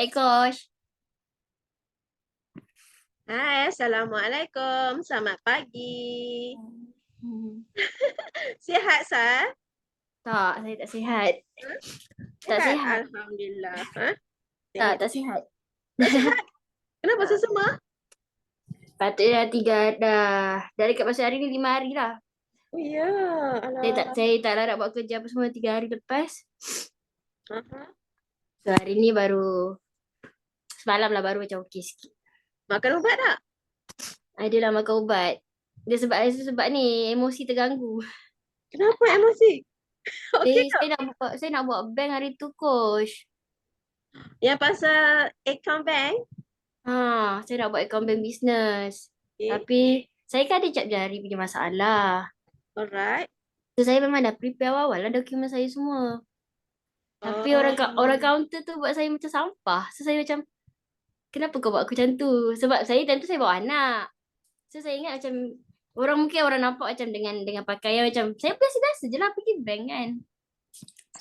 Hai Coach. Hai, Assalamualaikum. Selamat pagi. Sihat, Sah? Tak, saya tak sihat. Huh? Tak Sihat? sihat. Alhamdulillah. Tak sihat. Tak sihat? Kenapa Tak. sesama? Patutnya dari kat pasal hari ni 5 hari lah. Oh ya, alah. Saya tak larat buat kerja apa semua 3 hari lepas. Aha. So hari ni baru semalam lah baru macam okey sikit. Makan ubat tak? Adalah makan ubat. Dia sebab ni emosi terganggu. Kenapa emosi? Okey tak? Saya nak buat bank hari tu Coach. Yang pasal account bank? Saya nak buat account bank business. Okay. Tapi saya kan ada cap jari punya masalah. Alright. So saya memang dah prepare awal lah dokumen saya semua. Tapi orang Oh. counter tu buat saya macam sampah. So saya macam, kenapa kau buat aku macam tu? Sebab saya tentu saya bawa anak. So saya ingat macam mungkin orang nampak macam dengan pakaian macam saya biasa-biasa je lah pergi bank kan.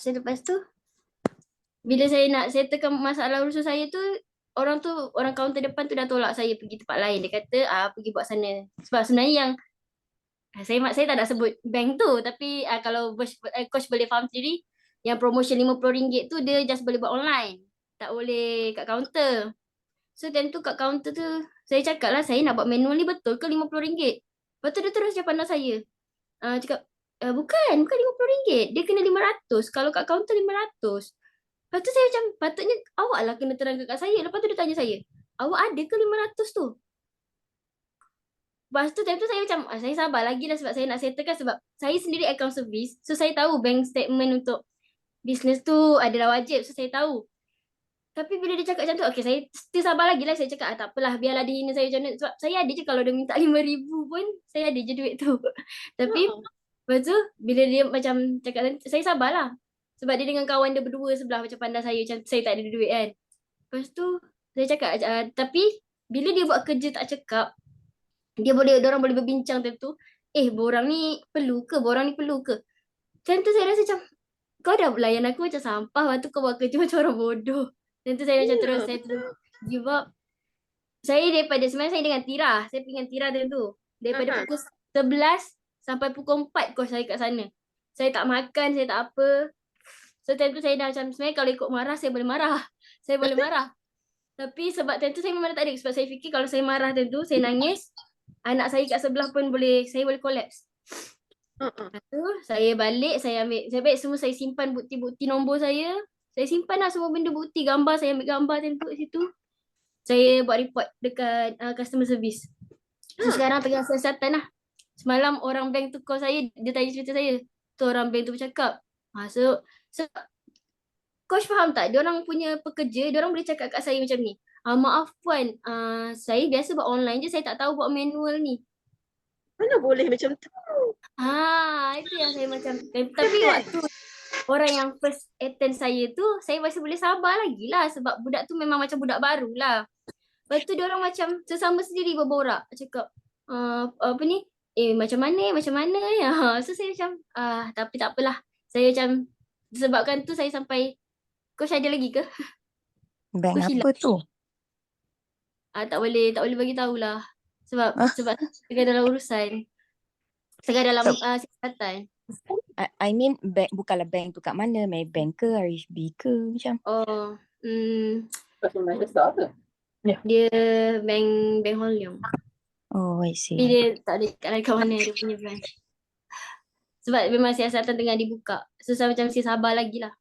So lepas tu bila saya nak settlekan masalah urusan saya tu, orang kaunter depan tu dah tolak saya pergi tempat lain. Dia kata pergi buat sana. Sebab sebenarnya yang saya tak nak sebut bank tu, tapi kalau coach boleh faham sendiri, yang promotion RM50 tu dia just boleh buat online. Tak boleh kat kaunter. So time tu kat kaunter tu saya cakap lah saya nak buat manual ni betul ke RM50? Lepas tu dia terus macam pandang saya. Cakap bukan RM50. Dia kena RM500. Kalau kat kaunter RM500. Lepas tu saya macam patutnya awak lah kena terangkan kat saya. Lepas tu dia tanya saya, awak ada ke RM500 tu? Lepas tu time tu saya macam saya sabar lagi lah sebab saya nak settlekan sebab saya sendiri account service. So saya tahu bank statement untuk business tu adalah wajib. So saya tahu. Tapi bila dia cakap macam tu, okay saya still sabar lagi lah. Saya cakap tak apalah biarlah dia hina saya macam mana. Sebab saya ada je kalau dia minta RM5,000 pun saya ada je duit tu. Tapi lepas tu bila dia macam cakap saya sabar lah. Sebab dia dengan kawan dia berdua sebelah macam pandang saya macam saya tak ada duit kan. Lepas tu saya cakap tapi bila dia buat kerja tak cakap, orang boleh berbincang tentu. Borang ni perlu ke? Borang ni perlu ke? Macam tu saya rasa macam kau dah layan aku macam sampah. Lepas tu kau buat kerja macam orang bodoh. Macam tu saya macam saya terus give up. Sebenarnya saya dengan Tira. Saya pergi dengan Tira tu. Daripada pukul 11 sampai pukul 4 kau saya kat sana. Saya tak makan, saya tak apa. So time tu saya dah macam sebenarnya kalau ikut marah saya boleh marah. Saya boleh marah. Tapi sebab time tu saya memang tak ada. Sebab saya fikir kalau saya marah time tu, saya nangis. Anak saya kat sebelah pun saya boleh collapse. Lepas tu saya balik, saya ambil semua, saya simpan bukti-bukti nombor saya. Saya simpan lah semua benda bukti, gambar, saya ambil gambar time tu kat situ. Saya buat report dekat customer service. So sekarang tengah siasatan lah. Semalam orang bank tu call saya, dia tanya cerita saya. Tu orang bank tu bercakap. So coach faham tak? Diorang punya pekerja, diorang boleh cakap kat saya macam ni. Maaf puan, saya biasa buat online je, saya tak tahu buat manual ni. Mana boleh macam tu? Itu yang saya macam. Tapi waktu orang yang first attend saya tu, saya masih boleh sabar lagi lah. Sebab budak tu memang macam budak baru lah. Lepas tu diorang macam sesama sendiri berborak. Cakap, apa ni? Macam mana ya? So saya macam, tapi tak apalah. Saya macam, disebabkan tu saya sampai, coach ada lagi ke? Bank Coach apa hilang. tu? Tak boleh bagi tahulah. Sebab tengah dalam urusan. Tengah dalam siasatan. I mean bank, bukanlah bank tu kat mana? Maybank ke RHB ke macam? Dia bank Hong Leong. Oh, I see. Dia tak ada kat mana dia punya branch. Sebab memang siasatan tengah dibuka. So saya macam mesti sabar lagi lah.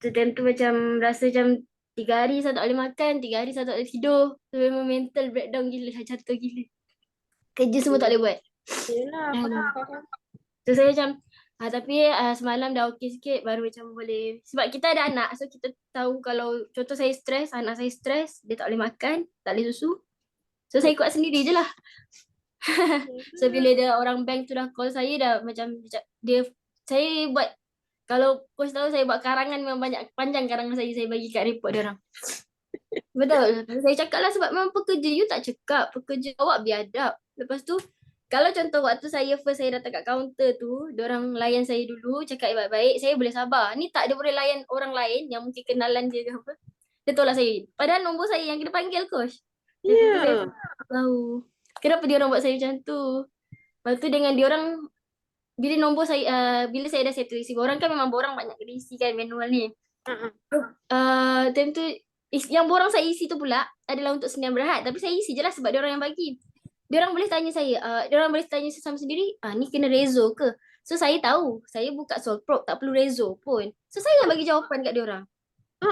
So time tu macam rasa macam 3 hari saya tak boleh makan, 3 hari saya tak boleh tidur. So memang mental breakdown gila, jatuh gila. Kerja semua tak boleh buat. Yelah, faham. So saya macam, tapi semalam dah okey sikit baru macam boleh. Sebab kita ada anak, so kita tahu kalau contoh saya stres, anak saya stres, dia tak boleh makan, tak boleh susu. So saya kuat sendiri je lah. So bila dia orang bank tu dah call saya dah macam saya buat, kalau coach tahu saya buat karangan memang panjang karangan saya bagi kat report dia orang. Betul. Saya cakap lah sebab memang pekerja you tak cakap, pekerja awak biadab. Lepas tu Kalau contoh waktu saya datang kat kaunter tu, diorang layan saya dulu, cakap baik-baik, saya boleh sabar. Ni tak, dia boleh layan orang lain yang mungkin kenalan dia ke apa. Dia tolak saya. Padahal nombor saya yang kena panggil coach. Lepas tu saya Ya. tak tahu. Kenapa dia orang buat saya macam tu? Lepas tu dengan dia orang bila nombor saya bila saya dah settle isi borang kan memang borang banyak kena isi kan manual ni. Ha. Time tu yang borang saya isi tu pula adalah untuk Senin Berhad, tapi saya isi je lah sebab dia orang yang bagi. Dia orang boleh tanya saya, dia orang boleh tanya sesama sendiri, ni kena rezo ke? So saya tahu, saya buka Solprop tak perlu rezo pun. So saya yang bagi jawapan kat dia orang. Ha.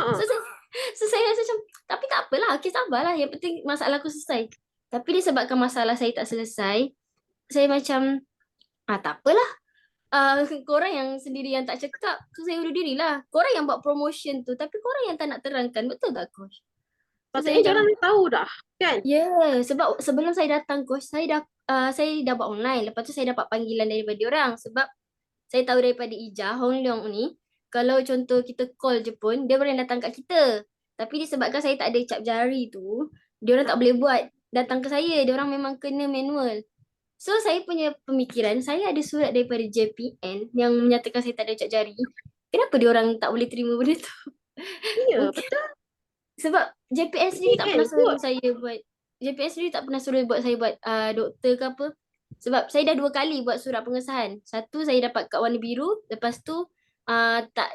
So saya rasa macam, tapi tak apalah, okay sabarlah. Yang penting masalah aku selesai. Tapi disebabkan masalah saya tak selesai, saya macam, tak apalah. Korang yang sendiri yang tak cakap, so saya undur dirilah. Korang yang buat promotion tu, tapi korang yang tak nak terangkan, betul tak coach? So saya Patutnya macam, diorang tahu dah, kan? sebab sebelum saya datang coach, saya dah buat online. Lepas tu saya dapat panggilan daripada orang sebab saya tahu daripada Ija, Hong Leong ni, kalau contoh kita call je pun, dia boleh datang kat kita. Tapi disebabkan saya tak ada cap jari tu, dia orang tak boleh buat datang ke saya. Dia orang memang kena manual. So saya punya pemikiran, saya ada surat daripada JPN yang menyatakan saya tak ada cap jari. Kenapa dia orang tak boleh terima benda tu? Ya, Mungkin betul. sebab JPN sendiri tak pernah JPN suruh kot. saya buat JPN sendiri tak pernah suruh buat saya buat doktor ke apa. Sebab saya dah 2 kali buat surat pengesahan. Satu saya dapat kat warna biru, lepas tu tak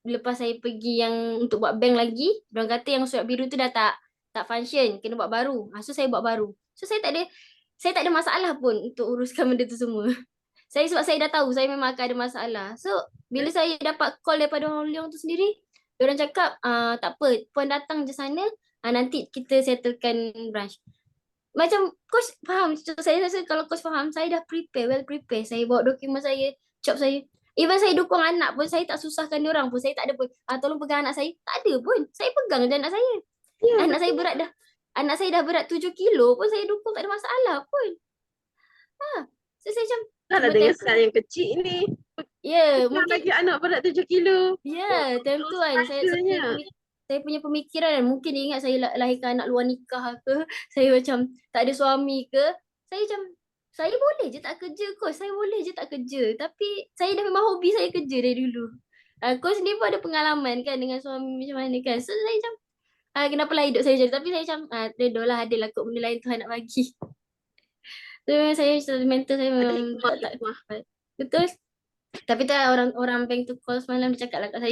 lepas saya pergi yang untuk buat bank lagi, orang kata yang surat biru tu dah tak function, kena buat baru. So saya buat baru. So saya tak ada masalah pun untuk uruskan benda tu semua. Sebab saya dah tahu saya memang akan ada masalah. So bila saya dapat call daripada Hong Leong tu sendiri, diorang cakap tak apa, puan datang je sana, nanti kita settlekan branch. Macam coach faham. So, saya rasa kalau coach faham, saya dah well prepare. Saya bawa dokumen saya, job saya. Even saya dukung anak pun, saya tak susahkan diorang pun. Saya tak ada pun, tolong pegang anak saya. Tak ada pun. Saya pegang je anak saya. Ya, Anak saya berat dah. Anak saya dah berat 7 kilo pun saya dukung, tak ada masalah pun. So saya macam, dah cuma dengan time tu, sel yang kecil ni. ya Yang mungkin, lagi anak berat 7 kilo. ya time tu kan, saya punya pemikiran kan, mungkin dia ingat saya lahirkan anak luar nikah ke, saya macam tak ada suami ke, saya macam, saya boleh je tak kerja coach, saya boleh je tak kerja. Tapi saya dah memang hobi saya kerja dari dulu. Coach ni pun ada pengalaman kan dengan suami macam mana kan. So saya macam, kenapa lah hidup saya jadi. Tapi saya macam, redolah adalah kot benda lain Tuhan nak bagi. So memang saya mental saya Ada memang hikmah, tak hikmah. betul. Tapi tu orang bank tu call semalam, dia cakap lah kat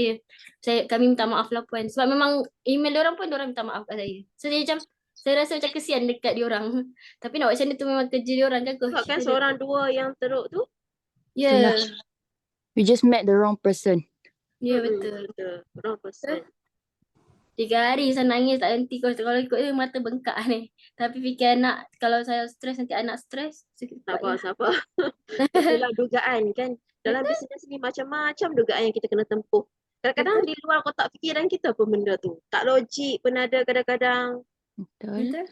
saya, kami minta maaf lah puan. Sebab memang email diorang pun diorang minta maaf kat saya. So saya macam, saya rasa macam kesian dekat diorang. Tapi nak buat macam mana tu memang kerja diorang kan coach. Sebab kan seorang dua yang teruk tu. Ya, Itulah. We just met the wrong person. ya betul. Betul. Wrong person. 3 hari saya nangis tak henti coach. Kalau ikut dia mata bengkak ni. Tapi fikir anak, kalau saya stres nanti anak stres. Sabar. Itulah dugaan kan. Dalam bisnes ni macam-macam dugaan yang kita kena tempuh. Kadang-kadang di luar kotak fikiran kita pun benda tu. Tak logik pun ada kadang-kadang. Betul.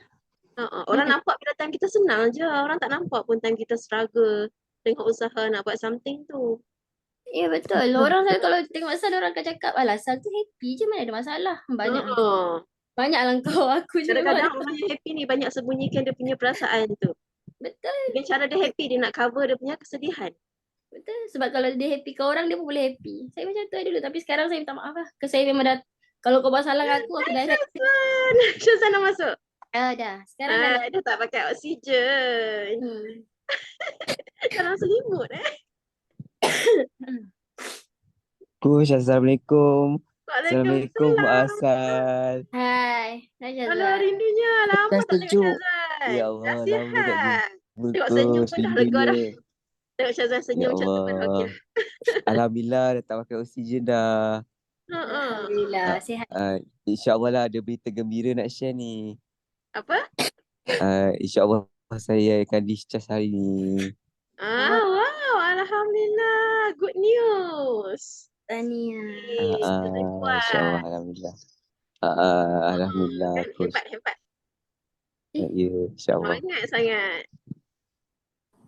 Orang nampak bila time kita senang je. Orang tak nampak pun time kita struggle tengok usaha nak buat something tu. Ya betul. Orang kalau tengok Sal, orang akan cakap, alah Sal tu happy je, mana ada masalah. Banyaklah kau, aku je memang Kadang-kadang ada. orang yang happy ni banyak sembunyikan dia punya perasaan tu. Betul. Dengan cara dia happy, dia nak cover dia punya kesedihan. Betul. Sebab kalau dia happy ke orang, dia pun boleh happy. Saya macam tu dulu. Tapi sekarang saya minta maaf lah. Kerana saya memang dah, kalau kau buat salah dengan aku direct. Syazan dah masuk. Dah. Sekarang dah. Dia tak pakai oksigen. Dalam selimut Coach, Assalamualaikum. Waalaikumsalam. Asal. Hai. Alah, rindunya. Lama tak tengok sejuk. Syazan. Ya Allah, Dah lama tak sihat. jumpa. Tengok senyum pun dah lega dah. rindunya. Tengok Syazan senyum Ya macam tu kan okey. Allah. Alhamdulillah dah tak pakai oksigen dah. Alhamdulillah. Sihat. InsyaAllah lah ada berita gembira nak share ni. Apa? InsyaAllah saya akan discharge hari ni. Wow. Alhamdulillah. Good news. Tahniah. InsyaAllah, Alhamdulillah. Alhamdulillah, Coach. Hebat. Ya, insyaAllah. Semangat sangat.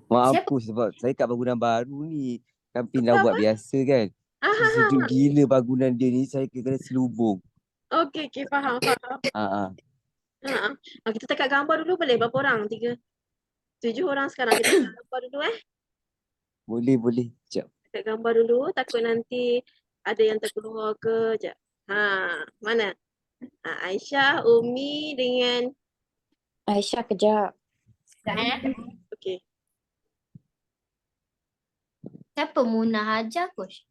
Maaf Siapa? Coach sebab saya kat bangunan baru ni. Kan pindah buat biasa kan. So, sejuk gila bangunan dia ni, saya kena selubung. Okey, faham. Ah, Kita tekan gambar dulu boleh? Berapa orang? 3? 7 orang sekarang. Kita tengok gambar dulu Boleh. Sekejap. Tengok gambar dulu. Takut nanti ada yang terkeluar ke. Sekejap. Mana? Aisyah, Umi dengan Aisyah kejap. okey. Siapa Munah Haja coach?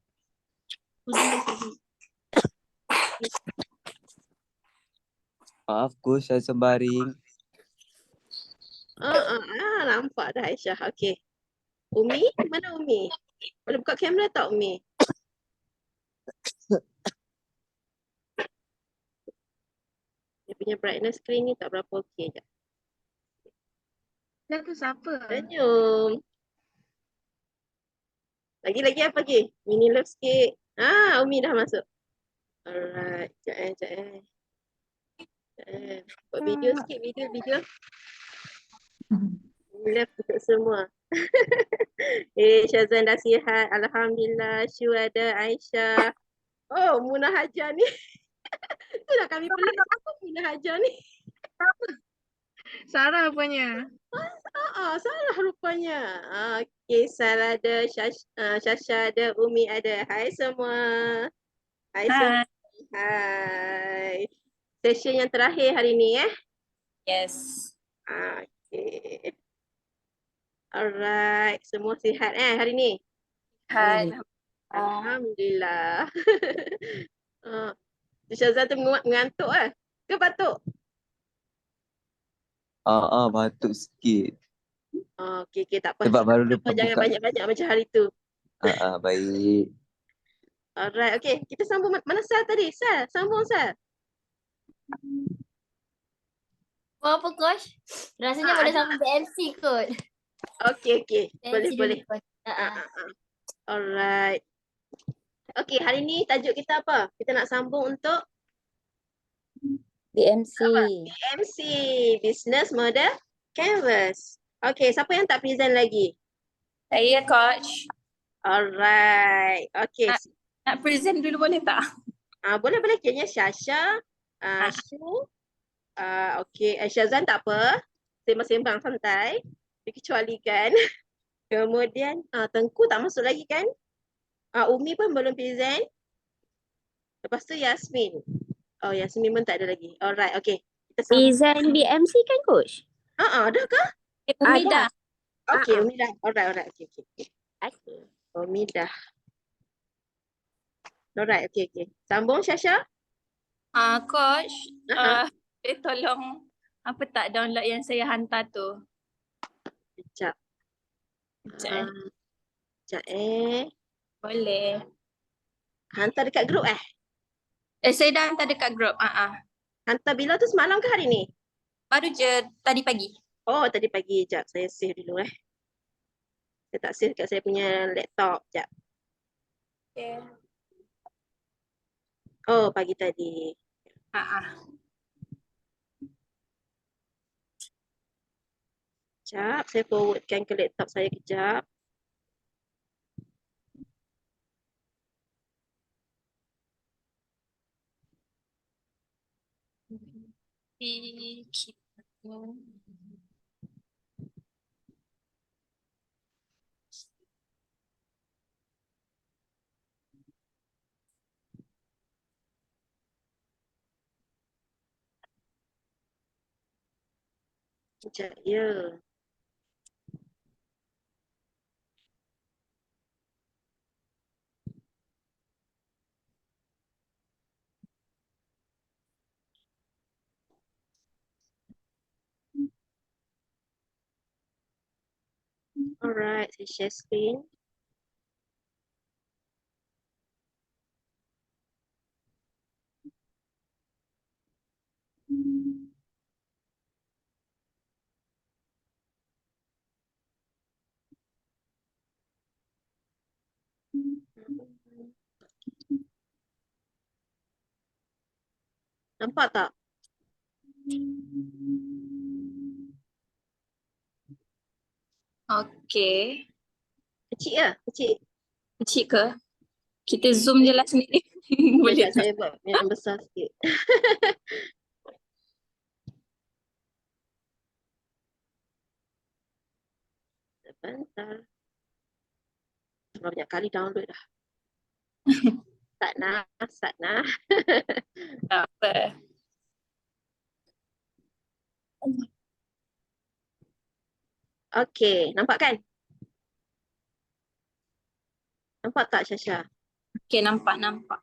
Maaf coach, saya sembaring. Nampak dah Aisyah. Okey. Umi, mana Umi? Boleh buka kamera tak Umi? Dia punya brightness screen ni tak berapa okey je. Dah tu siapa? Senyum. Lagi apa lagi? Mini love sikit. Umi dah masuk. Alright. Sekejap. Buat video sikit, video. Love untuk semua. Syazan dah sihat. Alhamdulillah. Syu ada, Aisyah. Oh, Munah Haja ni. Itulah kami pelik. Apa Munah Haja ni? Sarah punya. Salah rupanya. Okey, Sarah ada, Syasha ada, Umi ada. Hai semua. Hai semua. Hai. Session yang terakhir hari ni Yes. Okey. Alright, semua sihat hari ni? Alhamdulillah. Syazan tu mengantuk ke batuk? Batuk sikit. Okey, tak apa. Sebab baru lepas Jangan buka. banyak-banyak macam hari tu. Baik. Alright, okey. Kita sambung. Mana Sal tadi? Sal, sambung Sal. Apa coach? Rasanya boleh sambung BMC kot. Okey. BMC Boleh. dulu coach. Alright. Okey, hari ni tajuk kita apa? Kita nak sambung untuk BMC. BMC, Business Model Canvas. Okey, siapa yang tak present lagi? Saya coach. Alright. Okey. Nak present dulu boleh tak? Boleh. Kayaknya Syasha, Syu, okey, Syazan tak apa. Sembang-sembang santai. Dikecualikan. Kemudian Tengku tak masuk lagi kan? Umi pun belum present. Lepas tu Yasmin. Yasmin pun tak ada lagi. Alright, okey. Kita sambung. Present BMC kan coach? Dah ke? Umi dah. Okey, Umi dah. Alright. Okey. Umi dah. Alright, okey. Sambung Syasha. Coach, boleh tolong apa tak download yang saya hantar tu? Sekejap. Sekejap Boleh. Hantar dekat grup Saya dah hantar dekat grup. Hantar bila tu, semalam ke hari ni? Baru je tadi pagi. Oh, tadi pagi. Sekejap, saya save dulu Saya tak save kat saya punya laptop. Sekejap. Okay. Oh, pagi tadi. Sekejap, saya forwardkan ke laptop saya kejap. Sekejap, ya. Alright, saya share screen. Nampak tak? Okay. Kecil ke? Kecil. Kecil ke? Kita zoom je lah sendiri. Boleh Sekejap, saya buat yang besar sikit. Sebentar. Banyak kali download dah. Start nah. Tak apa. Okey, nampak kan? Nampak tak Syasha? Okay, nampak.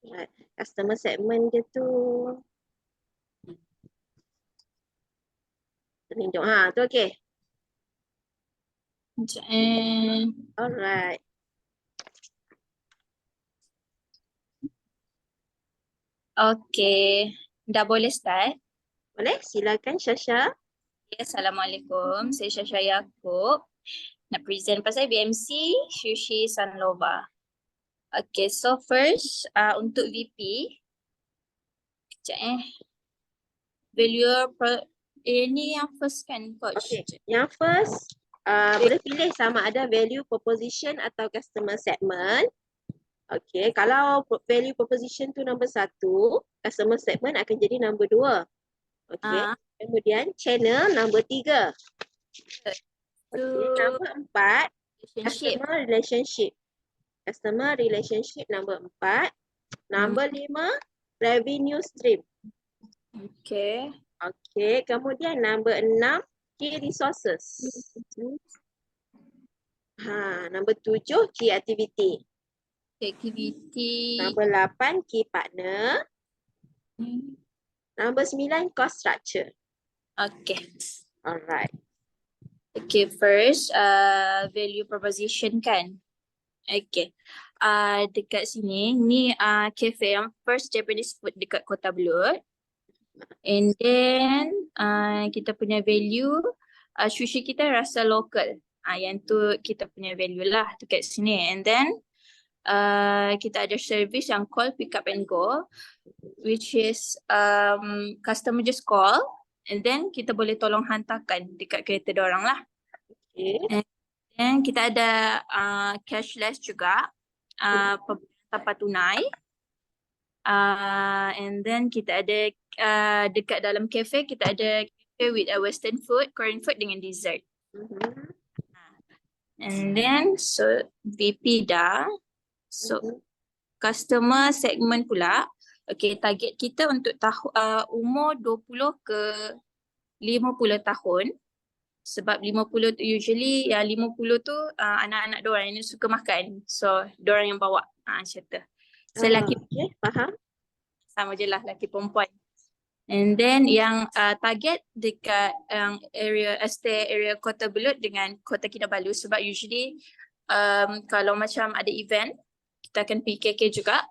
Right. Customer segment dia tu tunjuk. Ha, tu okey. Sekejap Alright. Okay. Dah boleh start? Boleh? Silakan Syasha. Okay, Assalamualaikum. Saya Syasha Yaakob. Nak present pasal BMC Sushi Sunlova. Okay, so first untuk VP. Sekejap Value ini yang first kan coach? Okey. Yang first, boleh pilih sama ada value proposition atau customer segment. Okey, kalau value proposition tu nombor 1, customer segment akan jadi nombor 2. Okey. Kemudian channel nombor 3. Okey, nombor 4, Relationship. customer relationship. Customer relationship nombor 4. Nombor 5, revenue stream. Okay. Okey, kemudian nombor 6, key resources. Nombor 7, key activity. Activity. Nombor 8, key partner. Nombor 9, cost structure. Okay. Alright. Okay, first value proposition kan. Okay. Dekat sini ni cafe yang first Japanese food dekat Kota Belud. And then kita punya value sushi kita rasa local. Yang tu kita punya value lah dekat sini. And then kita ada service yang call pick up and go, which is customer just call and then kita boleh tolong hantarkan dekat kereta dorang lah. Okay. And kita ada cashless juga, tanpa tunai. And then kita ada dekat dalam cafe kita ada cafe with a western food, Korean food dengan dessert. And then so VP dah. So customer segment pula. Okay, target kita untuk umur 20 ke 50 tahun. Sebab 50 tu usually yang 50 tu anak-anak diorang yang suka makan. So diorang yang bawa macam tu. So lelaki Okay, faham. sama je lah lelaki perempuan. And then yang target dekat area estate area Kota Belud dengan Kota Kinabalu sebab usually kalau macam ada event kita akan pergi KK juga.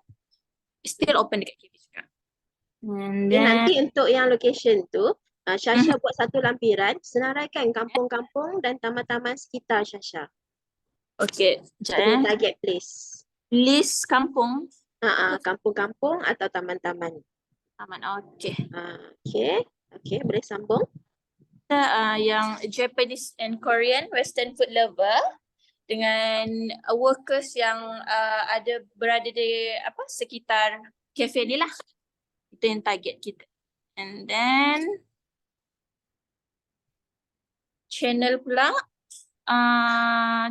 Still open dekat KK juga. And Okay, then nanti untuk yang location tu, Syasha buat satu lampiran, senaraikan kampung-kampung dan taman-taman sekitar Syasha. okay, Jadi sekejap target place. list kampung. Kampung-kampung atau taman-taman. Taman, okay. Okay, boleh sambung. Kita yang Japanese and Korean Western food lover dengan workers yang ada berada di sekitar cafe ni lah. Itu yang target kita. And then channel pula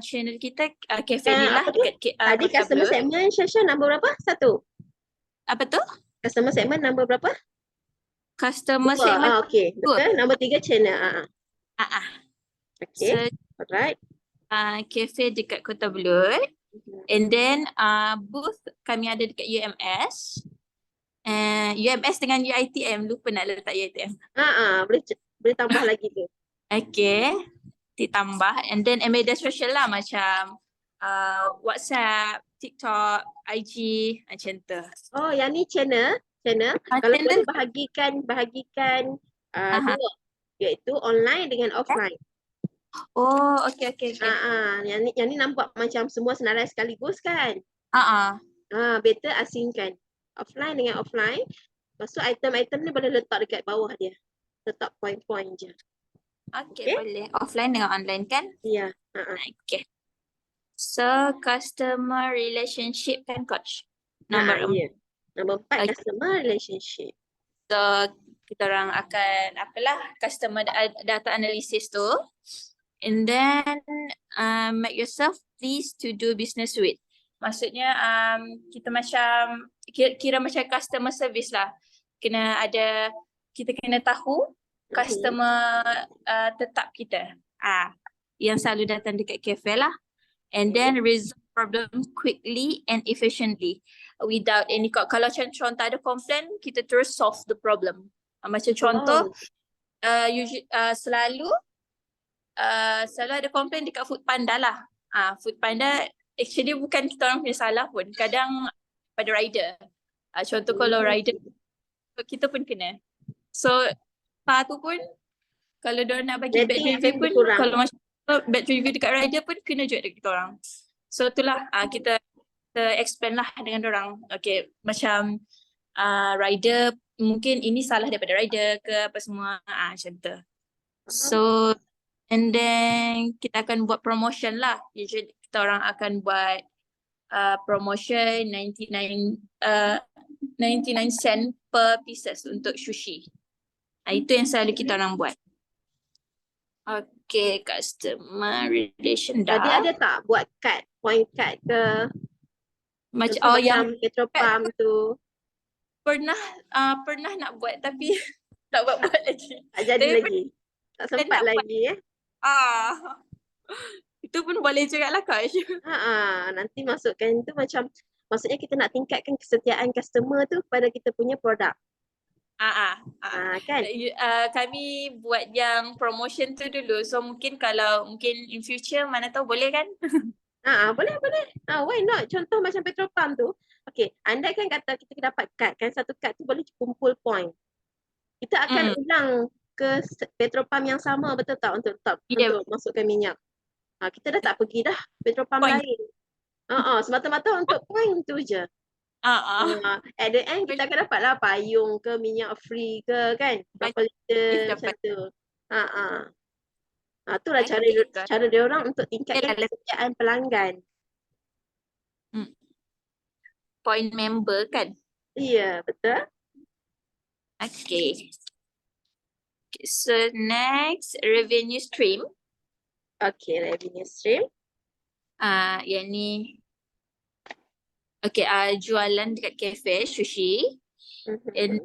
channel kita cafe ni lah dekat Tadi Kota customer Belud. segment Syasha nombor berapa? 1. Apa tu? Customer segment nombor berapa? Customer 2. segment. Okay, betul. Nombor 3 channel. Okay, alright. Cafe dekat Kota Belud. And then booth kami ada dekat UMS. UMS dengan UiTM, lupa nak letak UiTM. Boleh tambah lagi tu. Okay, ditambah. And then media sosial lah macam WhatsApp, TikTok, IG, macam tu. Oh, yang ni channel. Kalau channel. boleh bahagikan dua, iaitu online dengan offline. Oh, okay. Yang ni nampak macam semua senarai sekaligus kan? Better asingkan. Offline dengan offline. Lepas tu item-item ni boleh letak dekat bawah dia. Letak point-point je. Okay, boleh. Offline dengan online kan? Ya. Okay. So, customer relationship kan coach? Nombor 4. Ya. Nombor 4, customer relationship. So, kita orang akan customer data analysis tu. And then make yourself pleased to do business with. Maksudnya kita macam kira macam customer service lah. Kita kena tahu customer tetap kita. Yang selalu datang dekat cafe lah. And then resolve problem quickly and efficiently without any kalau contoh ada complain, kita terus solve the problem. Macam contoh selalu ada complain dekat Foodpanda lah. Foodpanda actually bukan kita orang punya salah pun. Kadang pada rider. Contoh kalau rider kita pun kena. So tu pun kalau diorang nak bagi bad review pun kalau macam bad review dekat rider pun kena juga dekat kita orang. So itulah kita explain lah dengan diorang. Okay, macam rider mungkin ini salah daripada rider ke apa semua macam tu. So and then kita akan buat promotion lah. Usually kita orang akan buat promotion 99 cent per pieces untuk sushi. Itu yang selalu kita orang buat. Okay, customer relation dah. Tadi ada tak buat card, point card ke? Macam yang Petropam tu. pernah nak buat tapi tak buat lagi. Tak jadi Tapi lagi. Tak sempat nak buat. lagi Itu pun boleh juga lah Coach. Nanti masukkan tu macam maksudnya kita nak tingkatkan kesetiaan customer tu pada kita punya produk. Kan? Kami buat yang promotion tu dulu. So mungkin in future mana tahu boleh kan? Boleh. Why not? Contoh macam Petropam tu. Okay, andai kan kata kita dapat kad kan, satu kad tu boleh kumpul point. Kita akan ulang ke Petropam yang sama, betul tak? Untuk masukkan minyak. Kita dah tak pergi dah Petropam lain. Semata-mata untuk point tu je. At the end kita akan dapat lah payung ke minyak free ke kan, berapa liter macam tu. Itulah cara dia orang untuk tingkatkan kesetiaan pelanggan. Point member kan? Ya, betul. Okay. So next revenue stream. Okay, revenue stream. Yang ni okay, jualan dekat cafe sushi. And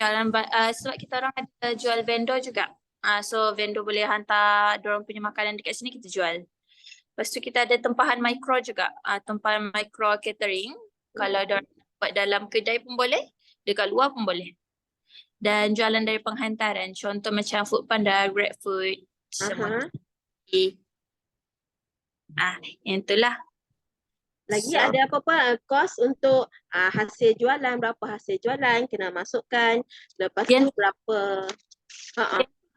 jualan sebab kita orang ada jual vendor juga. So vendor boleh hantar diorang punya makanan dekat sini, kita jual. Lepas tu kita ada tempahan mikro juga. Tempahan mikro catering. Kalau diorang buat dalam kedai pun boleh, dekat luar pun boleh. Dan jualan dari penghantaran. Contoh macam Foodpanda, GrabFood, semua. Yang itulah. Lagi ada apa-apa kos untuk hasil jualan, berapa hasil jualan kena masukkan, lepas tu berapa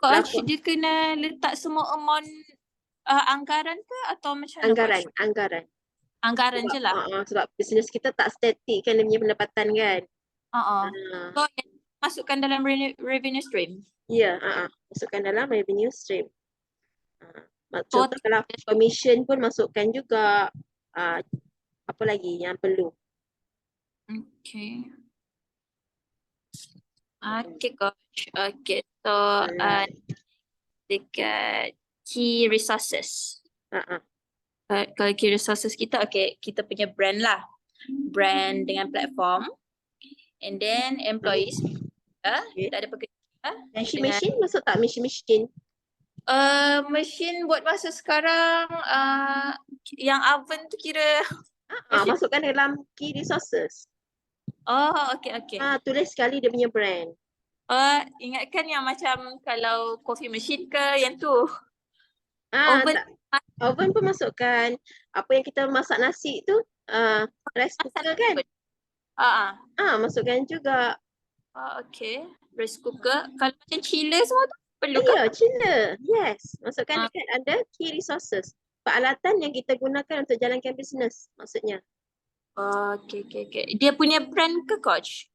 Coach, dia kena letak semua amount anggaran ke atau macam mana? Anggaran je lah. Sebab bisnes kita tak statik kan dia punya pendapatan kan. So masukkan dalam revenue stream. Ya, masukkan dalam revenue stream. Contoh kalau commission pun masukkan juga. Apa lagi yang perlu? Okay. Okay Coach. Okay, so dekat key resources. Kalau key resources kita, okay, kita punya brand lah. Brand dengan platform. And then employees. Kita ada pekerja. Machine masuk tak? Machine? Mesin buat masa sekarang yang oven tu kira masukkan dalam key resources. Okay. Tulis sekali dia punya brand. Ingatkan yang macam kalau coffee machine ke yang tu. Oven pun masukkan. Apa yang kita masak nasi tu, rice cooker kan? Masukkan juga. Okay. Rice cooker. Kalau macam chiller semua tu perlu ke? Ya, chiller. Yes. Masukkan dekat ada key resources. Peralatan yang kita gunakan untuk jalankan bisnes maksudnya. Okay. Dia punya brand ke Coach?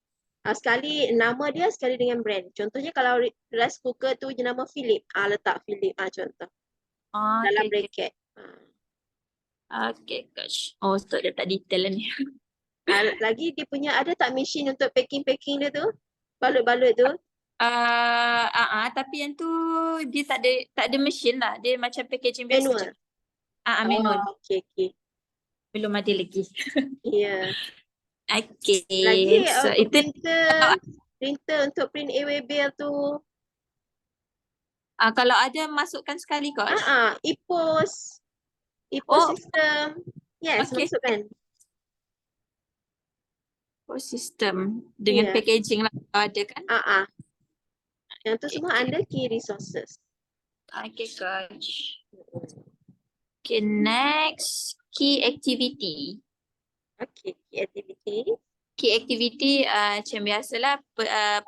Sekali nama dia, sekali dengan brand. Contohnya kalau rice cooker tu je nama Philip. Letak Philip contoh. Dalam bracket. Okay Coach. So dia tak detail lah ni. Lagi dia punya ada tak mesin untuk packing dia tu? Balut-balut tu? Tapi yang tu dia tak ada mesin lah. Dia macam packaging biasa je. Manual. Manual. Oh, okey. Belum ada lagi. Ya. Okay. Lagi So untuk itu printer untuk print e-waybill tu. kalau ada masukkan sekali coach. E-post. Oh. System. Yes, Okay. masukkan. Sistem dengan Yeah. packaging lah kalau ada kan. Yang tu semua under key resources. Okay coach. Okay, next key activity. Okay, key activity. Key activity macam biasalah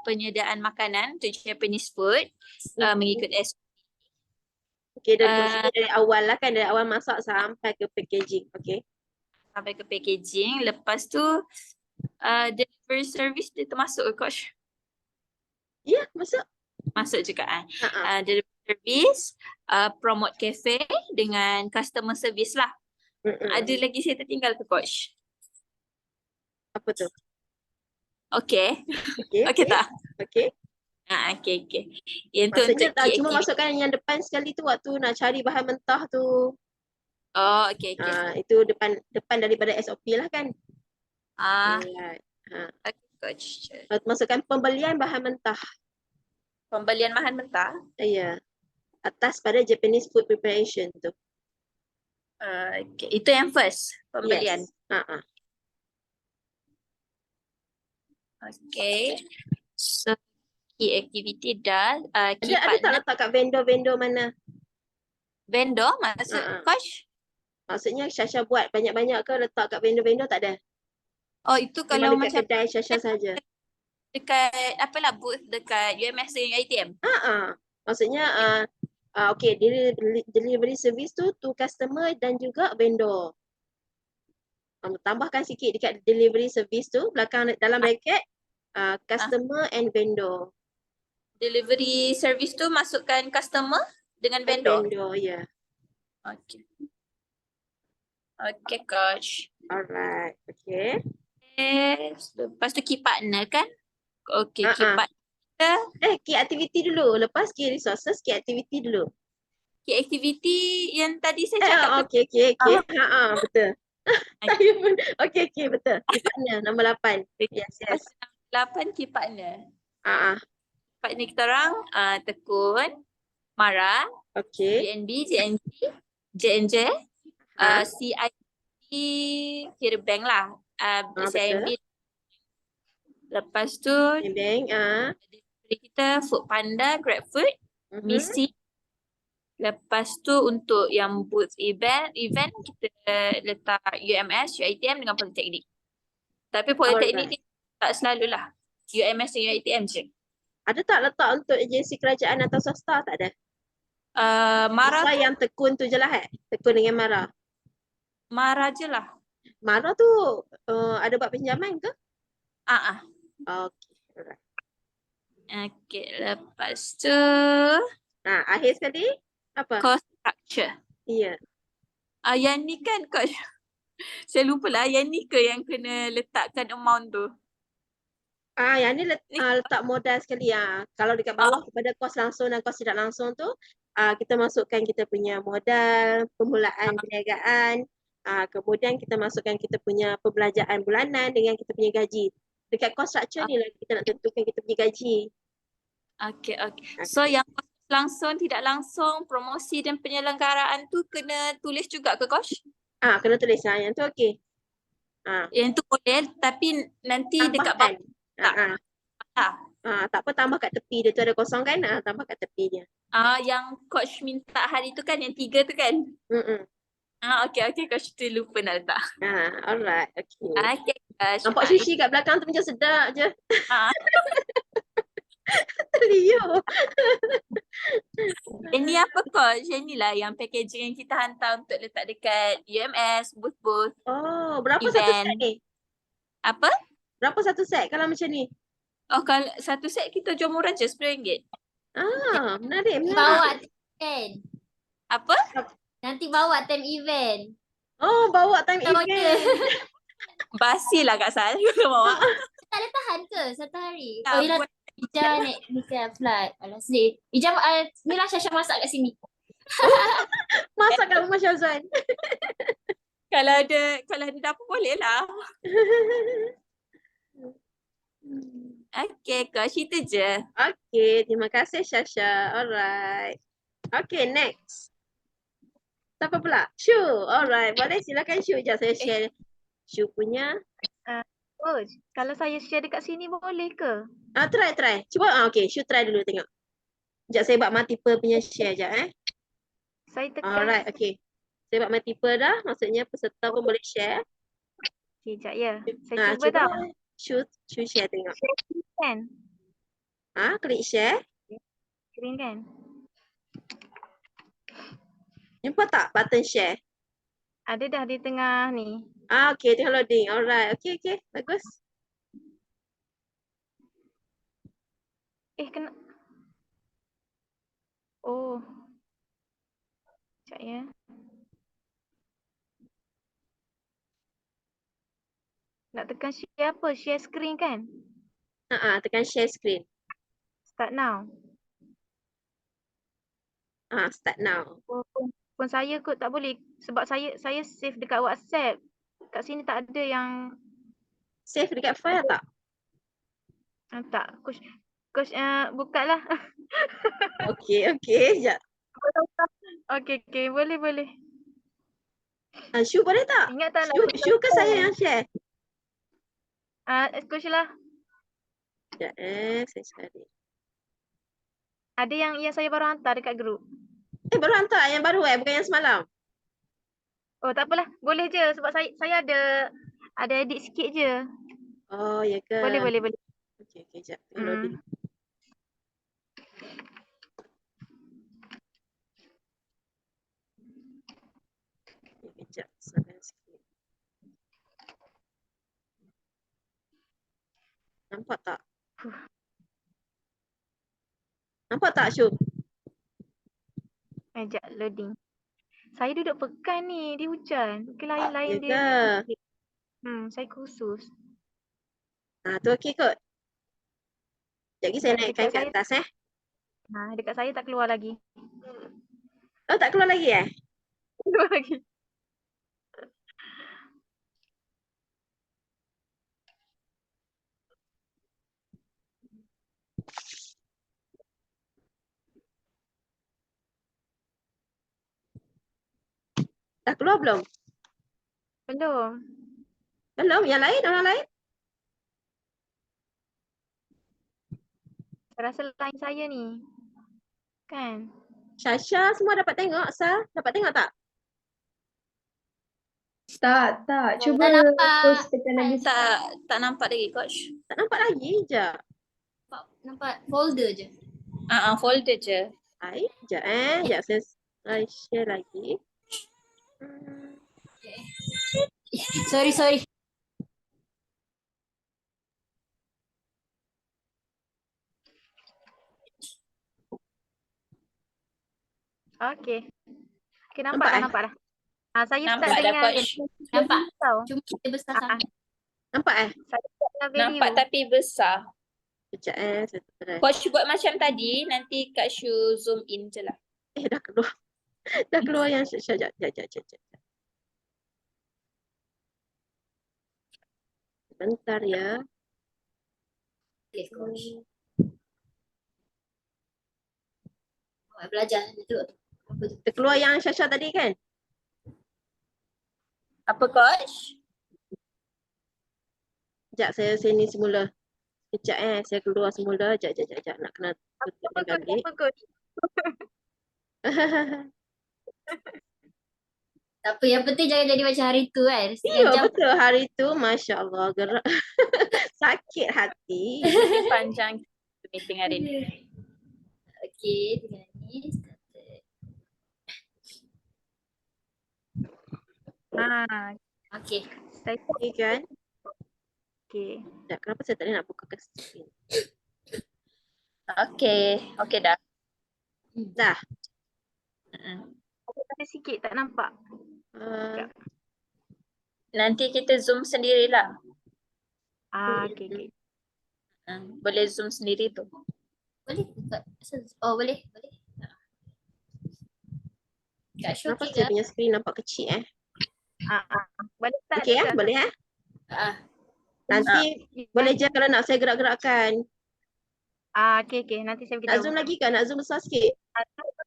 penyediaan makanan untuk Japanese food mengikut SOP. Okay, dari awal lah kan, dari awal masak sampai ke packaging. Okay. Sampai ke packaging. Lepas tu delivery service dia termasuk ke coach? Ya, masuk. Masuk juga delivery service, promote cafe dengan customer service lah. Ada lagi saya tertinggal ke coach? Apa tu? Okay. Okay tak? Okay. Okay. Yang tu Maksudnya untuk key cuma activity. masukkan yang depan sekali tu waktu nak cari bahan mentah tu. Oh, okay. Itu depan daripada SOP lah kan. Okay, coach. Masukkan pembelian bahan mentah. Pembelian bahan mentah? Ya. Atas pada Japanese food preparation tu. Okay. Itu yang first, pembelian. Yes. Okay. So, key activity dah. Key Ada tak partner. letak kat vendor-vendor mana? Vendor maksud coach? Maksudnya Syasha buat banyak-banyak ke letak kat vendor-vendor tak ada? Oh, itu kalau Memang macam dekat kedai Syasha saja. dekat apalah booth dekat UMS dengan ATM. Maksudnya okay, delivery service tu to customer dan juga vendor. Tambahkan sikit dekat delivery service tu belakang dalam bracket customer and vendor. Delivery service tu masukkan customer dengan vendor. Vendor, ya. Okay. Okay, coach. Alright, okay. Lepas tu key partner kan? Okay, key partner. Key activity dulu. Lepas key resources, key activity dulu. Key activity yang tadi saya cakap. Okay. Betul. Saya pun, okay, betul. Key partner, nombor 8. Yes. 8 key partner. Partner kita orang, Tekun, Mara, GNB, JNG, JNJ, CIB, kira bank lah. CIB. Lepas tu, kita Food Panda, GrabFood, Misi. Lepas tu untuk yang booth event kita letak UMS, UiTM dengan Politeknik. Tapi Politeknik ni tak selalulah. UMS dan UiTM je. Ada tak letak untuk agensi kerajaan atau swasta? Tak ada? Mara tu, yang Tekun tu je lah Tekun dengan Mara. Mara je lah. Mara tu ada buat pinjaman ke? Okay, alright. Okay, lepas tu akhir sekali apa? Cost structure. Ya. Yang ni kan coach. Saya lupa lah yang ni ke yang kena letakkan amount tu. Yang ni letak modal sekali. Kalau dekat bawah kepada kos langsung dan kos tidak langsung tu, kita masukkan kita punya modal, permulaan perniagaan, kemudian kita masukkan kita punya pembelanjaan bulanan dengan kita punya gaji. Dekat cost structure ni lah kita nak tentukan kita punya gaji. Okay. So yang langsung, tidak langsung, promosi dan penyelenggaraan tu kena tulis juga ke coach? Kena tulis. Yang tu okey. Yang tu boleh tapi nanti tambahkan. Dekat bawah. Tak apa, tambah kat tepi dia tu ada kosong kan? Tambah kat tepi dia. Yang coach minta hari tu kan, yang 3 tu kan? Okay, coach tu lupa nak letak. Alright, okay. Okay, coach. Nampak sushi kat belakang tu macam sedap je. Terliur. Ini apa coach? Yang ni lah yang packaging yang kita hantar untuk letak dekat UMS, booth. Berapa event. satu set ni? Apa? Berapa satu set kalau macam ni? Kalau satu set kita jual murah je RM10. Menarik. Bawa event. Apa? Nanti bawa time event. Bawa time event. Basi lah Kak Sal. Bawa. Tak boleh tahan ke satu hari? Tak, Ija ni kan flight. Alah sedih. Ija, ni lah Syasha masak kat sini. Masak kat rumah Syazwan. Kalau ada dapur boleh lah. Okay, Coach, itu je. Okay, terima kasih Syasha. Alright. Okay, next. Siapa pula? Shu. Alright, boleh silakan Shu. Sekejap saya share Shu punya. Coach, kalau saya share dekat sini boleh ke? Try. Cuba, okay. Shu try dulu tengok. Sekejap saya buat multiple punya share sekejap. Saya tekan. Alright, okay. Saya buat multiple dah. Maksudnya peserta pun boleh share. Sekejap ya. Saya cuba Cuba tau. Shu share tengok. Kan? Klik share. Screen kan? Jumpa tak button share? Ada dah di tengah ni. Okay, tengah loading. Alright, okay. Bagus. Kena. Oh. Sekejap ya. Nak tekan share apa? Share screen kan? Tekan share screen. Start now. Start now. Pun saya kot tak boleh. Sebab saya save dekat WhatsApp. Kat sini tak ada yang Save dekat file tak? tak. Coach buka lah. Okay. Sekejap. Okay. Boleh. Shu boleh tak? Ingat tak nak Shu ke saya yang share? Coach lah. Sekejap saya cari. Ada yang saya baru hantar dekat grup. Baru hantar yang baru bukan yang semalam. Oh tak apalah. Boleh je sebab saya ada edit sikit je. Oh, ya ke? Boleh. Okay, sekejap. Loading. Sekejap, sabar sikit. Nampak tak? Nampak tak, Syu? Sekejap loading. Saya duduk pekan ni di hujan. Mungkin lain-lain Ya dia. ke? Saya khusus. Tu okey kot. Sekejap lagi saya naikkan ke Dekat atas dekat saya tak keluar lagi. Oh, tak keluar lagi Keluar lagi. Dah keluar belum? Belum. Belum? Yang lain? Orang lain? Saya rasa lain saya ni. Kan? Syasha semua dapat tengok, Sa? Dapat tengok tak? Tak. Cuba Tak nampak. terus tekan lagi. Tak nampak lagi, Coach. Tak nampak lagi je. Nampak folder je. Folder je. Baik, sekejap Sekejap saya share lagi. Sorry. Okay, nampak dah. Saya Nampak start dah, dengan Coach. Nampak. tau. Cuma kita besar sangat. Nampak Saya start dengan video. Nampak tapi besar. Sekejap saya try. Coach buat macam tadi, nanti Kak Shu zoom in je lah. Dah keluar. Dah keluar yang Syasha. Sekejap. Bentar ya. Okay, coach. Belajar tu. Apa tu? Terkeluar yang Syasha tadi kan? Apa, Coach? Sekejap saya sini semula. Sekejap saya keluar semula. Sekejap. Nak kena tutup Apa balik. coach? Tak apa, yang penting jangan jadi macam hari tu kan. Ya, Setengah jam. betul. Hari tu Masya Allah gerak. Sakit hati. Panjang meeting hari ni. Okay, tinggal ni. Started. Okay. Okay kan? Okay. Sekejap, kenapa saya tak boleh nak buka ke screen? Okay dah. Dah. Ada sikit tak nampak. Nanti kita zoom sendirilah. Okay. Boleh zoom sendiri tu. Boleh ke Kak? Oh boleh. Kak Syuk Kenapa okey saya ke? punya screen nampak kecil Boleh start Okey dah, Kak. boleh Ah, Nanti boleh je kalau nak saya gerak-gerakkan. Okey. Nanti saya Nak beritahu. zoom lagi kan? Nak zoom besar sikit?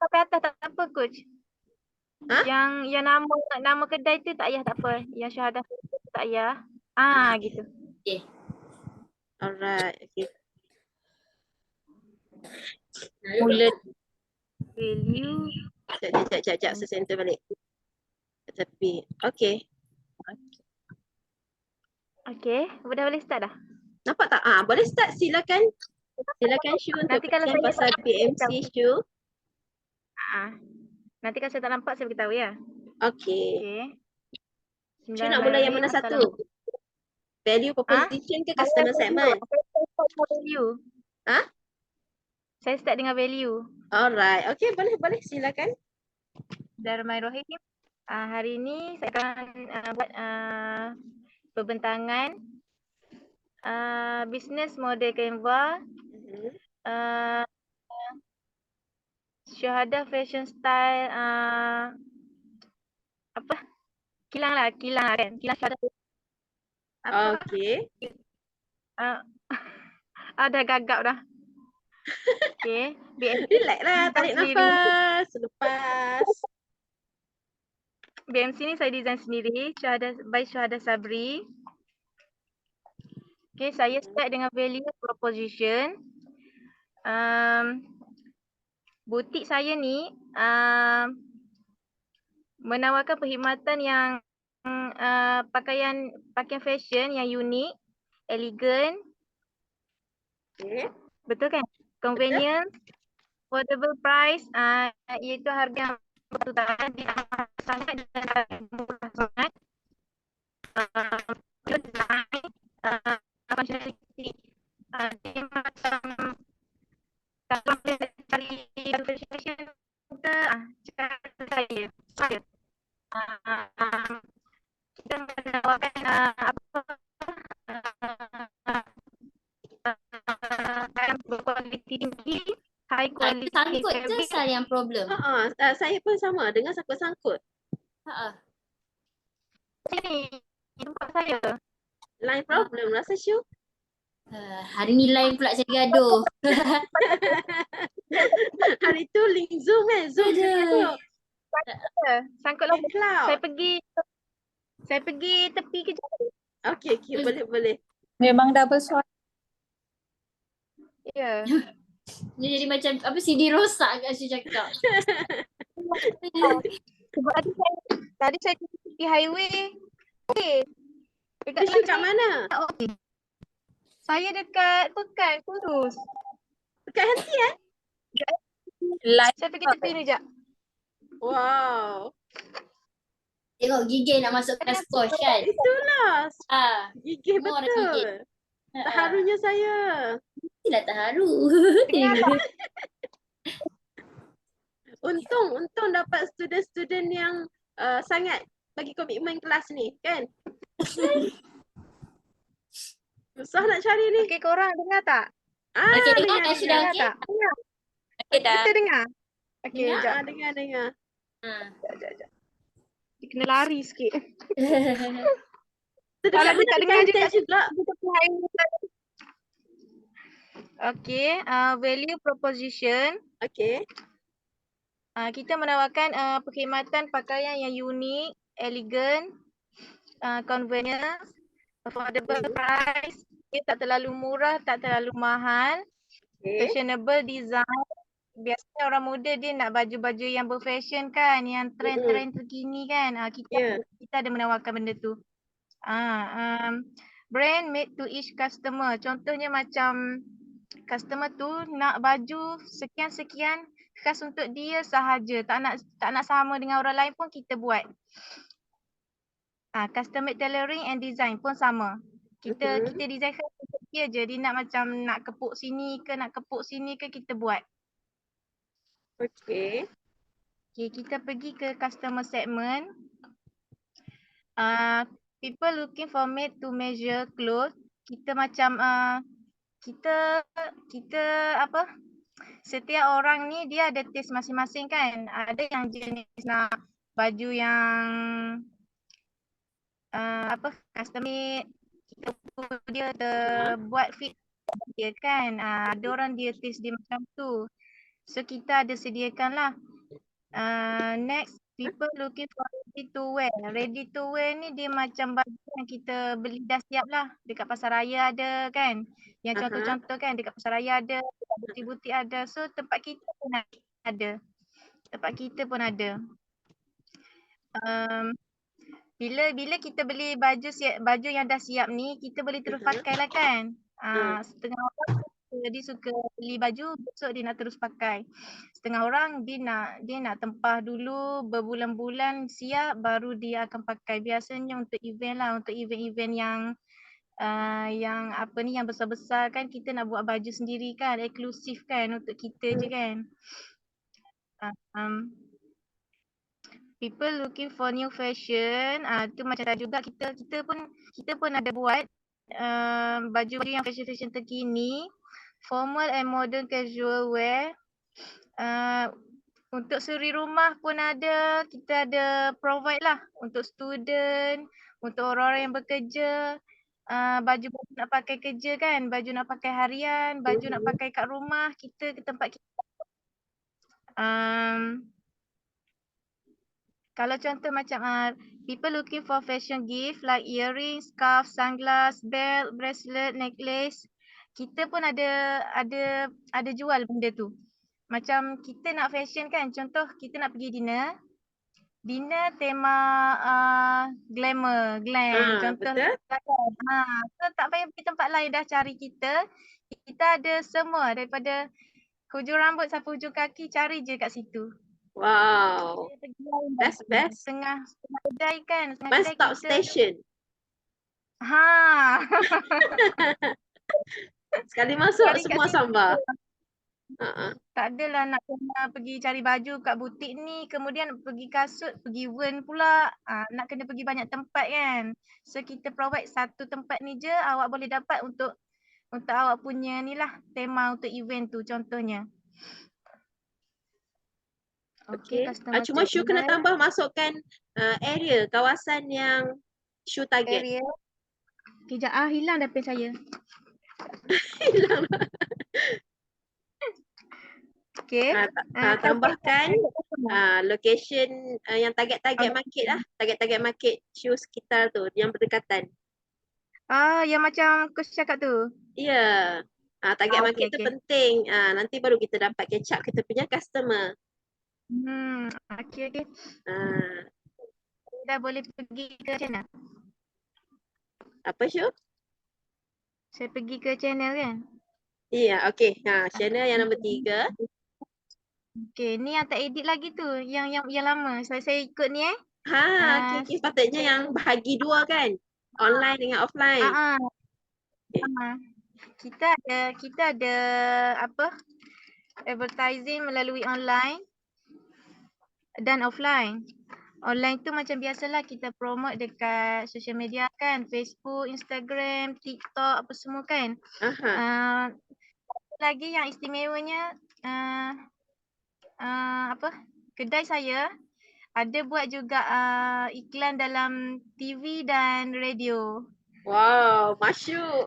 Sampai atas tak apa, Coach. Ha? Yang nama kedai tu tak payah, tak apa. Yang syahadah tu tak payah. Gitu. Alright. Okay. Mula Value. Sekejap. Saya center balik. Ke tepi. Okay. Okey, dah boleh start dah. Nampak tak? Boleh start. Silakan. Silakan Syu untuk Nanti kalau present saya pasal BMC Syu. Nanti kalau saya tak nampak saya beritahu ya. Okay. Okey. Syu nak mula yang mana satu? Value proposition ke customer segment? Value. Ha? Saya start dengan value. Alright. Okay, boleh. Silakan. Bismillahirrahmanirrahim. Hari ini saya akan buat perbentangan business model Canva, Syahadah fashion style kilang kan. Kilang syahadah. Okay. Dah gagap dah. Okay. Relax lah. Tarik nafas. Lepas. BMC ni saya design sendiri, by Syahadah Sabri. Okay, saya start dengan value proposition. Butik saya ni menawarkan perkhidmatan yang pakaian fashion yang unik, elegan. Okay. Betul kan? Convenient, affordable price, iaitu harga yang bertutupan di sangat dan murah sangat. Design, functionality, dia macam kalau kita cari fashion kita cakap saya. Kita menawarkan berkualiti tinggi, high quality sangkut je fabric. Sal yang problem. Saya pun sama. Dengar sangkut-sangkut. Sini, tempat saya. Line problem rasa Syu. Hari ni live pula saya gaduh. Hari tu link Zoom Zoom Aduh. Sangkut lah. cloud. Saya pergi tepi kejap. Okay, boleh. memang double suara. Ya. Dia jadi macam apa CD rosak kat Syu cakap. Sebab tadi saya pergi highway. Okey. Dekat Syu kat mana? okey. Saya dekat Pekan, Kurus. Dekat henti Live Saya pergi tepi ni jap. Wow. Tengok gigih nak masuk kelas course kan. Itulah. Gigih Semua orang gigih. betul. Terharunya saya. Mestilah terharu. Untung dapat student-student yang sangat bagi komitmen kelas ni kan. Susah nak cari ni. Okey, korang dengar tak? Okey, dengar dah sudah Dengar okey. tak? okey dah. Kita dengar. Okey, Dengar? jap. Dengar. Dia kena lari sikit. Dekat Kalau mana tak dengar content juga. Okey, value proposition. Okay. Kita menawarkan perkhidmatan pakaian yang unik, elegan, convenient, affordable price. Dia tak terlalu murah, tak terlalu mahal. Fashionable design. Biasanya orang muda dia nak baju-baju yang berfashion kan, yang trend-trend terkini kan. Kita ada menawarkan benda tu. Brand made to each customer. Contohnya macam customer tu nak baju sekian-sekian khas untuk dia sahaja. Tak nak sama dengan orang lain pun kita buat. Custom made tailoring and design pun sama. Kita design khas untuk dia je. Dia nak macam nak kepuk sini ke kita buat. Okay. Okay, kita pergi ke customer segment. People looking for made to measure clothes. Kita macam kita apa, setiap orang ni dia ada taste masing-masing kan. Ada yang jenis nak baju yang apa, custom made, kita dia buat fit dia kan. Ada orang dia taste dia macam tu. So kita ada sediakan lah. Next, people looking for ready to wear. Ready to wear ni dia macam baju yang kita beli dah siap lah. Dekat pasar raya ada kan. Yang contoh-contoh kan dekat pasar raya ada, dekat butik-butik ada. So tempat kita pun ada. Tempat kita pun ada. Bila kita beli baju yang dah siap ni, kita boleh terus pakai lah kan. Setengah orang dia suka beli baju, besok dia nak terus pakai. Setengah orang dia nak tempah dulu berbulan-bulan siap baru dia akan pakai. Biasanya untuk event lah, untuk event-event yang apa ni, yang besar-besar kan, kita nak buat baju sendiri kan, eksklusif kan untuk kita je kan. People looking for new fashion, tu macam tadi juga kita pun ada buat baju-baju yang fashion terkini, formal and modern casual wear. Untuk suri rumah pun ada, kita ada provide lah untuk student, untuk orang-orang yang bekerja. Baju-baju nak pakai kerja kan, baju nak pakai harian, baju nak pakai kat rumah, kita ke tempat kita. Kalau contoh macam people looking for fashion gift like earrings, scarf, sunglass, belt, bracelet, necklace, kita pun ada jual benda tu. Macam kita nak fashion kan, contoh kita nak pergi dinner tema glamour, glam, contoh betul. so tak payah pergi tempat lain, dah cari kita ada semua daripada hujung rambut sampai hujung kaki, cari je kat situ. Wow. Best. Setengah kedai kan. One stop station. Sekali masuk semua sambar. Tak adalah nak kena pergi cari baju kat butik ni, kemudian pergi kasut, pergi wen pula. Nak kena pergi banyak tempat kan. So kita provide satu tempat ni je, awak boleh dapat untuk awak punya ni lah, tema untuk event tu contohnya. Okay. Cuma Syu kena tambah masukkan area, kawasan yang Syu target. Area. Kejap, hilang dah pen saya. Hilang. Okay. Tambahkan location yang target market lah. Target market Syu sekitar tu, yang berdekatan. Yang macam Coach cakap tu? Ya. Target market tu penting. Nanti baru kita dapat catch up kita punya customer. Okay. Dah boleh pergi ke channel? Apa Syu? Saya pergi ke channel kan? Ya, okey. Channel yang nombor 3. Okay, ni yang tak edit lagi tu, yang lama. Saya ikut ni Okay. Sepatutnya yang bahagi dua kan? Online dengan offline. Kita ada apa? Advertising melalui online dan offline. Online tu macam biasalah kita promote dekat social media kan, Facebook, Instagram, TikTok, apa semua kan. Lagi yang istimewanya apa? Kedai saya ada buat juga iklan dalam TV dan radio. Wow, masyuk.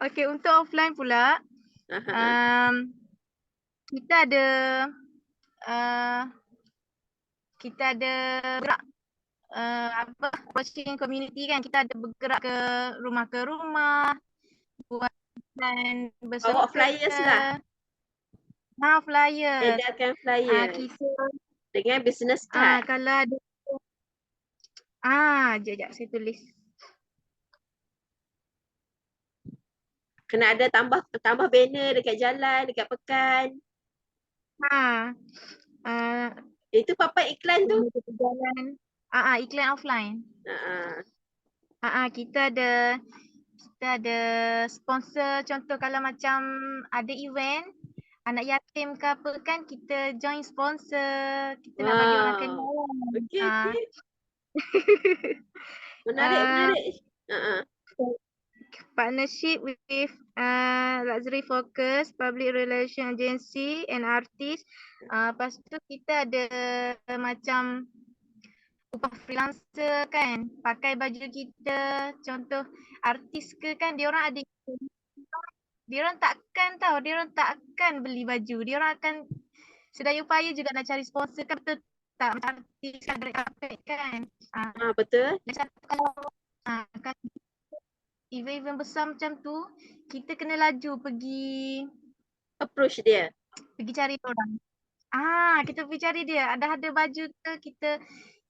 Okay, untuk offline pula, kita ada gerak watching community kan, kita ada bergerak ke rumah buat dan Bawa flyers lah. Flyers. Edarkan flyers. Kita dengan business card. Kalau ada sekejap saya tulis. Kena ada tambah banner dekat jalan, dekat pekan. Itu papan iklan tu? Iklan offline. Kita ada sponsor, contoh kalau macam ada event anak yatim ke apa kan, kita join sponsor, kita nak bagi orang kenal. Okay. Menarik. partnership with luxury focus, public relation agency and artist. Lepas tu kita ada macam upah freelancer kan, pakai baju kita, contoh artis ke kan, dia orang ada, dia orang takkan beli baju, dia orang akan sedaya upaya juga nak cari sponsor kan, betul tak, macam artis kan, red carpet kan. Betul. Macam kalau kan event-event besar macam tu, kita kena laju pergi Approach dia. cari orang. Kita pergi cari dia. Ada baju ke,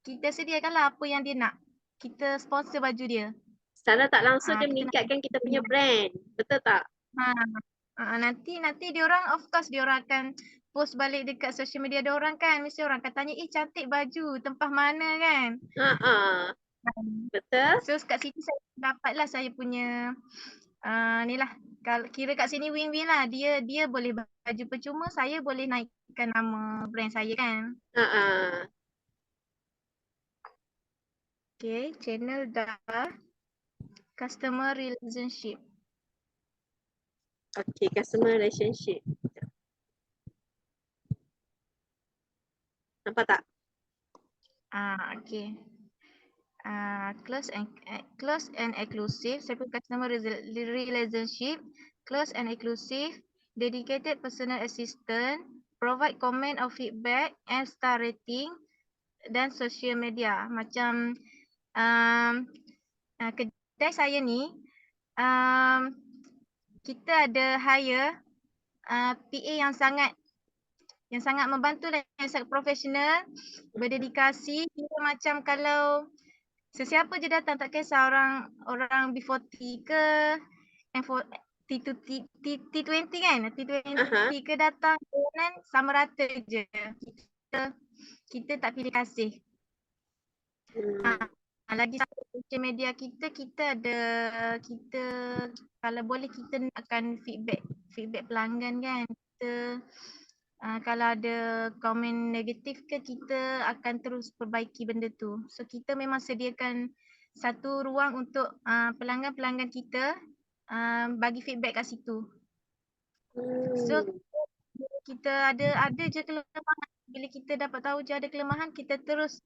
kita sediakanlah apa yang dia nak. Kita sponsor baju dia. Secara tak langsung dia kita meningkatkan kita punya brand. Betul tak? Nanti dia orang, of course dia orang akan post balik dekat social media dia orang kan. Mesti orang akan tanya, cantik baju, tempah mana kan. Betul. So kat situ saya dapatlah saya punya ni lah. Kalau kira kat sini win-win lah. Dia boleh baju percuma, saya boleh naikkan nama brand saya kan. Okay, channel dah. Customer relationship. Okay, customer relationship. Nampak tak? Okay. Close and exclusive. Saya pun customer relationship. Close and exclusive. Dedicated personal assistant. Provide comment or feedback and star rating. Dan social media. Macam kedai saya ni, kita ada hire PA yang sangat membantu dan yang sangat profesional, berdedikasi. Kira macam kalau sesiapa je datang, tak kisah orang B40 ke T20 kan, T20 ke datang kan, sama rata je. Kita tak pilih kasih. Lagi satu social media kita ada, kita kalau boleh kita akan feedback pelanggan kan. Kita kalau ada komen negatif ke, kita akan terus perbaiki benda tu. So kita memang sediakan satu ruang untuk pelanggan-pelanggan kita bagi feedback kat situ. So kita ada je kelemahan. Bila kita dapat tahu je ada kelemahan, kita terus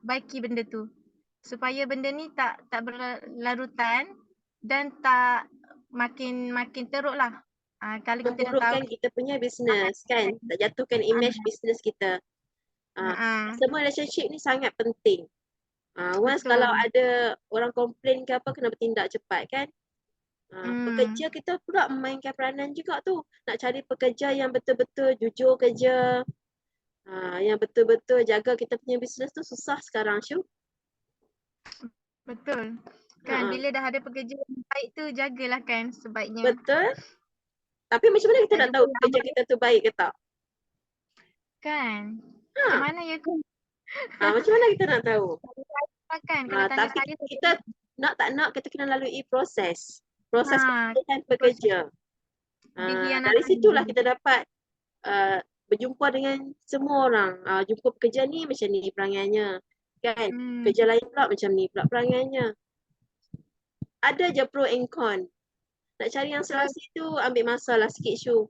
baiki benda tu. Supaya benda ni tak berlarutan dan tak makin teruk lah. Kalau kita dah tahu memburukkan kita punya business kan, tak jatuhkan image business kita. Customer relationship ni sangat penting. Once Betul. kalau ada orang komplain ke apa, kena bertindak cepat kan. Pekerja kita pula memainkan peranan juga tu. Nak cari pekerja yang betul-betul jujur kerja, yang betul-betul jaga kita punya business tu susah sekarang, Syu. Betul. Kan bila dah ada pekerja yang baik tu, jagalah kan sebaiknya. Betul. Tapi macam mana kita nak tahu kerja kita tu baik ke tak? Kan. Macam mana ya kan? Macam mana kita nak tahu? Kan kalau tanya Tapi saya, kita nak tak nak kita kena lalui proses pemilihan pekerja. Dari situlah kita dapat berjumpa dengan semua orang. Jumpa pekerja ni macam ni perangainya. Kan? Kerja lain pula macam ni pula perangainya. Ada je pro and con. Nak cari yang selasi tu ambil masa lah sikit, Syu.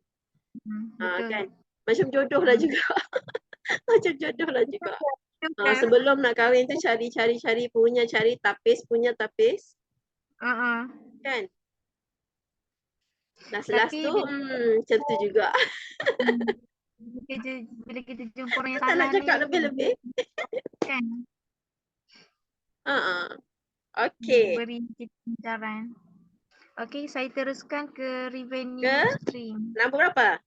Kan? Macam jodoh lah juga. Macam jodoh lah juga. Sebelum nak kahwin tu cari punya, cari tapis punya tapis. Kan? Dah selas tu macam tu juga. Bila kita jumpa orang yang tak salah nak cakap ni, lebih-lebih. kan? Okay. Beri kita pencerahan. Okay, saya teruskan ke revenue stream. Nombor berapa?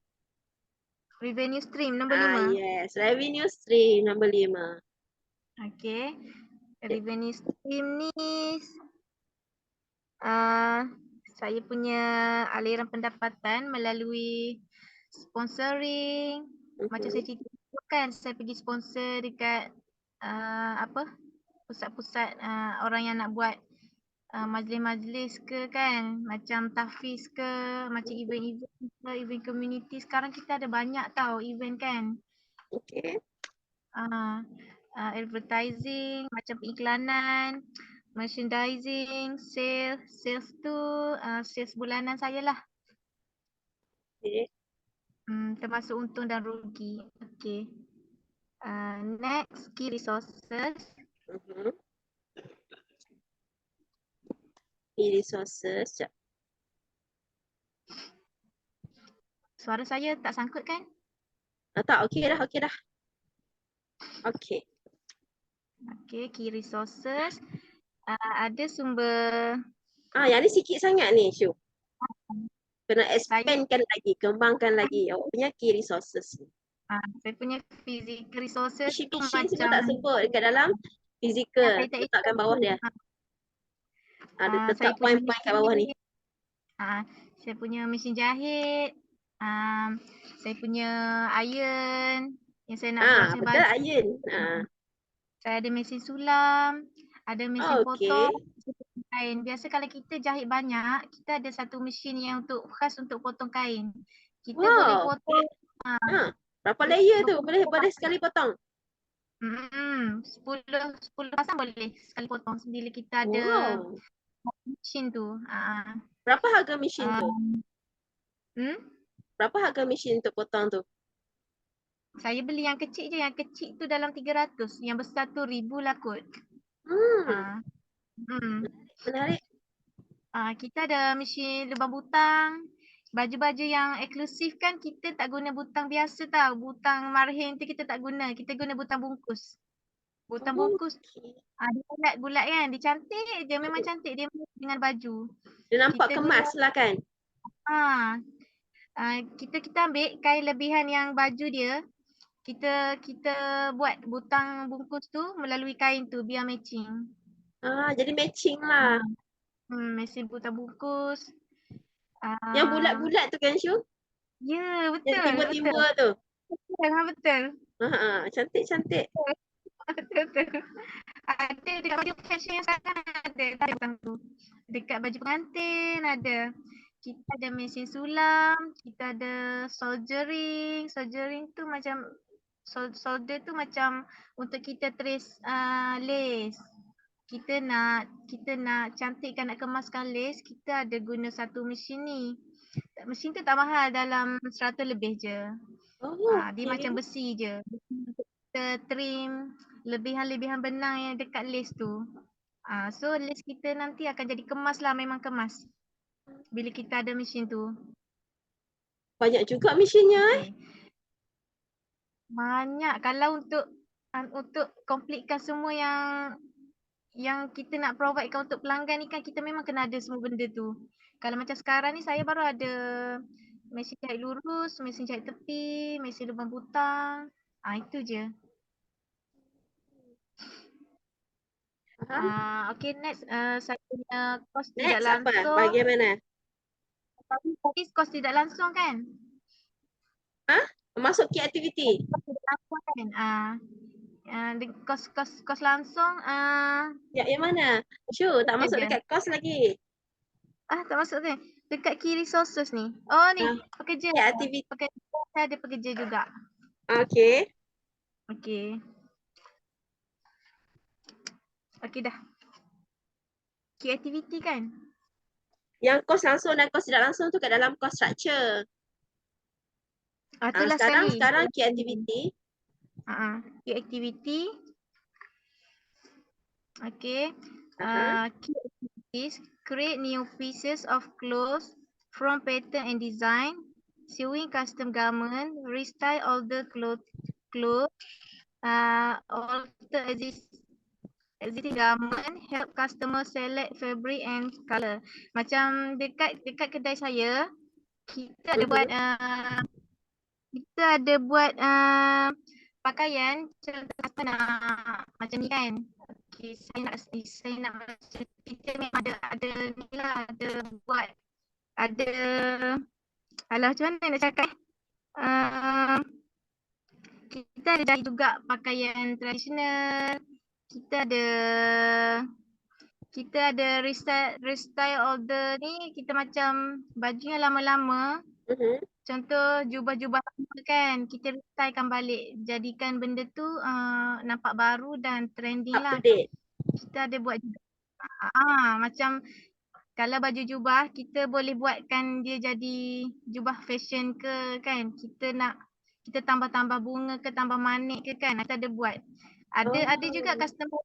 Revenue stream nombor 5. Yes, revenue stream nombor 5. Okay. Revenue stream ni saya punya aliran pendapatan melalui sponsoring. Macam saya cerita kan, saya pergi sponsor dekat pusat-pusat orang yang nak buat majlis-majlis ke kan, macam tahfiz ke, macam event community. Sekarang kita ada banyak tau event kan. Okay. Advertising, macam iklanan. merchandising, sales tu sales bulanan saya lah. Okay. Termasuk untung dan rugi. Okay. Next, key resources. E-resources. Sekejap. Suara saya tak sangkut kan? Tak, okey dah, okey dah. Okey. Okay, key resources. Ada sumber. Yang ni sikit sangat ni, Syu. Kena expandkan lagi, kembangkan lagi awak punya key resources ni. Saya punya physical resources tu Machine semua macam tak sebut dekat dalam physical. saya tak Letakkan bawah dia. Letak saya punya point-point kat bawah ni. Saya punya mesin jahit, saya punya iron yang saya nak brush Betul, baju. iron. Saya ada mesin sulam, ada mesin Okey. potong, kain. Biasa kalau kita jahit banyak, kita ada satu mesin yang khas untuk potong kain. Kita boleh Wow. potong Berapa layer tu? Boleh sekali potong? 10 pasang boleh sekali potong bila kita ada Wow. mesin tu. Berapa harga mesin tu? Berapa harga mesin untuk potong tu? Saya beli yang kecil je. Yang kecil tu dalam 300. Yang besar tu 1000 lah kot. Menarik. Kita ada mesin lubang butang. Baju-baju yang eksklusif kan kita tak guna butang biasa tau. Butang marhen tu kita tak guna. Kita guna butang bungkus. Butang bungkus. Dia bulat-bulat kan. Dia cantik. Dia memang cantik. Dia dengan baju. Dia nampak Kita kemas lah kan? Kita ambil kain lebihan yang baju dia. Kita buat butang bungkus tu melalui kain tu biar matching. Jadi matching lah. Mesin butang bungkus. Yang bulat-bulat tu kan, Syu? Ya, betul. Yang timba-timba tu. Betul. Cantik-cantik. Betul. Ada dekat baju fashion yang sekarang ada butang tu. Dekat baju pengantin ada. Kita ada mesin sulam, kita ada soldering. Soldering tu macam solder tu macam untuk kita trace lace. Kita nak cantikkan, nak kemaskan lace, kita ada guna satu mesin ni. Mesin tu tak mahal, dalam 100 lebih je. Dia macam besi je. Kita trim lebihan-lebihan benang yang dekat lace tu. So lace kita nanti akan jadi kemas lah, memang kemas. Bila kita ada mesin tu. Banyak juga mesinnya Banyak. Kalau untuk completekan semua yang kita nak providekan untuk pelanggan ni kan, kita memang kena ada semua benda tu. Kalau macam sekarang ni saya baru ada mesin jahit lurus, mesin jahit tepi, mesin lubang butang. Itu je. Okay, next saya punya kos tidak langsung. Next apa? Bagaimana? Kos tidak langsung kan? Masuk key activity? Kos tidak langsung kan? Kos langsung. Yang mana? Syu, tak masuk dekat kos lagi. Tak masuk ni. Dekat key resources ni. Oh ni, pekerja. Aktiviti. Pekerja ada pekerja juga. Okay. Okay dah. Key activity kan? Yang kos langsung dan kos tidak langsung tu kat dalam kos structure. Itulah sekarang key activity. Key activity. Okay. Key activities. Create new pieces of clothes from pattern and design. Sewing custom garment. Restyle older clothes. Alter existing garment. Help customer select fabric and colour. Macam dekat kedai saya, kita ada buat pakaian contoh macam ni kan. Okay, saya nak kita memang ada ni lah, alah macam mana nak cakap kita ada jahit juga pakaian tradisional. Kita ada restyle order ni, kita macam baju yang lama-lama. Contoh jubah-jubah lama kan, kita restylekan balik, jadikan benda tu nampak baru dan trending lah. Up to date. Kita ada buat juga. Macam kalau baju jubah kita boleh buatkan dia jadi jubah fashion ke kan. Kita tambah-tambah bunga ke tambah manik ke kan. Kita ada buat. Ada juga customer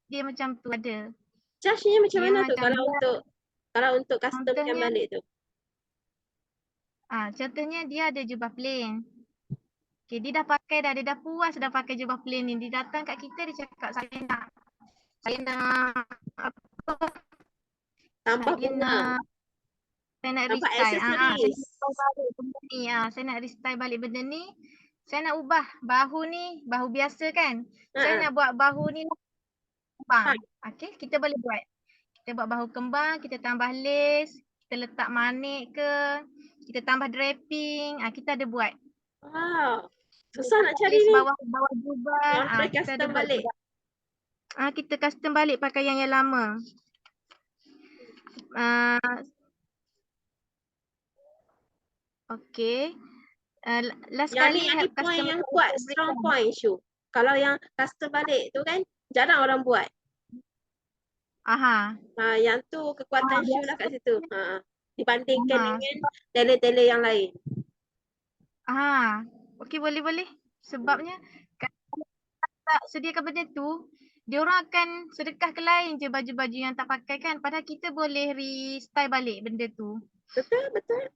dia macam tu ada. Charge-nya macam Dia mana tu macam kalau untuk custom yang contohnya balik tu? contohnya dia ada jubah plain. Okay, dia dah pakai dah, dia dah puas dah pakai jubah plain ni. Dia datang kat kita dia cakap saya nak apa? Tambah Saya bunga. nak Tambah restyle. Saya nak aksesoris. restyle balik benda ni. Saya nak restyle balik benda ni. Saya nak ubah bahu ni, bahu biasa kan. Saya nak buat bahu ni kembang. Okay, kita boleh buat. Kita buat bahu kembang, kita tambah lace, kita letak manik ke, kita tambah draping, kita ada buat. Wow. Susah nak cari Lace ni. bawah jubah. Yang boleh Kita ada custom buat balik. juga. Kita custom balik pakaian yang lama. Okay. Last Yang kali ni point customer yang kuat, fabric strong kan. point Syu. Kalau yang custom balik tu kan jarang orang buat. Yang tu kekuatan Syu lah kat situ. Dibandingkan dengan tailor-tailor yang lain. Okey, boleh. Sebabnya kalau tak sediakan benda tu, diorang akan sedekah ke lain je baju-baju yang tak pakai kan. Padahal kita boleh restyle balik benda tu. Betul.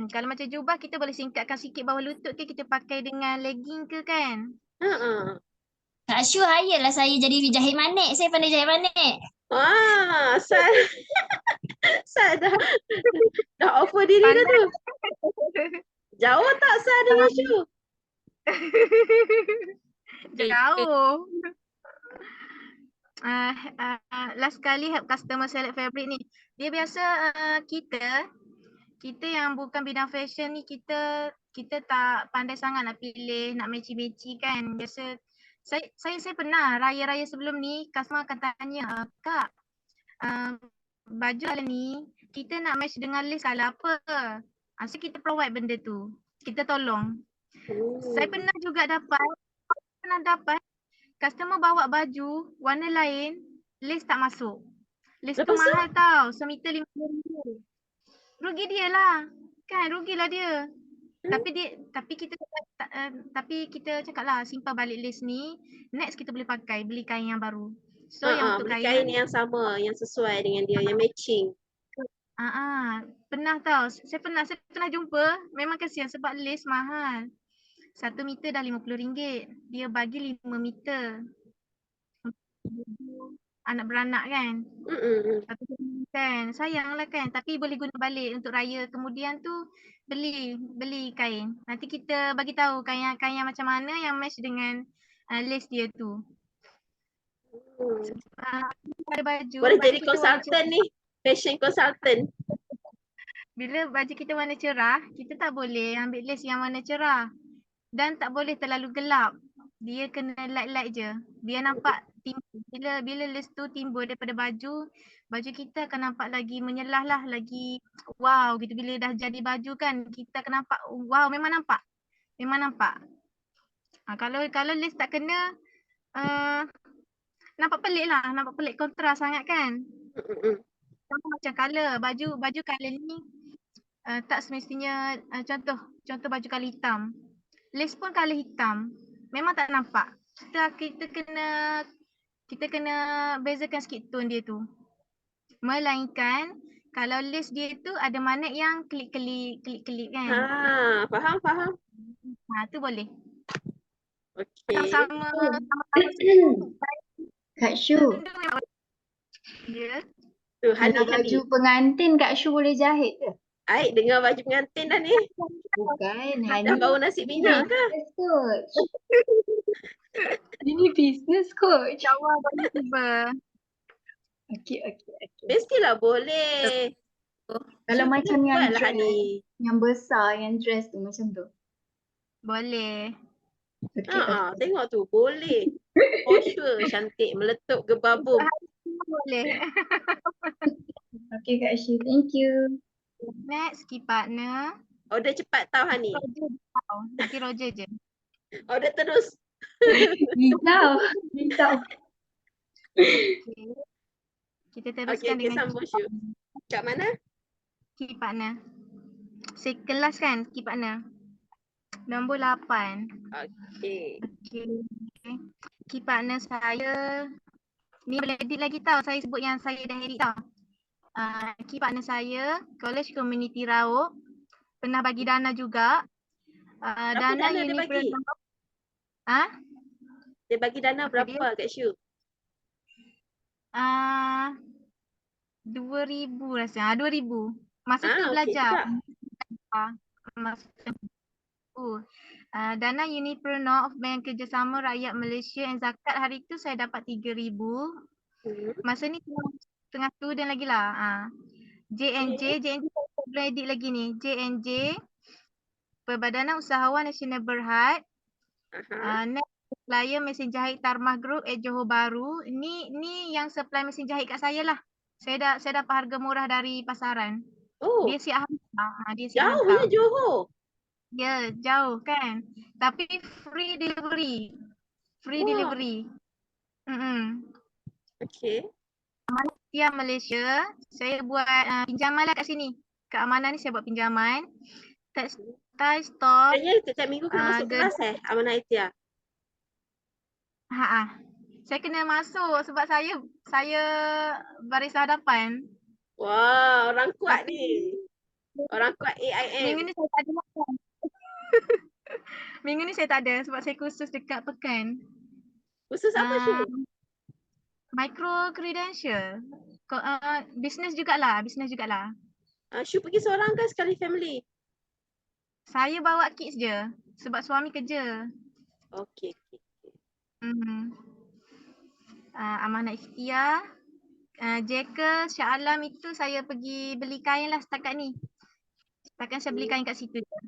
Kalau macam jubah kita boleh singkatkan sikit bawah lutut ke, kita pakai dengan legging ke kan. Kak Syu hire lah saya jadi jahit manik. Saya pandai jahit manik. Sal dah offer diri dah tu. Jauh tak Sal dengan Syu? Jauh. Last kali help customer select fabric ni. Dia biasa kita yang bukan bidang fashion ni kita tak pandai sangat nak pilih, nak matchy-matchy kan. Biasa saya pernah raya-raya sebelum ni customer akan tanya, "Kak, baju kali ni kita nak match dengan lace colour apa?" So kita provide benda tu. Kita tolong. Saya pernah juga dapat customer bawa baju warna lain, lace tak masuk. Lace tu mahal tau, semeter RM50. Rugi dia lah. Kan rugilah dia. Tapi kita cakap lah simpan balik lace ni, next kita boleh pakai, beli kain yang baru. So yang untuk beli kain yang sama, yang sesuai dengan dia, yang matching. Pernah tau. Saya pernah jumpa, memang kesian sebab lace mahal. 1 meter dah RM50. Dia bagi 5 meter. Anak beranak kan. Kan sayanglah kan, tapi boleh guna balik untuk raya kemudian tu beli kain. Nanti kita bagi tahu kain yang macam mana yang match dengan lace dia tu. Ada baju. Boleh jadi konsultan ni, fashion consultant. Bila baju kita warna cerah, kita tak boleh ambil lace yang warna cerah. Dan tak boleh terlalu gelap. Dia kena light-light je. Biar nampak timbul. Bila lace tu timbul daripada baju kita akan nampak lagi menyelah lah, lagi wow gitu. Bila dah jadi baju kan, kita akan nampak wow, memang nampak. Kalau lace tak kena, nampak pelik lah, nampak pelik kontras sangat kan. Sama macam colour, baju colour ni tak semestinya contoh baju colour hitam. Lace pun colour hitam. Memang tak nampak. Kita kena bezakan sikit tone dia tu. Melainkan kalau lace dia tu ada manik yang kelip-kelip kan. Faham. Tu boleh. Okey. Sama Kak Syu, Ya. Tu kalau baju pengantin Kak Syu boleh jahit ke? Aik dengar baju pengantin dah ni. Bukan, Dah bau nasi minyak ke? business coach. Ini business coach. InsyaAllah boleh cuba. Okey. Mestilah boleh. Kalau Cuba macam yang buatlah dress, ni. yang besar, yang dress tu macam tu. Boleh. Okey. Tengok tu, boleh. For sure, cantik, meletup gebabung. Boleh. Okey Kak Syu, thank you. Next, key partner. Order cepat tau Hani. Nanti Roger je. Order terus. Risau. Okay. Kita Okey, teruskan okey, dengan sambung Syu. Kat mana? key partner. Second last kan key partner. Nombor 8. Okey. Okey. Key partner saya ni boleh edit lagi tau. Saya sebut yang saya dah edit tau. Key partner saya College Community Raub. Pernah bagi dana juga. Berapa Dana dana dia bagi? Unipreneur. Dia bagi dana Apa dia? berapa Kak Syu? 2,000 rasa. 2,000. Masa tu Okey belajar. juga. Masa tu. Dana Unipreneur of Bank Kerjasama Rakyat Malaysia and Zakat hari tu saya dapat 3,000. Masa ni tengah student lagi lah. JNJ saya boleh edit lagi ni. JNJ Perbadanan Usahawan Nasional Berhad. Next supplier mesin jahit Tarmah Group at Johor Bahru. Ni yang supply mesin jahit kat saya lah. Saya dapat harga murah dari pasaran. Oh, Dia siap hantar. Dia siap jauhnya hantar. Johor. Ya, jauh kan. Tapi free delivery. Free Wah. delivery. Okey. Malaysia, Malaysia. Saya buat pinjaman lah kat sini. Kat Amanah ni saya buat pinjaman. Textile store. Kayaknya setiap minggu kena masuk kelas Amanah Itia. Saya kena masuk sebab saya baris hadapan. Wah, orang kuat ni. Orang kuat AIM. Minggu ni saya tak ada makan. Minggu ni saya tak ada sebab saya kursus dekat Pekan. Khusus apa Syu? Micro credential. Business jugalah. Syu pergi seorang ke sekali family? Saya bawa kids je sebab suami kerja. Okey. Amanah Ikhtiar. Jekyll, Shah Alam itu saya pergi beli kain lah setakat ni. Setakat saya beli kain kat situ je.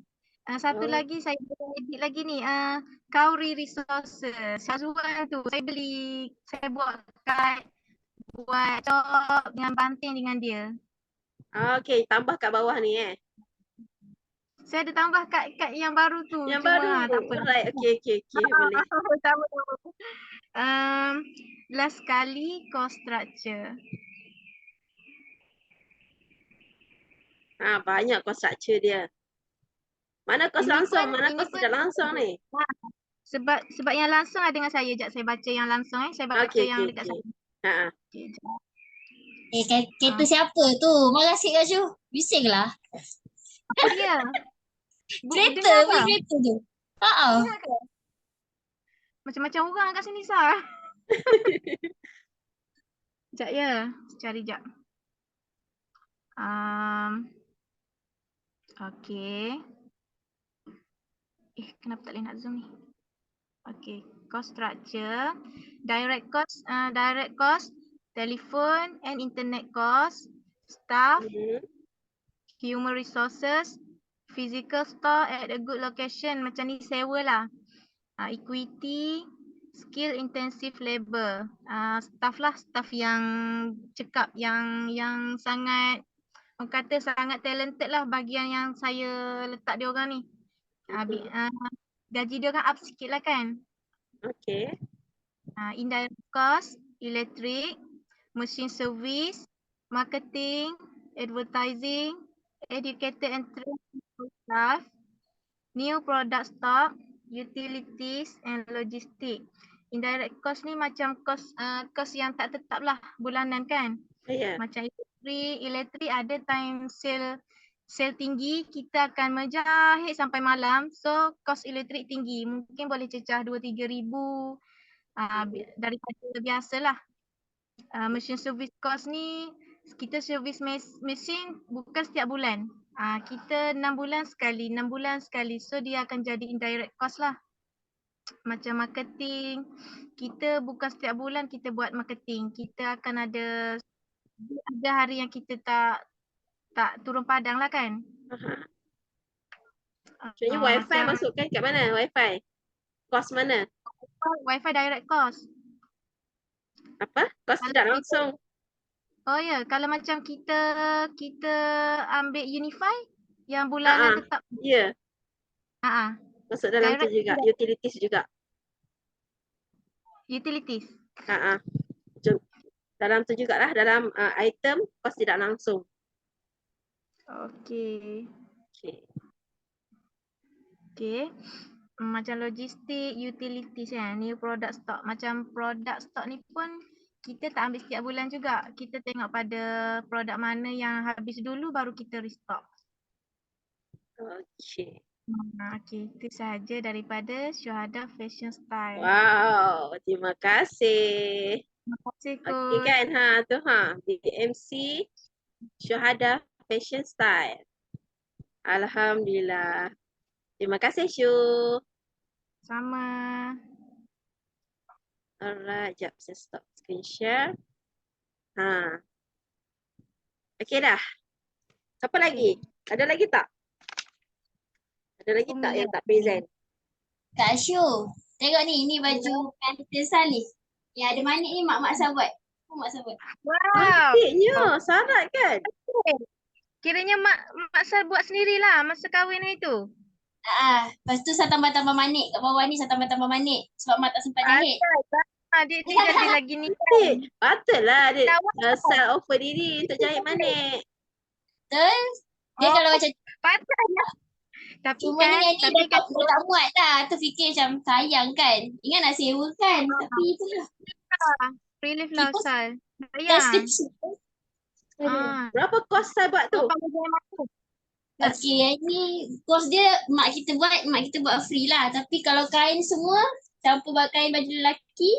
Satu lagi saya edit lagi ni. Kauri Resources. Syazwan tu saya buat kain. Buat cop dengan banting dengan dia. Okey, tambah kat bawah ni Saya ada tambah kat yang baru tu. Yang Cuma, baru. tak apa. Alright, okey, boleh. Sama. Last kali cost structure. Banyak cost structure dia. Mana cost Ini langsung, pun- mana ini cost pun- tidak langsung ni? Sebab yang langsung ada dengan saya. Sekejap saya baca yang langsung Saya baca yang dekat saya. Okay, sekejap. Kereta siapa tu? Makasih Kak Syu. Bising lah. Apa dia? Kereta, dengar beli tak? kereta tu. Haa. Dengar ke? Macam-macam orang kat sini Sah. Sekejap ya. Cari sekejap. Okay. Kenapa tak boleh nak zoom ni? Okay. Cost structure. Direct cost, telephone and internet cost, staff, human resources, physical store at a good location. Macam ni sewa lah. Equity, skill intensive labor. Staff yang cekap, yang sangat, orang kata sangat talented lah bahagian yang saya letak dia orang ni. Gaji dia orang up sikit lah kan. Okey. Indirect cost, electric, machine service, marketing, advertising, educated and trained staff, new product stock, utilities and logistic. Indirect cost ni macam cost yang tak tetap lah bulanan kan. Macam elektrik ada time sale tinggi, kita akan menjahit sampai malam. So kos elektrik tinggi, mungkin boleh cecah 2-3 ribu daripada biasalah. Machine service cost ni, kita service mesin bukan setiap bulan. Kita 6 bulan sekali. So dia akan jadi indirect cost lah. Macam marketing, kita bukan setiap bulan kita buat marketing. Kita akan ada hari yang kita tak turun padang lah kan. Maksudnya wifi masukkan kat mana? Wifi? Kos mana? Wifi direct cost. Apa? Kos tidak langsung. Oh ya, kalau macam kita ambil Unify yang bulanan tetap. Ya. Masuk dalam tu juga, utilities juga. Utilities. Dalam tu jugalah, dalam item kos tidak langsung. Okey. Okay. Okey. Macam logistik, utilities kan, new product stock. Macam product stock ni pun kita tak ambil setiap bulan juga. Kita tengok pada produk mana yang habis dulu baru kita restock. Okay. Okey, itu sahaja daripada Syuhada Fashion Style. Wow, terima kasih. Terima kasih Okey Coach. kan tu BMC Syuhada Fashion Style. Alhamdulillah. Terima kasih Syu. Sama. Alright, jap saya stop screen share. Okey dah. Siapa lagi? Ada lagi tak? Ada lagi tak yang tak present? Kak Syu, tengok ni baju pentil Salih. Yang ada manik ni mak Sal buat. Mak Sal buat. Wow. Cantiknya, syarat kan? Kiranya Mak Sal buat sendirilah masa kahwin itu. Lepas tu saya tambah-tambah manik kat bawah ni, saya tambah-tambah manik sebab mak tak sempat jahit. Dia jadi lagi ni. Patutlah dia Sal offer diri untuk jahit manik. Betul? Dia kalau macam Patutnya. Tapi cuma kan, ni tapi dah tak muat dah. Tu fikir macam sayang kan. Ingat nak sewa kan. Tapi itulah. relief lah Kita Sal. dah Sayang. kecil. Berapa kos Sal buat tu? Okey, yang ni kos dia mak kita buat free lah. Tapi kalau kain semua, campur buat kain baju lelaki,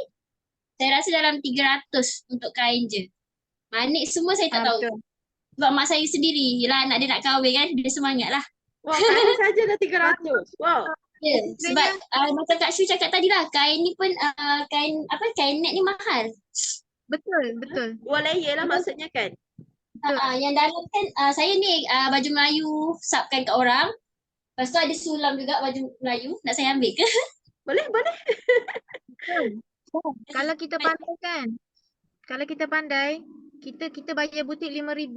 saya rasa dalam 300 untuk kain je. Manik semua saya tak tahu. Betul. Sebab mak saya sendiri, yelah anak dia nak kahwin kan, dia semangat lah. Wah, kain saja dah 300. Wow. Ya, sebab macam Kak Syu cakap tadi lah, kain ni pun kain net ni mahal. Betul. 2 layer lah maksudnya kan? Yang dalam kan saya ni baju Melayu subkan kat orang. Lepas tu ada sulam juga baju Melayu. Nak saya ambil ke? Boleh. Kalau kita pandai kan. Kalau kita pandai, kita bayar butik 5,000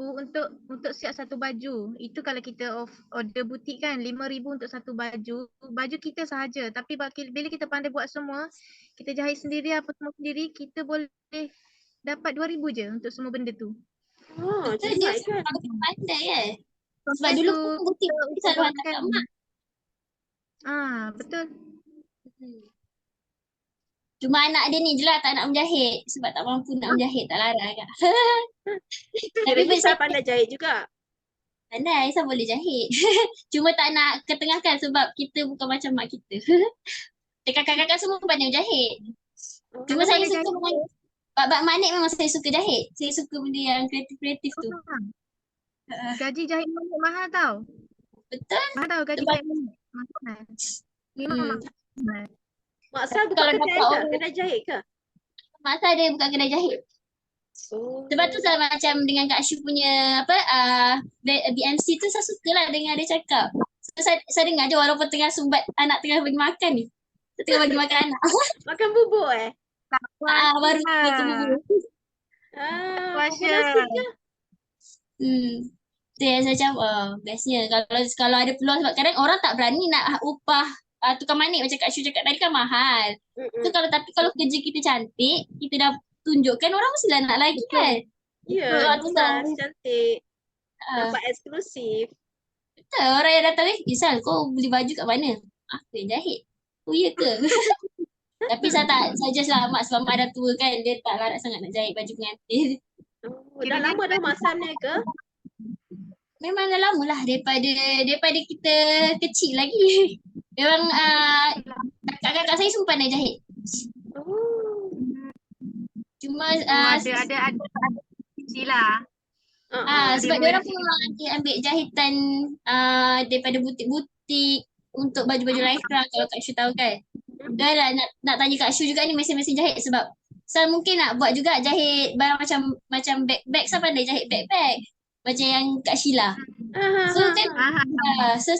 untuk siap satu baju. Itu kalau kita order butik kan 5,000 untuk satu baju. Baju kita sahaja. Tapi bila kita pandai buat semua, kita jahit sendiri apa semua sendiri, kita boleh dapat 2,000 je untuk semua benda tu. Oh, Betul dia cepat kan? kalau kita pandai kan. Sebab Lepas dulu tu, pun butik selalu hantar kat mak. Betul. Cuma anak dia ni je lah tak nak menjahit. Sebab tak mampu nak menjahit, tak larang agak. Tapi Kiranya Sal saya pandai jahit juga. pandai, saya boleh jahit. Cuma tak nak ketengahkan sebab kita bukan macam mak kita. Kakak-kakak semua pandai menjahit. Cuma saya suka bab manik memang saya suka jahit. Saya suka benda yang kreatif-kreatif tu. Gaji jahit manik mahal tau. Betul? Mahal tau gaji jahit manik. Mahal. Memang mahal. Mak Sal buka Kalau kedai dapat ke? orang- Kedai jahit ke? Mak saya ada buka kedai jahit. Oh. Sebab tu saya macam dengan Kak Syu punya BMC tu saya sukalah dengar dia cakap. So, saya dengar je walaupun tengah sumbat anak tengah bagi makan ni. Saya tengah bagi makan anak. Makan bubur Baru makan bubur. Bubur nasi ke? Tu yang saya macam bestnya kalau ada peluang sebab kadang orang tak berani nak upah tukang manik macam Kak Syu cakap tadi kan mahal. So tapi kalau kerja kita cantik, kita dah tunjukkan orang mestilah nak lagi kan. Ya, Betul. jelas, cantik. Nampak eksklusif. Betul, orang yang datang Isal kau beli baju kat mana? Aku yang jahit. Oh ya ke? Tapi saya just lah mak sebab mak dah tua kan. Dia tak larat sangat nak jahit baju pengantin. Dah lama dah Mak Sal niaga? Memang dah lama lah daripada kita kecil lagi. Memang kakak-kakak saya semua pandai jahit. Cuma ada kecil lah. sebab dia orang pun ambil jahitan daripada butik-butik untuk baju-baju lycra kalau Kak Syu tahu kan. Dah lah nak tanya Kak Syu juga ni mesin-mesin jahit sebab saya mungkin nak buat juga jahit barang macam bag saya pandai jahit bag macam yang Kak Sheila. So kan so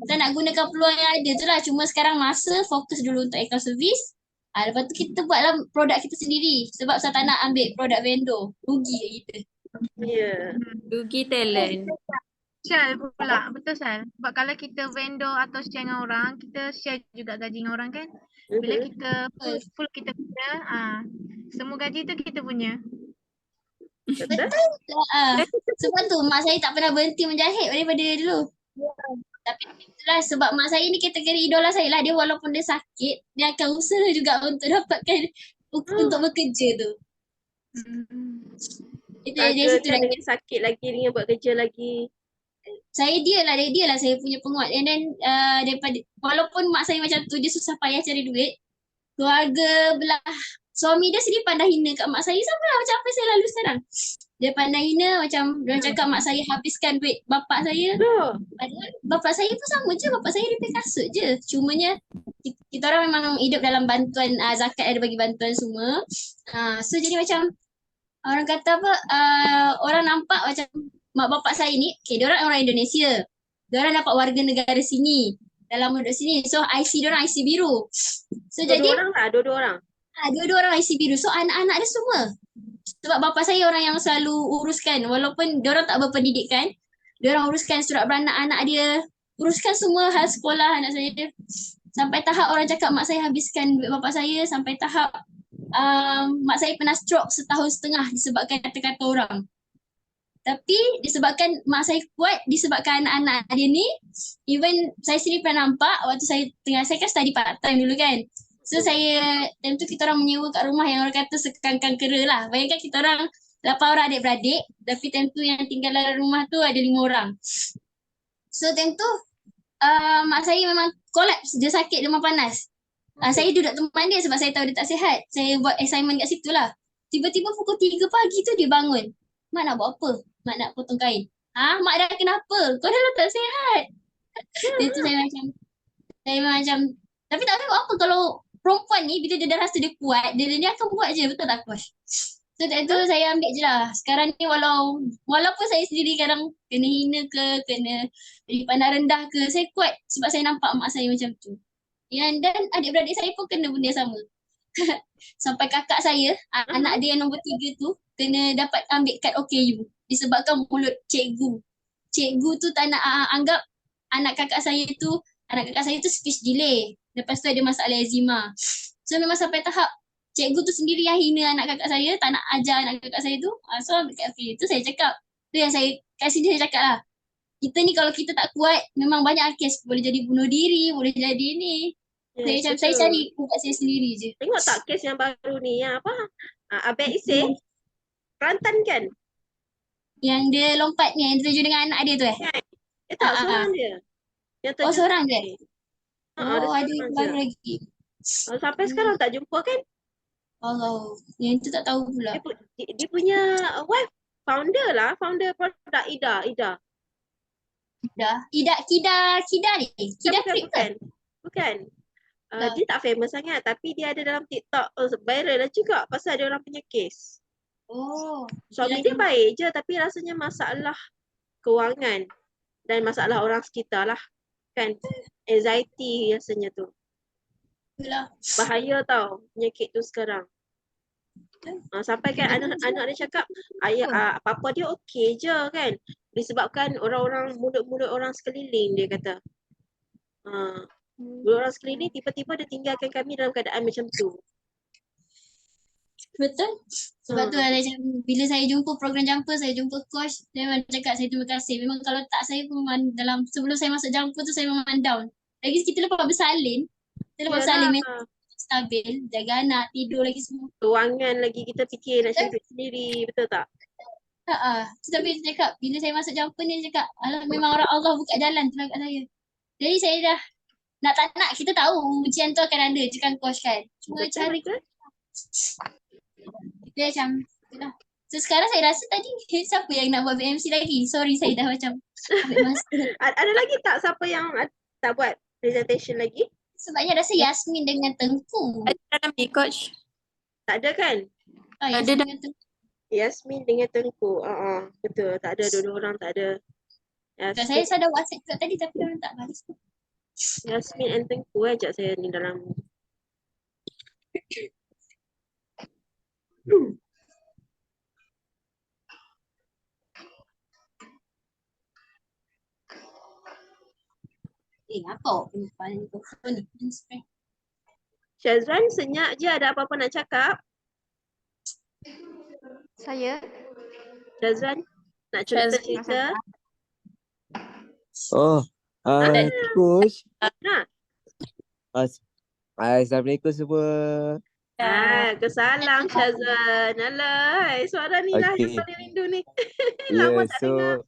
saya nak gunakan peluang yang ada tu lah. Cuma sekarang masa fokus dulu untuk account service. Lepas tu kita buatlah produk kita sendiri. Sebab saya tak nak ambil produk vendor. Rugi kat kita. Ya. Rugi talent. Sal pula. Betul Sal. Sebab kalau kita vendor atau share dengan orang, kita share juga gaji dengan orang kan. Bila kita full kita punya, semua gaji tu kita punya. Betul? Sebab tu mak saya tak pernah berhenti menjahit daripada dulu. Tapi itulah sebab mak saya ni kategori idola saya lah. Dia walaupun dia sakit, dia akan usaha juga untuk dapatkan untuk bekerja tu. Itu dari Bangga situ kan lah. dengan sakit lagi, dengan buat kerja lagi. Dia lah saya punya penguat. And then daripada walaupun mak saya macam tu, dia susah payah cari duit. Keluarga belah suami dia sendiri pandai hina kat mak saya sama lah macam apa saya lalu sekarang. Dia pandai hina macam dia cakap mak saya habiskan duit bapak saya. Padahal bapak saya pun sama je, bapak saya repair kasut je. Cumanya kita orang memang hidup dalam bantuan zakat, ada bagi bantuan semua. So jadi macam orang kata apa, orang nampak macam mak bapak saya ni, okay, diorang orang Indonesia. Diorang dapat warga negara sini. Dalam duduk sini. So IC diorang IC biru. So jadi Dua-dua orang. Dua-dua orang IC biru. So anak-anak dia semua. Sebab bapa saya orang yang selalu uruskan. Walaupun diorang tak berpendidikan, diorang uruskan surat beranak anak dia. Uruskan semua hal sekolah anak saya. Sampai tahap orang cakap mak saya habiskan duit bapa saya. Sampai tahap mak saya pernah stroke 1.5 tahun disebabkan kata-kata orang. Tapi disebabkan mak saya kuat, disebabkan anak-anak dia ni, even saya sendiri pernah nampak waktu saya kan study part time dulu kan. So saya, time tu kita orang menyewa kat rumah yang orang kata sekangkang kera lah. Bayangkan kita orang 8 orang adik-beradik, tapi time tu yang tinggal dalam rumah tu ada 5 orang. So time tu, mak saya memang collapse, dia sakit demam panas. Saya duduk teman dia sebab saya tahu dia tak sihat. Saya buat assignment kat situ lah. Tiba-tiba pukul 3 pagi tu dia bangun. Mak nak buat apa? Mak nak potong kain. Mak dah kenapa? Kau dah tak sihat. Itu saya macam, tapi tak tahu apa kalau perempuan ni bila dia dah rasa dia kuat, dia akan buat je, betul tak Kosh? So itu saya ambil je lah. Sekarang ni walaupun saya sendiri kadang kena hina ke, kena dipandang rendah ke, saya kuat sebab saya nampak mak saya macam tu. Dan adik-beradik saya pun kena benda sama. Sampai kakak saya, anak dia yang nombor 3 tu, kena dapat ambil kad OKU disebabkan mulut cikgu. Cikgu tu tak nak anggap anak kakak saya tu speech delay. Lepas tu ada masalah eczema. So memang sampai tahap cikgu tu sendiri yang hina anak kakak saya, tak nak ajar anak kakak saya tu. So ambil kad OKU. Tu saya cakap, tu yang saya kat sini saya cakap lah. Kita ni kalau kita tak kuat, memang banyak kes. Boleh jadi bunuh diri, boleh jadi ni. Saya cari ubat saya sendiri je. Tengok tak kes yang baru ni, yang apa? Abang Isay, Kelantan kan? Yang dia lompat ni, yang terjun dengan anak dia tu Tak, seorang dia. Yang terjun seorang dia? ada ada baru lagi. Sampai sekarang tak jumpa kan? Allah, yang tu tak tahu pula. Dia punya wife, founder produk Ida. Kida ni? Kida Bukan. Dia tak famous sangat tapi dia ada dalam TikTok, viral lah juga pasal ada orang punya kes. Suami dia baik je tapi rasanya masalah kewangan dan masalah orang sekitar lah kan. Anxiety rasanya tu. Bahaya tau penyakit tu sekarang. Sampai kan anak dia cakap papa dia okey je kan. Disebabkan mulut-mulut orang sekeliling dia kata. Mulut orang sekeliling tiba-tiba dia tinggalkan kami dalam keadaan macam tu. Betul. Sebab tu bila saya jumpa program Jumper, saya jumpa coach, saya memang cakap saya terima kasih. Memang kalau tak saya pun memang sebelum saya masuk Jumper tu saya memang down. Lagi kita lepas bersalin, memang stabil, jaga anak, tidur lagi semua. Kewangan lagi kita fikir nak cari sendiri, betul tak? Tapi dia cakap, bila saya masuk Jumper ni dia cakap, memang orang Allah buka jalan tu kat saya. Jadi saya dah nak tak nak, kita tahu ujian tu akan ada, je kan coach kan. Cuma cari dia macam itulah. So sekarang saya rasa tadi siapa yang nak buat BMC lagi? Sorry saya dah macam ambil masa. Ada lagi tak siapa yang tak buat presentation lagi? Sebabnya rasa Yasmin dengan Tengku. Ada dalam ni coach. Tak ada kan? Yasmin dengan Tengku. Yasmin dengan Tengku. Betul, tak ada, dua-dua orang tak ada. Saya ada WhatsApp juga tadi tapi orang tak balas. Yasmin and Tengku ajak saya ni dalam apa ni? Syazwan senyap je, ada apa-apa nak cakap? Saya? Syazwan, nak cerita-cerita? Oh, Ah, Coach. ha. Assalamualaikum semua. Kesalam Syazwan. Alah, suara ni lah yang Okay. paling rindu ni. Ya, Lama tak dengar.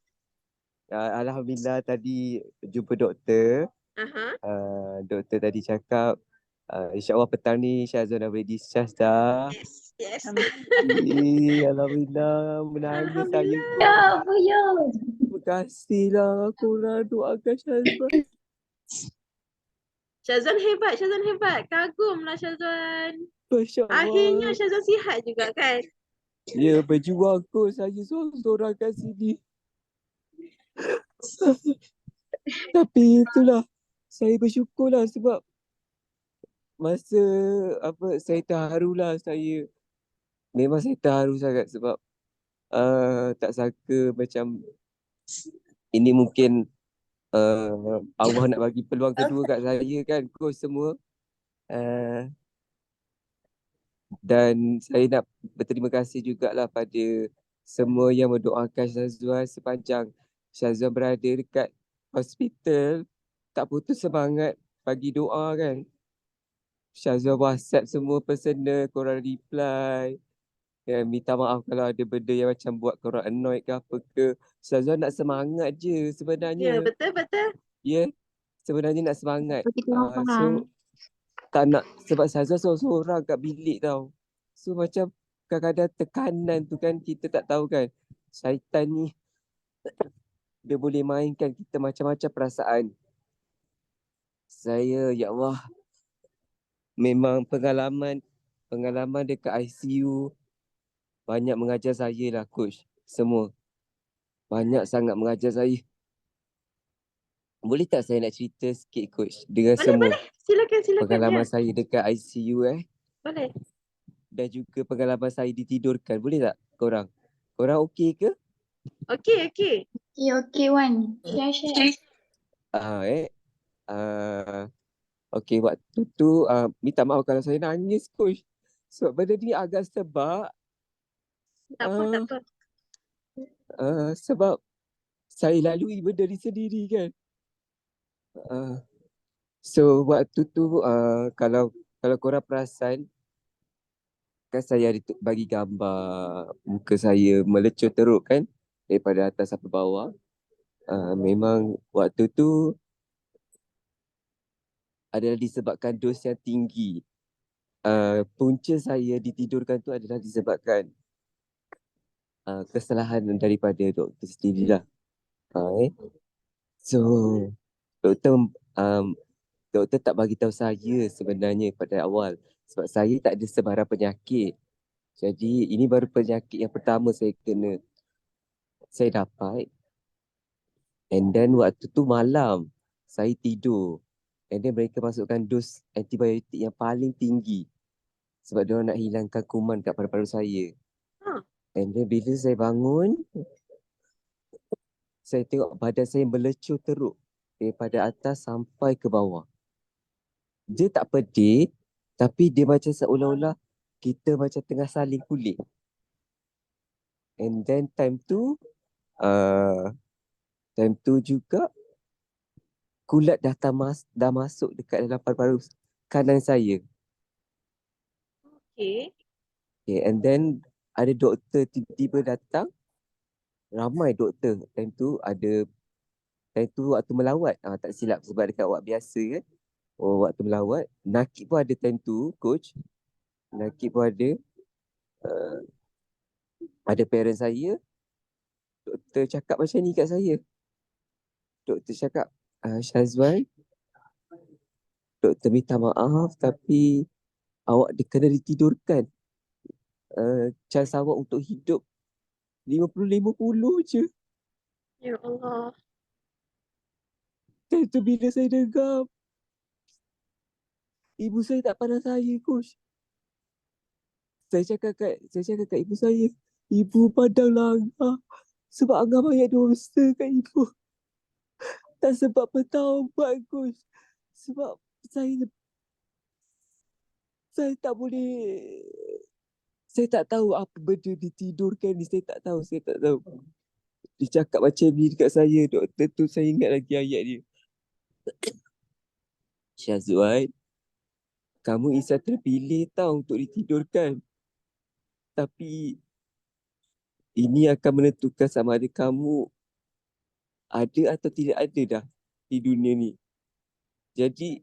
Alhamdulillah tadi jumpa doktor. Aha. Doktor tadi cakap InsyaAllah petang ni Syazwan dah boleh discharge dah. Yes. Alhamdulillah, menangis saya. Ya, ya. Terima kasihlah korang doakan Syazwan. Syazwan hebat. Kagumlah Syazwan. Masya Akhirnya Allah. Syazwan sihat juga kan? Ya, berjuang kot saya seorang kat sini. Tapi itulah, saya bersyukurlah sebab masa saya terharulah saya. Memang saya terharu sangat sebab tak sangka macam ini mungkin Allah nak bagi peluang kedua kat saya kan, coach semua. Dan saya nak berterima kasih jugalah pada semua yang mendoakan Syazwan sepanjang Syazwan berada dekat hospital. Tak putus semangat bagi doa kan. Syazwan WhatsApp semua personal, korang reply. Ya, minta maaf kalau ada benda yang macam buat korang annoyed ke apa ke. Syazwan nak semangat je Ya, sebenarnya. betul. Ya, sebenarnya nak semangat. Kita orang faham. So, tak nak, sebab Syazwan seorang-seorang kat bilik tau. So macam kadang-kadang tekanan tu kan kita tak tahu kan. Syaitan ni dia boleh mainkan kita macam-macam perasaan. Saya, ya Allah, memang pengalaman dekat ICU banyak mengajar saya lah coach. Semua. Banyak sangat mengajar saya. Boleh tak saya nak cerita sikit coach dengan semua Boleh. Silakan. pengalaman Ya. saya dekat ICU Boleh. dan juga pengalaman saya ditidurkan. Boleh tak korang? Korang okey ke? Okey. Okay, Wan. Share. Okey, waktu tu minta maaf kalau saya nangis coach. Sebab benda ni agak sebab Tak apa. sebab saya lalui benda ni sendiri kan. So waktu tu kalau korang perasan kan saya ada bagi gambar muka saya melecur teruk kan daripada atas sampai bawah. Memang waktu tu adalah disebabkan dos yang tinggi. Punca saya ditidurkan tu adalah disebabkan kesalahan daripada doktor sendirilah. So doktor tak bagi tahu saya sebenarnya pada awal sebab saya tak ada sebarang penyakit. Jadi ini baru penyakit yang pertama saya dapat. And then waktu tu malam saya tidur. And then mereka masukkan dos antibiotik yang paling tinggi sebab diorang nak hilangkan kuman kat paru-paru saya. And then bila saya bangun, saya tengok badan saya melecur teruk daripada atas sampai ke bawah. Dia tak pedih, tapi dia macam seolah-olah kita macam tengah saling kulit. And then time tu juga kulat dah masuk dekat dalam paru-paru kanan saya. Okay, and then ada doktor tiba-tiba datang. Ramai doktor time tu waktu melawat. Tak silap sebab dekat ward biasa kan. Waktu melawat. Nakib pun ada time tu coach. Nakib pun ada. Ada parent saya. Doktor cakap macam ni kat saya. Doktor cakap, Syazwan, doktor minta maaf tapi awak kena ditidurkan. Chance awak untuk hidup 50-50 je. Ya Allah. Dan tu bila saya dengar, ibu saya tak pandang saya coach. Saya cakap kat ibu saya, ibu pandanglah Angah. Sebab Angah banyak dosa kat ibu. Tak sebab bertaubat coach. Sebab saya tak boleh Saya tak tahu apa benda ditidurkan ni. Saya tak tahu. Dia cakap macam ni dekat saya. Doktor tu saya ingat lagi ayat dia. Syazwan, kamu insan terpilih tau untuk ditidurkan. Tapi ini akan menentukan sama ada kamu ada atau tidak ada dah di dunia ni. Jadi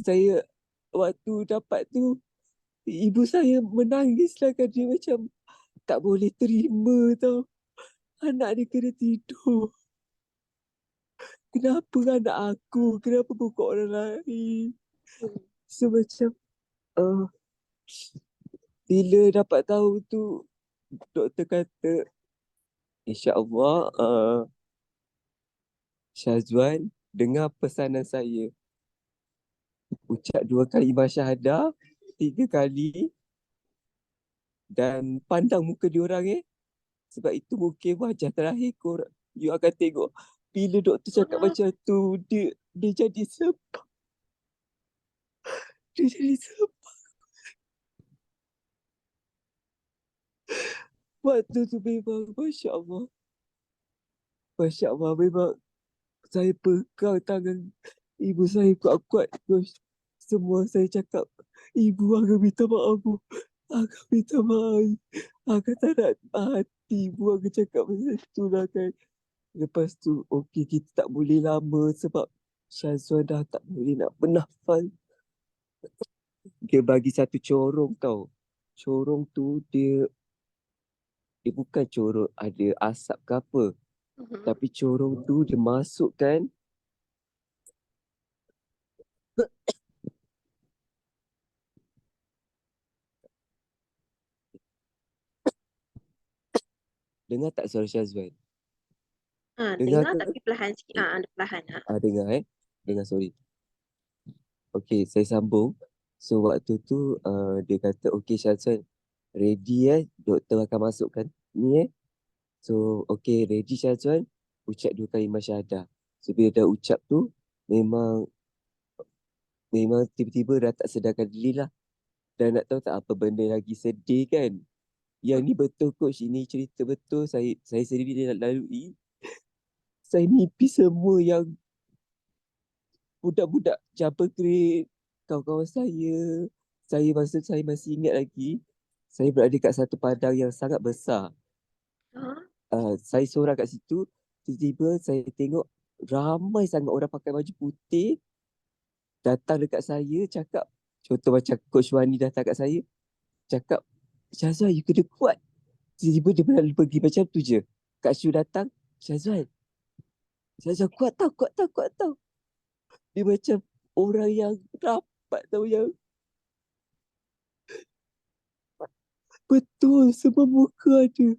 saya waktu dapat tu, ibu saya menangis lah kan. Dia macam tak boleh terima tau. Anak dia kena tidur. Kenapa anak aku? Kenapa bukan orang lain? So macam bila dapat tahu tu, doktor kata, InsyaAllah Syazwan, dengar pesanan saya. Ucap 2 kali iman syahadah, 3 kali dan pandang muka diorang Sebab itu mungkin wajah terakhir you akan tengok. Bila doktor cakap macam tu, dia jadi sebab. Dia jadi sebab. Waktu tu memang Masya Allah. Masya Allah, memang saya pegang tangan ibu saya kuat-kuat. Semua saya cakap, ibu agak minta maaf bu. Agak minta maaf. Agak tak nak hati ibu agak cakap macam tu lah kan. Lepas tu, okey kita tak boleh lama sebab Syazwan dah tak boleh nak bernafas. Dia bagi satu corong tau. Corong tu dia bukan corong ada asap ke apa. Tapi corong tu dia masukkan dengar tak suara Syazwan? Dengar ke? tapi perlahan sikit. Ada perlahan. Dengar Dengar, sorry. Okey, saya sambung. So waktu tu dia kata, okey Syazwan, ready doktor akan masukkan ni So okey, ready Syazwan, ucap 2 kali syahadah. So bila dah ucap tu, memang tiba-tiba dah tak sedarkan diri lah. Dan nak tahu tak apa benda lagi sedih kan? Yang ni betul coach, ini cerita betul saya sendiri dah lalui. Saya mimpi semua yang budak-budak jumper grade, kawan-kawan saya. Saya masih ingat lagi, saya berada kat satu padang yang sangat besar. Saya seorang kat situ, tiba-tiba saya tengok ramai sangat orang pakai baju putih datang dekat saya cakap, contoh macam Coach Wani datang kat saya, cakap, Syazwan, you kena kuat. Tiba-tiba dia berlalu pergi macam tu je. Kak Syu datang, Syazwan, kuat tau. Dia macam orang yang rapat tau, yang betul, semua muka ada.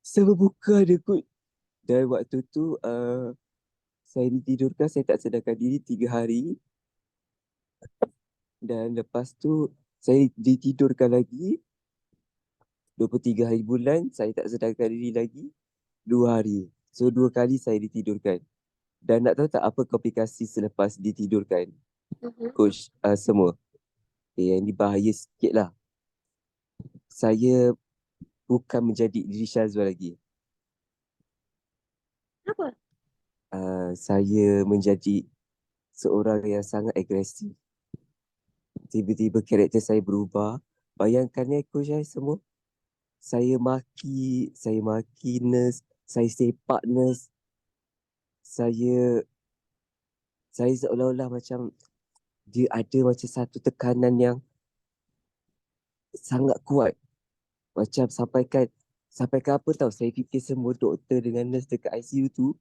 Semua muka ada kot. Dan waktu tu saya ditidurkan, saya tak sedarkan diri 3 hari. Dan lepas tu saya ditidurkan lagi 23 hari bulan, saya tak sedarkan diri lagi 2 hari. So 2 kali saya ditidurkan. Dan nak tahu tak apa komplikasi selepas ditidurkan? Coach semua. Yang ni bahaya sikit lah. Saya bukan menjadi diri Syazwan lagi. Kenapa? Saya menjadi seorang yang sangat agresif. Tiba-tiba karakter saya berubah. Bayangkan coach semua. Saya maki nurse, saya sepak nurse. Saya seolah-olah macam dia ada macam satu tekanan yang sangat kuat. Macam sampai apa tahu, saya fikir semua doktor dengan nurse dekat ICU tu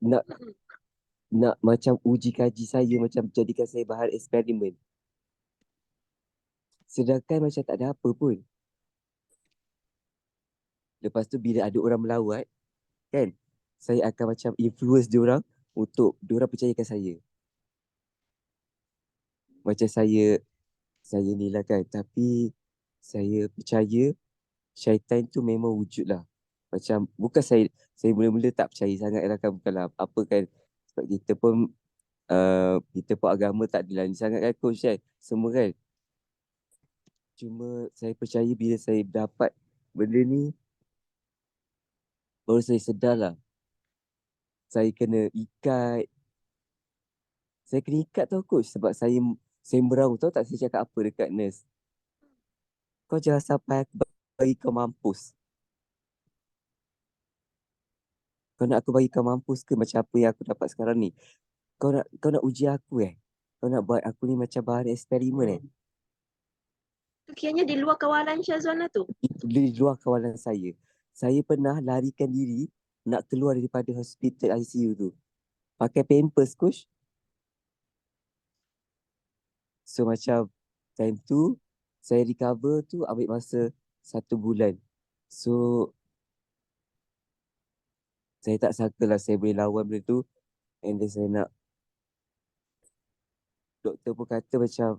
nak macam uji kaji saya, macam jadikan saya bahan eksperimen. Sedangkan macam tak ada apa pun. Lepas tu bila ada orang melawat, kan, saya akan macam influence diorang untuk diorang percayakan saya. Macam saya ni lah kan, tapi saya percaya syaitan tu memang wujud lah. Macam bukan saya mula-mula tak percaya sangat lah kan, bukanlah apa kan, sebab kita pun kita pun agama tak dilani sangat kan coach kan. Semua kan. Cuma saya percaya bila saya dapat benda ni, baru saya sedar lah. Saya kena ikat. Saya kena ikat tau coach sebab saya meraung. Tahu tak saya cakap apa dekat nurse? Kau jangan sampai aku bagi kau mampus. Kau nak aku bagi kau mampus ke macam apa yang aku dapat sekarang ni? Kau nak uji aku Kau nak buat aku ni macam bahan eksperimen Tu kiranya di luar kawalan Syazwan lah tu. Itu di luar kawalan saya. Saya pernah larikan diri nak keluar daripada hospital ICU tu. Pakai pampers coach. So macam time tu saya recover tu ambil masa 1 bulan. So saya tak sangka lah saya boleh lawan benda tu. And then saya nak, doktor pun kata macam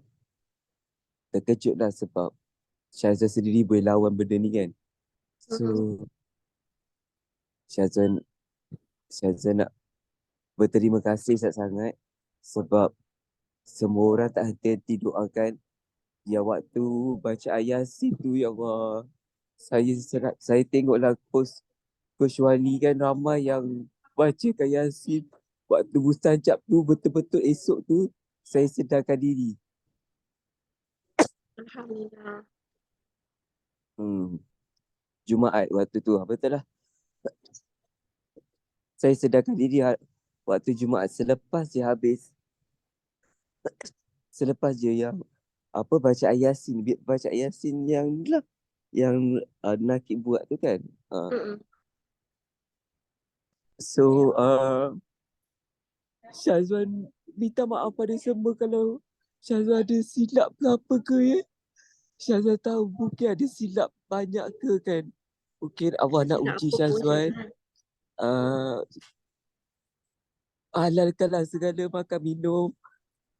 terkejut lah sebab Syazwan sendiri boleh lawan benda ni kan. So Syazwan nak berterima kasih sangat-sangat sebab semua orang tak henti-henti doakan. Yang waktu baca ayat Yasin tu, ya Allah, saya tengoklah Coach Wali kan ramai yang bacakan Yasin. Waktu mustajab tu betul-betul esok tu saya sedarkan diri. Alhamdulillah. Jumaat waktu tu, betul lah. Saya sedarkan diri waktu Jumaat selepas je habis. Selepas je yang baca ayat Yasin, baca ayat Yasin yang ni lah, yang Nakib buat tu kan. So Syazwan minta maaf pada semua kalau Syazwan ada silap ke apa ke ya. Syazwan tahu mungkin ada silap banyak ke kan. Mungkin Allah nak uji Syazwan. Halalkanlah segala makan minum.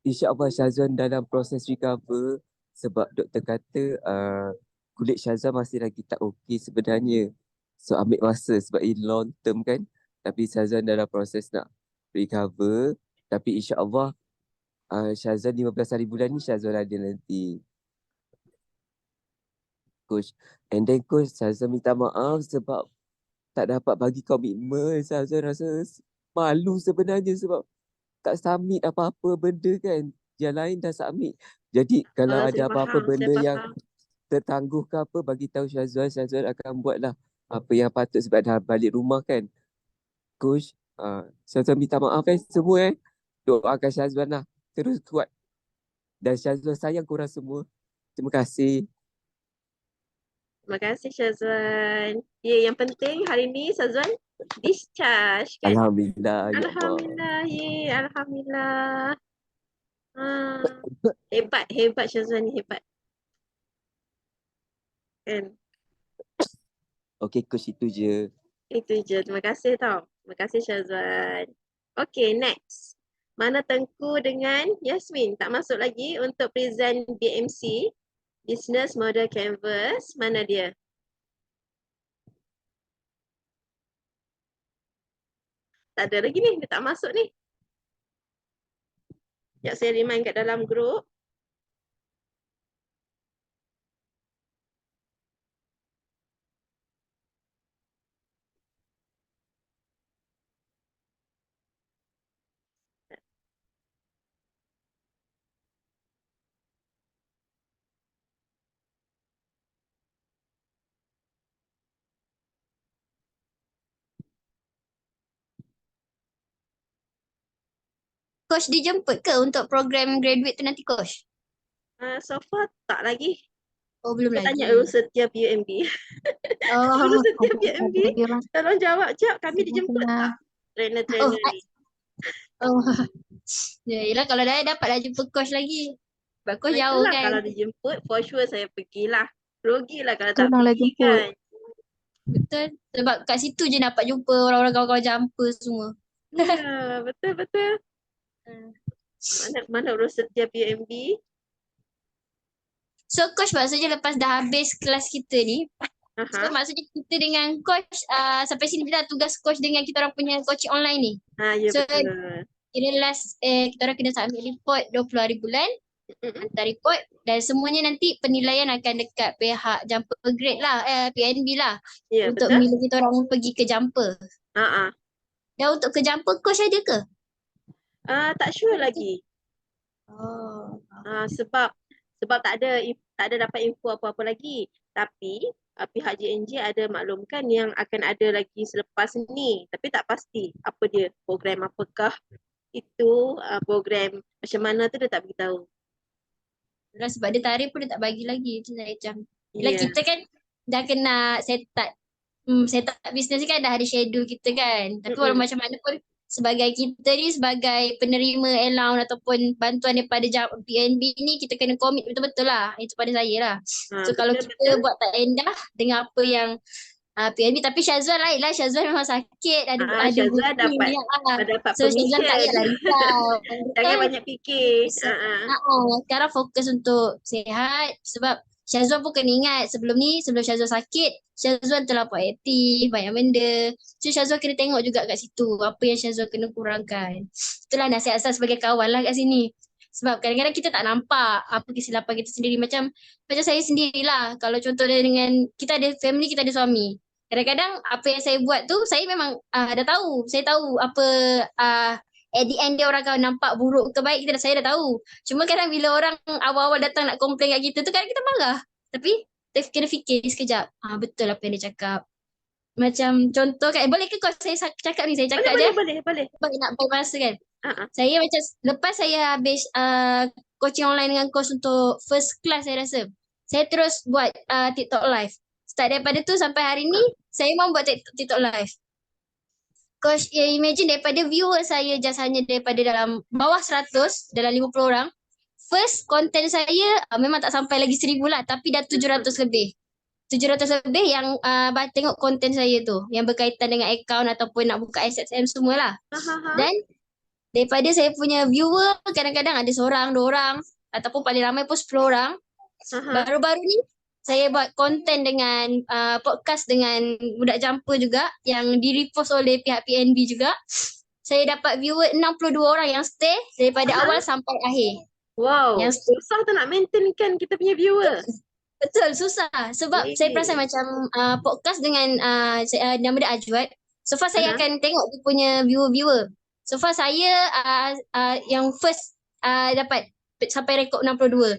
InsyaAllah Syazwan dalam proses recover. Sebab doktor kata kulit Syazwan masih lagi tak okey sebenarnya. So ambil masa sebab ini long term kan. Tapi Syazwan dalam proses nak recover. Tapi insyaAllah Syazwan 15 hari bulan ni Syazwan ada nanti. Coach. And then coach, Syazwan minta maaf sebab tak dapat bagi komitmen. Syazwan rasa malu sebenarnya sebab tak submit apa-apa benda kan. Yang lain dah submit. Jadi kalau ada apa-apa benda yang tertangguh ke apa, bagi tahu Syazwan akan buatlah apa yang patut sebab dah balik rumah kan. Coach, Syazwan minta maaf semua doakan Syazwan lah. Terus kuat. Dan Syazwan sayang korang semua. Terima kasih. Terima kasih Syazwan. Ya, yang penting hari ni Syazwan discharge kan? Alhamdulillah. Alhamdulillah. Alhamdulillah. Hebat Syazwan ni, hebat. Kan? Okay coach, itu je. Itu je. Terima kasih tau. Terima kasih Syazwan. Okay, next. Mana Tengku dengan Yasmin tak masuk lagi untuk present BMC. Business Model Canvas. Mana dia? Tak ada lagi ni. Dia tak masuk ni. Sekejap saya remind kat dalam grup. Coach dijemput ke untuk program graduate tu nanti coach? So far tak lagi. Oh belum Kita lagi. tanya urus setiap UMB. Urus setiap UMB. Tolong jawab je, kami dijemput tak? Trainer-trainer ni. Yelah kalau dah dapatlah jumpa coach lagi. Sebab coach jauh Itulah, kan. kalau dijemput, for sure saya pergilah. Rugilah kalau tak pergi kan. Betul. Sebab kat situ je dapat jumpa orang-orang kawan-kawan jumper semua. Ya, betul-betul. Mana urus setiap UMB? So coach maksudnya lepas dah habis kelas kita ni, so maksudnya kita dengan coach sampai sini dah tugas coach dengan kita orang punya coaching online ni. Ya So betul. kira last kita orang kena submit report 20 hari bulan, hantar report dan semuanya nanti penilaian akan dekat pihak jumper grade lah, PNB lah Ya, untuk betul. bila kita orang pergi ke jumper. Dan untuk ke jumper coach ada ke? Tak sure lagi. Oh. Sebab tak ada dapat info apa-apa lagi. Tapi pihak JNJ ada maklumkan yang akan ada lagi selepas ni. Tapi tak pasti apa dia, program apakah itu, program macam mana tu dia tak beritahu. Dan sebab dia tarikh pun dia tak bagi lagi. Itu saya macam, yelah Ya. kita kan dah kena set up bisnes ni kan dah ada schedule kita kan. Tapi walau macam mana pun sebagai kita ni sebagai penerima allowance ataupun bantuan daripada PNB ni kita kena commit betul-betul lah. Itu pada saya lah. So kalau kita buat tak endah dengan apa yang PNB, tapi Syazwan lain lah. Syazwan memang sakit, ada Syazwan dapat so Syazwan tak payahlah risau. Jangan banyak fikir. Sekarang fokus untuk sihat sebab Syazwan pun kena ingat sebelum Syazwan sakit, Syazwan terlampau aktif, banyak benda. So Syazwan kena tengok juga kat situ apa yang Syazwan kena kurangkan. Itulah nasihat saya sebagai kawan lah kat sini. Sebab kadang-kadang kita tak nampak apa kesilapan kita sendiri. Macam saya sendirilah. Kalau contohnya dengan kita ada family, kita ada suami. Kadang-kadang apa yang saya buat tu, saya memang dah tahu. Saya tahu apa at the end dia orang akan nampak buruk ke baik, saya dah tahu. Cuma kadang bila orang awal-awal datang nak komplain kat kita tu, kadang kita marah. Tapi kita kena fikir sekejap. Betul apa yang dia cakap. Macam contoh kan, boleh ke kau saya cakap ni? Saya cakap je. Boleh. Sebab nak buat masa kan. Saya macam lepas saya habis coaching online dengan coach untuk first class saya rasa, saya terus buat TikTok live. Start daripada tu sampai hari ni saya mau buat TikTok live. Coach, imagine daripada viewer saya just hanya daripada dalam bawah 100, dalam 50 orang. First content saya memang tak sampai lagi 1000 lah, tapi dah 700 lebih. 700 lebih yang tengok konten saya tu, yang berkaitan dengan akaun ataupun nak buka SSM semualah. Dan daripada saya punya viewer, kadang-kadang ada seorang, 2 orang, ataupun paling ramai pun 10 orang. Baru-baru ni, saya buat konten dengan podcast dengan budak jumper juga, yang di-repost oleh pihak PNB juga. Saya dapat viewer 62 orang yang stay daripada awal sampai akhir. Wow, yang susah tu nak maintainkan kita punya viewer. Betul, susah. Sebab saya perasan macam podcast dengan nama dia Ajwat. So far saya akan tengok dia punya viewer. So far saya yang first dapat sampai rekod 62.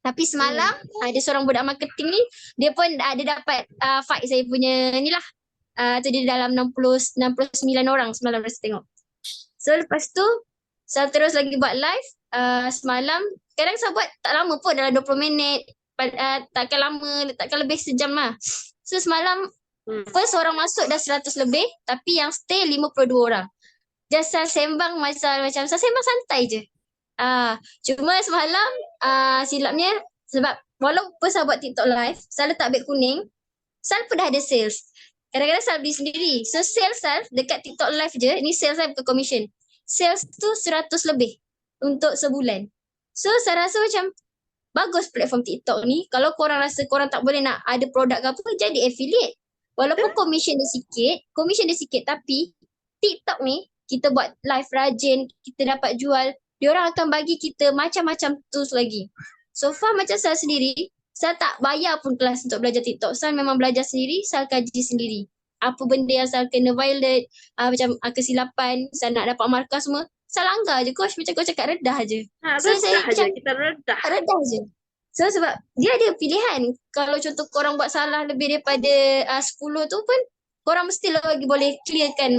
Tapi semalam ada seorang budak marketing ni, dia pun ada dapat fight saya punya ni lah. Tu dia dalam 69 orang semalam saya tengok. So lepas tu saya terus lagi buat live semalam. Kadang saya buat tak lama pun, dalam 20 minit. Takkan lama, takkan lebih sejam lah. So semalam first orang masuk dah 100 lebih, tapi yang stay 52 orang. Just saya sembang macam saya sembang santai je. Cuma semalam silapnya sebab walaupun saya buat TikTok live, saya letak beg kuning, saya pun dah ada sales. Kadang-kadang saya beli sendiri. So sales saya dekat TikTok live je, ni sales saya bukan commission. Sales tu 100 lebih untuk sebulan. So saya rasa macam bagus platform TikTok ni. Kalau korang rasa korang tak boleh nak ada produk ke apa, jadi affiliate. Walaupun commission dia sikit, tapi TikTok ni kita buat live rajin, kita dapat jual, diorang akan bagi kita macam-macam tools lagi. So far macam saya sendiri, saya tak bayar pun kelas untuk belajar TikTok. Saya memang belajar sendiri, saya kaji sendiri. Apa benda yang saya kena violate, macam kesilapan, saya nak dapat markah semua, saya langgar je coach, macam kau cakap redah je. So saya macam kita redah je. So sebab dia ada pilihan. Kalau contoh korang buat salah lebih daripada 10 tu pun, korang mesti lagi boleh clearkan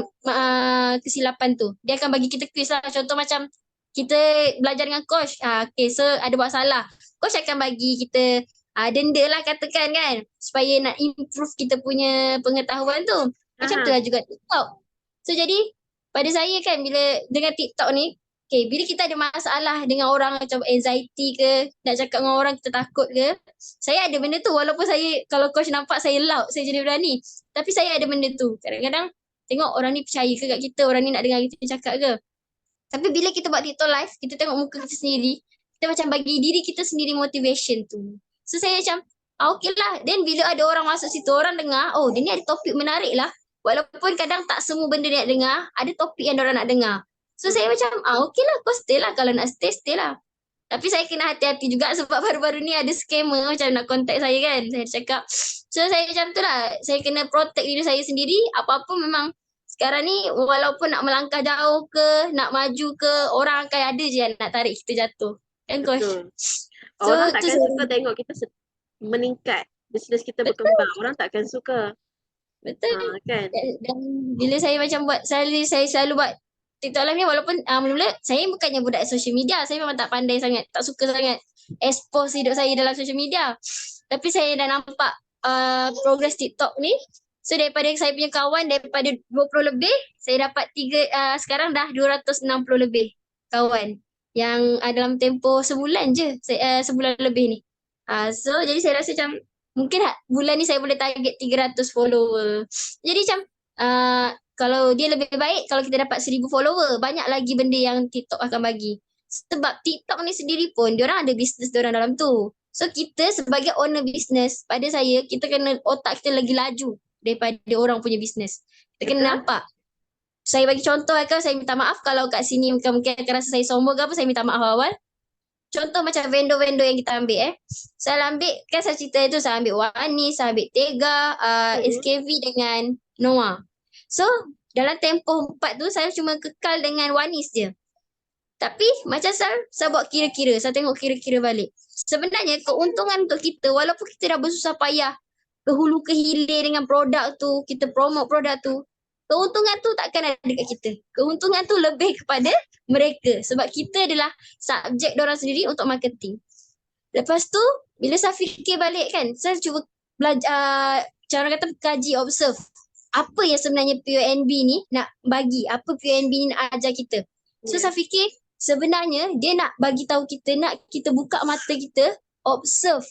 kesilapan tu. Dia akan bagi kita quiz lah. Contoh macam kita belajar dengan coach. Okay, so ada buat salah. Coach akan bagi kita denda lah katakan kan. Supaya nak improve kita punya pengetahuan tu. Macam tu lah juga TikTok. So jadi pada saya kan bila dengan TikTok ni, okay, bila kita ada masalah dengan orang macam anxiety ke, nak cakap dengan orang kita takut ke, saya ada benda tu. Walaupun saya, kalau coach nampak saya loud, saya jadi berani. Tapi saya ada benda tu. Kadang-kadang tengok orang ni percaya ke kat kita, orang ni nak dengar kita cakap ke. Tapi bila kita buat TikTok live, kita tengok muka kita sendiri, kita macam bagi diri kita sendiri motivation tu. So saya macam, okay lah. Then bila ada orang masuk situ, orang dengar, oh dia ni ada topik menarik lah. Walaupun kadang tak semua benda dia nak dengar, ada topik yang diorang nak dengar. So saya macam okey lah, kau stay lah. Kalau nak stay, stay lah. Tapi saya kena hati-hati juga sebab baru-baru ni ada scammer macam nak contact saya kan. Saya cakap, so saya macam tu lah. Saya kena protect diri saya sendiri. Apa-apa memang sekarang ni walaupun nak melangkah jauh ke, nak maju ke, orang akan ada je yang nak tarik kita jatuh. Kan Coach? Betul. So Orang tu takkan saya, suka tengok kita meningkat. Bisnes kita betul, berkembang. Orang takkan suka. betul. Kan? Dan bila saya macam buat, saya selalu buat TikTok live ni walaupun mula-mula saya bukannya budak social media. Saya memang tak pandai sangat, tak suka sangat expose hidup saya dalam social media. Tapi saya dah nampak progress TikTok ni. So daripada saya punya kawan daripada 20 lebih, saya dapat sekarang dah 260 lebih kawan yang dalam tempoh sebulan je, sebulan lebih ni. So jadi saya rasa macam mungkin bulan ni saya boleh target 300 follower. Jadi macam kalau dia lebih baik kalau kita dapat 1000 follower, banyak lagi benda yang TikTok akan bagi. Sebab TikTok ni sendiri pun diorang ada bisnes diorang dalam tu. So kita sebagai owner bisnes, pada saya kita kena otak kita lagi laju daripada orang punya bisnes. Kita kena nampak. Saya bagi contoh kan, saya minta maaf kalau kat sini mungkin akan rasa saya sombong ke apa, saya minta maaf awal. Contoh macam vendor-vendor yang kita ambil Saya ambil, kan saya cerita itu, saya ambil Wani, saya ambil Tega, SKV dengan Noah. So dalam tempoh 4 tu saya cuma kekal dengan Wanis je. Tapi macam saya buat kira-kira, saya tengok kira-kira balik. Sebenarnya keuntungan untuk kita walaupun kita dah bersusah payah ke hulu ke hilir dengan produk tu, kita promote produk tu, keuntungan tu takkan ada dekat kita. Keuntungan tu lebih kepada mereka sebab kita adalah subjek diorang sendiri untuk marketing. Lepas tu bila saya fikir balik kan, saya cuba belajar, cara kata kaji, observe. Apa yang sebenarnya PONB ni nak bagi, apa PONB ni nak ajar kita. So saya fikir sebenarnya dia nak bagi tahu kita, nak kita buka mata kita, observe,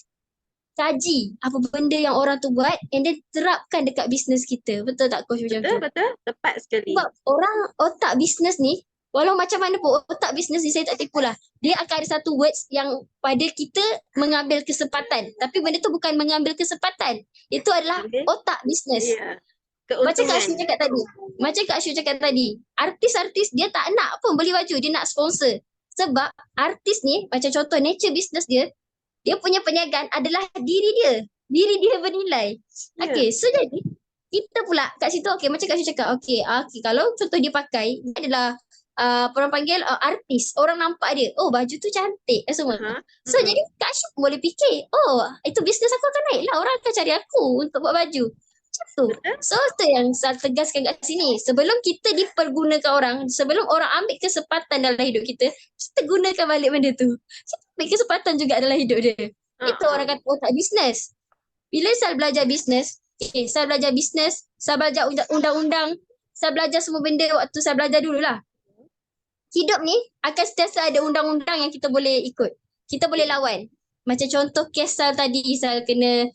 kaji apa benda yang orang tu buat and then terapkan dekat bisnes kita. Betul tak Coach macam tu? Betul, tepat sekali. Sebab orang otak bisnes ni, walau macam mana pun otak bisnes ni, saya tak tipulah. Dia akan ada satu words yang pada kita mengambil kesempatan. Tapi benda tu bukan mengambil kesempatan. Itu adalah otak bisnes. Ya. Macam Kak Ashu cakap tadi. Artis-artis dia tak nak pun beli baju, dia nak sponsor. Sebab artis ni, macam contoh nature business dia punya perniagaan adalah diri dia. Diri dia bernilai. Okay, so jadi kita pula kat situ, macam Kak Ashu cakap, kalau contoh dia pakai, dia adalah orang panggil artis. Orang nampak dia, baju tu cantik semua. So jadi Kak Ashu boleh fikir, itu bisnes aku akan naik lah. Orang akan cari aku untuk buat baju. Macam tu. So tu yang saya tegaskan kat sini. Sebelum kita dipergunakan orang, sebelum orang ambil kesempatan dalam hidup kita, kita gunakan balik benda tu. Kita ambil kesempatan juga dalam hidup dia. Itu orang kata otak bisnes. Bila saya belajar bisnes, saya belajar bisnes, saya belajar undang-undang, saya belajar semua benda waktu saya belajar dululah. Hidup ni akan sentiasa ada undang-undang yang kita boleh ikut. Kita boleh lawan. Macam contoh kes saya tadi, saya kena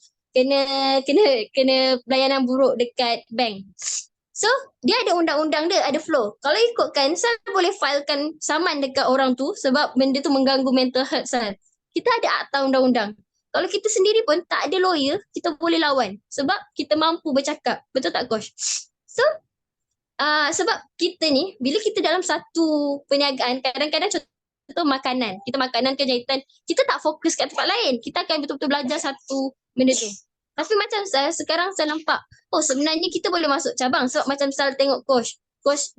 pelayanan buruk dekat bank. So, dia ada undang-undang dia, ada flow. Kalau ikutkan, saya boleh filekan saman dekat orang tu sebab benda tu mengganggu mental health saya. Kita ada akta undang-undang. Kalau kita sendiri pun tak ada lawyer, kita boleh lawan sebab kita mampu bercakap. Betul tak Coach? So, sebab kita ni, bila kita dalam satu perniagaan, kadang-kadang contoh makanan. Kita makanan ke jahitan, kita tak fokus kat tempat lain. Kita akan betul-betul belajar satu benda tu. Tapi macam sekarang saya nampak, sebenarnya kita boleh masuk cabang. Sebab macam saya tengok Coach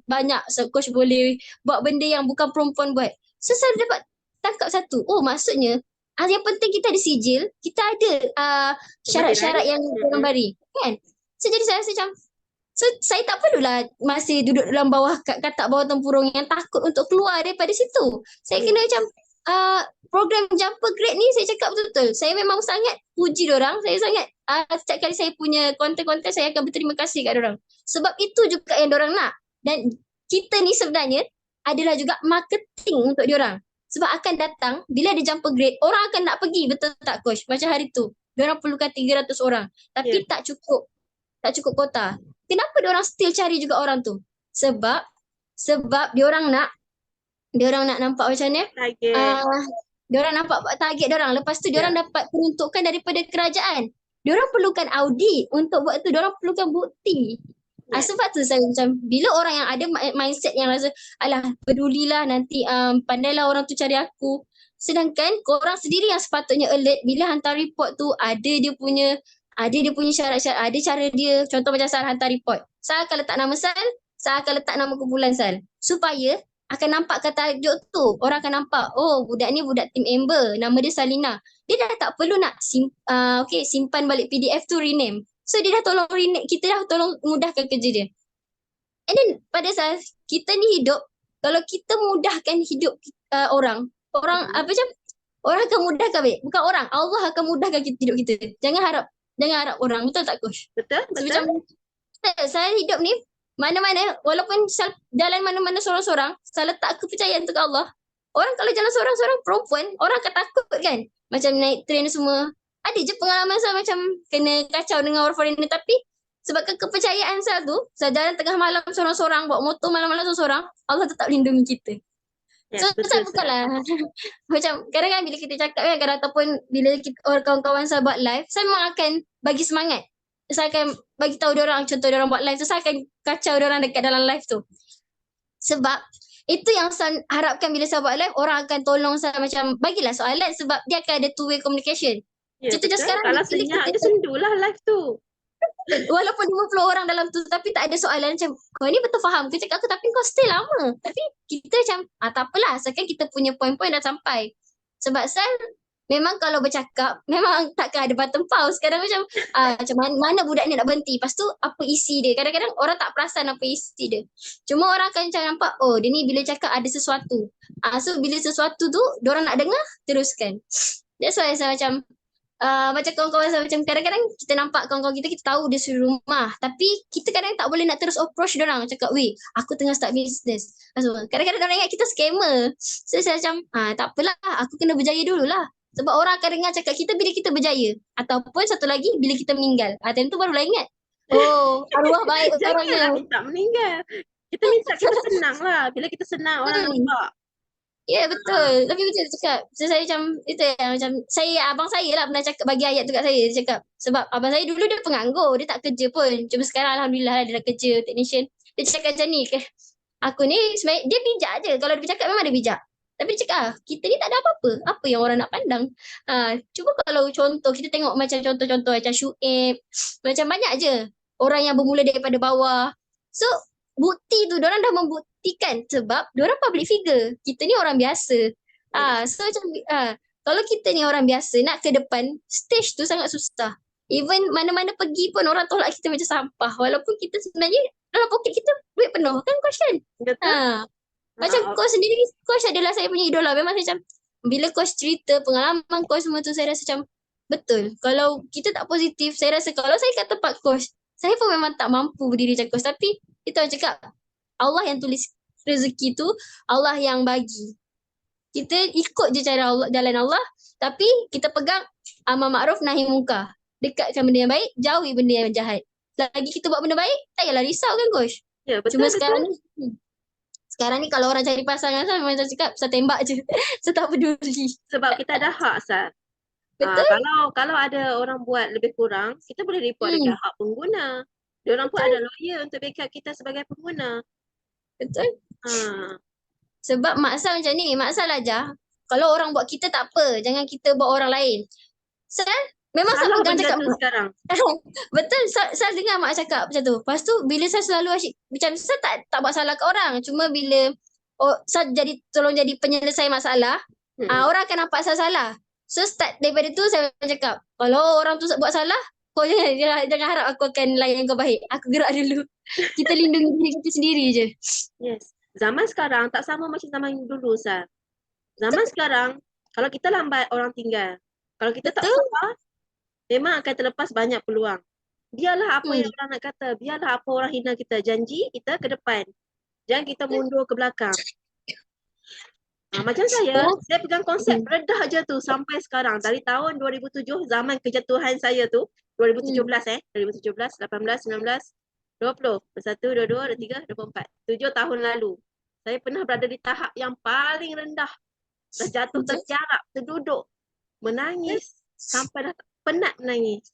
banyak, Coach boleh buat benda yang bukan perempuan buat. So saya dapat tangkap satu, maksudnya yang penting kita ada sijil, kita ada syarat-syarat yang diorang bagi. Kan? So jadi saya rasa macam, so saya tak perlulah masih duduk dalam bawah katak bawah tempurung yang takut untuk keluar daripada situ. Saya kena macam program Jumper Grade ni saya cakap betul-betul. Saya memang sangat puji diorang. Saya sangat setiap kali saya punya konten-konten saya akan berterima kasih kat diorang. Sebab itu juga yang diorang nak. Dan kita ni sebenarnya adalah juga marketing untuk diorang. Sebab akan datang bila ada Jumper Grade, orang akan nak pergi, betul tak Coach? Macam hari tu, diorang perlukan 300 orang. Tapi tak cukup kota. Kenapa diorang still cari juga orang tu? Sebab diorang nak nampak macam ni. Diorang nampak target diorang. Lepas tu diorang dapat peruntukan daripada kerajaan. Diorang perlukan audit untuk buat tu. Diorang perlukan bukti. Yes. Sebab tu saya macam bila orang yang ada mindset yang rasa alah pedulilah nanti pandailah orang tu cari aku. Sedangkan korang sendiri yang sepatutnya alert bila hantar report tu ada dia punya syarat-syarat, ada cara dia. Contoh macam Sal hantar report. Sal akan letak nama Sal, Sal akan letak nama kumpulan Sal. Supaya akan nampak kata tajuk tu. Orang akan nampak, oh budak ni budak tim Amber, nama dia Salina. Dia dah tak perlu nak simpan balik PDF tu rename. So dia dah tolong rename, kita dah tolong mudahkan kerja dia. And then pada saat kita ni hidup, kalau kita mudahkan hidup orang macam orang akan mudahkan bukan orang, Allah akan mudahkan hidup kita. Jangan harap orang, betul tak Coach? Betul, So, betul. macam saya hidup ni mana-mana, walaupun jalan mana-mana sorang-sorang, saya letak kepercayaan tu ke Allah. Orang kalau jalan sorang-sorang perempuan, orang akan takut kan. Macam naik train semua. Ada je pengalaman saya macam kena kacau dengan orang foreigner, tapi sebabkan kepercayaan saya tu, saya jalan tengah malam sorang-sorang, bawa motor malam-malam sorang-sorang, Allah tetap lindungi kita. Yes, So betul, saya bukanlah macam kadang-kadang bila kita cakap kan, kadang ataupun bila orang kawan-kawan saya buat live, saya memang akan bagi semangat. Saya akan bagi tahu diorang, contoh diorang buat live tu, saya akan kacau diorang dekat dalam live tu. Sebab itu yang saya harapkan bila saya buat live, orang akan tolong saya macam bagilah soalan sebab dia akan ada two-way communication. Ya, Contohnya betul. sekarang Kalau bila senyap kita- dia sendulah live tu. walaupun 50 orang dalam tu tapi tak ada soalan macam kau ni betul faham ke cakap aku tapi kau stay lama. Tapi kita macam tak apalah, asalkan kita punya poin-poin dah sampai. Sebab Sal memang kalau bercakap memang takkan ada button pause. Kadang macam macam mana budak ni nak berhenti. Lepas tu apa isi dia. Kadang-kadang orang tak perasan apa isi dia. Cuma orang akan macam nampak oh dia ni bila cakap ada sesuatu. So bila sesuatu tu diorang nak dengar, teruskan. That's why saya macam macam kawan-kawan saya macam kadang-kadang kita nampak kawan-kawan kita tahu dia suruh rumah, tapi kita kadang tak boleh nak terus approach dia orang cakap weh aku tengah start business. Kadang-kadang orang ingat kita scammer. So saya macam tak apalah, aku kena berjaya dululah. Sebab orang akan dengar cakap kita bila kita berjaya, ataupun satu lagi bila kita meninggal. Time tu barulah ingat oh arwah baik Janganlah orangnya. minta meninggal. Kita minta kita senang lah. Bila kita senang orang nampak. Ya betul. Tapi macam cakap, so, saya macam itu yang macam abang saya lah pernah cakap bagi ayat tu kat saya. Dia cakap sebab abang saya dulu dia penganggur, dia tak kerja pun. Cuma sekarang alhamdulillah lah, dia dah kerja technician. Dia cakap macam ni, aku ni sebenarnya dia bijak je. Kalau dia bercakap memang dia bijak. Tapi dia cakap kita ni tak ada apa-apa. Apa yang orang nak pandang? Cuba kalau contoh kita tengok macam contoh-contoh macam Syuib, macam banyak je orang yang bermula daripada bawah. So bukti tu diorang dah membuktikan sebab diorang public figure. Kita ni orang biasa. So macam kalau kita ni orang biasa nak ke depan, stage tu sangat susah. Even mana-mana pergi pun orang tolak kita macam sampah. Walaupun kita sebenarnya dalam poket kita duit penuh kan Coach kan? Betul. Macam Coach sendiri, Coach adalah saya punya idola. Memang saya macam bila Coach cerita pengalaman Coach semua tu, saya rasa macam betul. Kalau kita tak positif, saya rasa kalau saya kat tempat Coach, saya pun memang tak mampu berdiri macam Coach. Tapi itu orang cakap Allah yang tulis rezeki tu, Allah yang bagi. Kita ikut je cara Allah, jalan Allah, tapi kita pegang amar makruf nahi munkar. Dekatkan benda yang baik, jauhi benda yang jahat. Lagi kita buat benda baik, tak payahlah risau kan Coach? Ya, betul. Cuma sekarang ni kalau orang cari pasangan saya memang cakap saya tembak je. Saya tak peduli. Sebab kita ada hak Sal. Betul? Kalau ada orang buat lebih kurang, kita boleh report dekat hak pengguna. Diorang pun ada lawyer untuk backup kita sebagai pengguna. Betul? Ha. Sebab Maksal macam ni, Maksal ajar. Kalau orang buat kita tak apa, jangan kita buat orang lain. Memang saya Salah pegang benda cakap tu sekarang. betul, saya dengar mak cakap macam tu. Lepas tu bila saya selalu asyik, macam saya tak buat salah ke orang. Cuma bila saya tolong jadi penyelesai masalah, orang akan nampak saya salah. So start daripada tu saya cakap, kalau orang tu buat salah, kau jangan harap aku akan layan kau baik. Aku gerak dulu. Kita lindungi diri kita sendiri je. Yes. Zaman sekarang tak sama macam zaman dulu Sal. Zaman sekarang kalau kita lambat orang tinggal. Kalau kita tak sabar, memang akan terlepas banyak peluang. Biarlah apa yang orang nak kata, biarlah apa orang hina kita, janji kita ke depan. Jangan kita mundur ke belakang. Macam saya pegang konsep redah je tu sampai sekarang. Dari tahun 2007, zaman kejatuhan saya tu, 2017 2017, 18, 19, 20, 21, 22, 23, 24. 7 tahun lalu. Saya pernah berada di tahap yang paling rendah. Dah jatuh tertiarap, terduduk, menangis sampai dah penat menangis.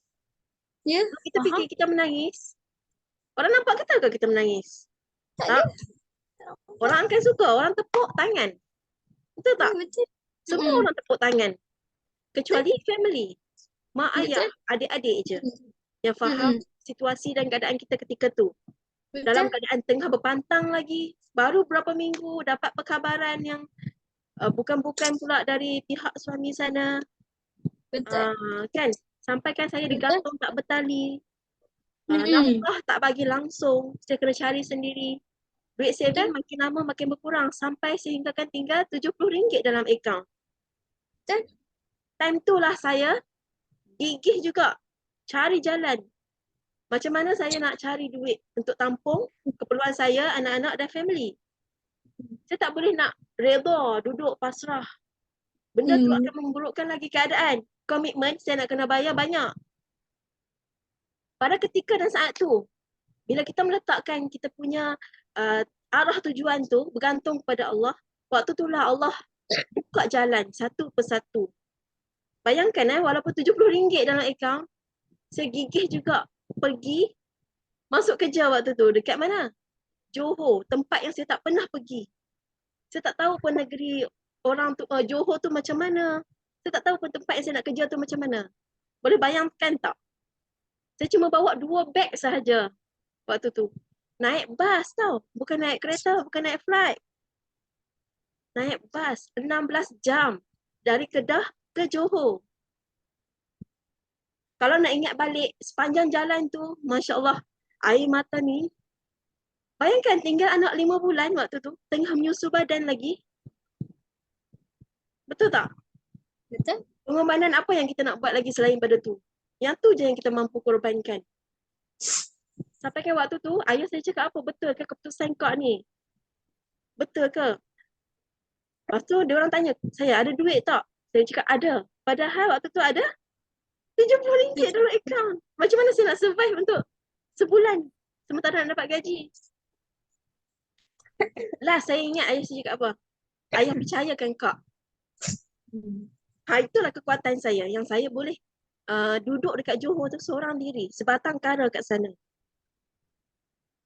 Ya, Kita fikir kita menangis. Orang nampak ke tak kita menangis? Tak. Orang akan suka, orang tepuk tangan. Betul tak? Betul. Semua orang tepuk tangan. Kecuali family. Mak ayah, adik-adik je yang faham situasi dan keadaan kita ketika tu. Dalam keadaan tengah berpantang lagi, baru berapa minggu dapat perkabaran yang bukan-bukan pula dari pihak suami sana. Betul. Kan? Sampai kan saya Betul. digantung tak bertali. Nafkah tak bagi langsung, saya kena cari sendiri. Duit saving makin lama makin berkurang sampai sehingga kan tinggal RM70 dalam akaun. Betul. Time tu lah saya gigih juga cari jalan. Macam mana saya nak cari duit untuk tampung keperluan saya, anak-anak dan family. Saya tak boleh nak redha duduk pasrah. Benda tu akan memburukkan lagi keadaan. Komitmen saya nak kena bayar banyak. Pada ketika dan saat tu, bila kita meletakkan kita punya arah tujuan tu bergantung kepada Allah, waktu itulah Allah buka jalan satu persatu. Bayangkan walaupun RM70 dalam akaun, saya gigih juga pergi masuk kerja waktu tu. Dekat mana? Johor, tempat yang saya tak pernah pergi. Saya tak tahu pun negeri orang tu, Johor tu macam mana. Saya tak tahu pun tempat yang saya nak kerja tu macam mana. Boleh bayangkan tak? Saya cuma bawa 2 beg sahaja waktu tu. Naik bas tau. Bukan naik kereta, bukan naik flight. Naik bas 16 jam dari Kedah ke Johor. Kalau nak ingat balik sepanjang jalan tu, Masya Allah, air mata ni. Bayangkan tinggal anak 5 bulan waktu tu, tengah menyusu badan lagi. Betul tak? Betul. Pengorbanan apa yang kita nak buat lagi selain pada tu? Yang tu je yang kita mampu korbankan. Sampai kan waktu tu, ayah saya cakap apa? Betul ke keputusan kau ni? Betul ke? Lepas tu dia orang tanya, saya ada duit tak? Saya cakap ada. Padahal waktu tu ada RM70 dalam akaun. Macam mana saya nak survive untuk sebulan sementara nak dapat gaji? Lah saya ingat ayah saya cakap apa? Ayah percayakan kak. Itulah kekuatan saya yang saya boleh duduk dekat Johor tu seorang diri, sebatang kara kat sana.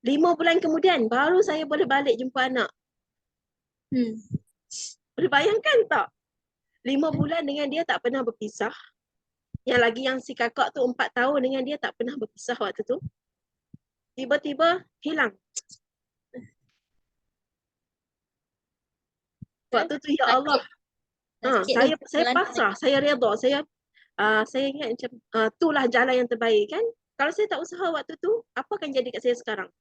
5 bulan kemudian baru saya boleh balik jumpa anak. Boleh bayangkan tak? 5 bulan dengan dia tak pernah berpisah. Yang lagi yang si kakak tu 4 tahun dengan dia tak pernah berpisah waktu tu. Tiba-tiba hilang. Waktu tu ya Allah. Saya pasrah, saya redha, saya ingat macam itulah jalan yang terbaik kan. Kalau saya tak usaha waktu tu, apa akan jadi kat saya sekarang?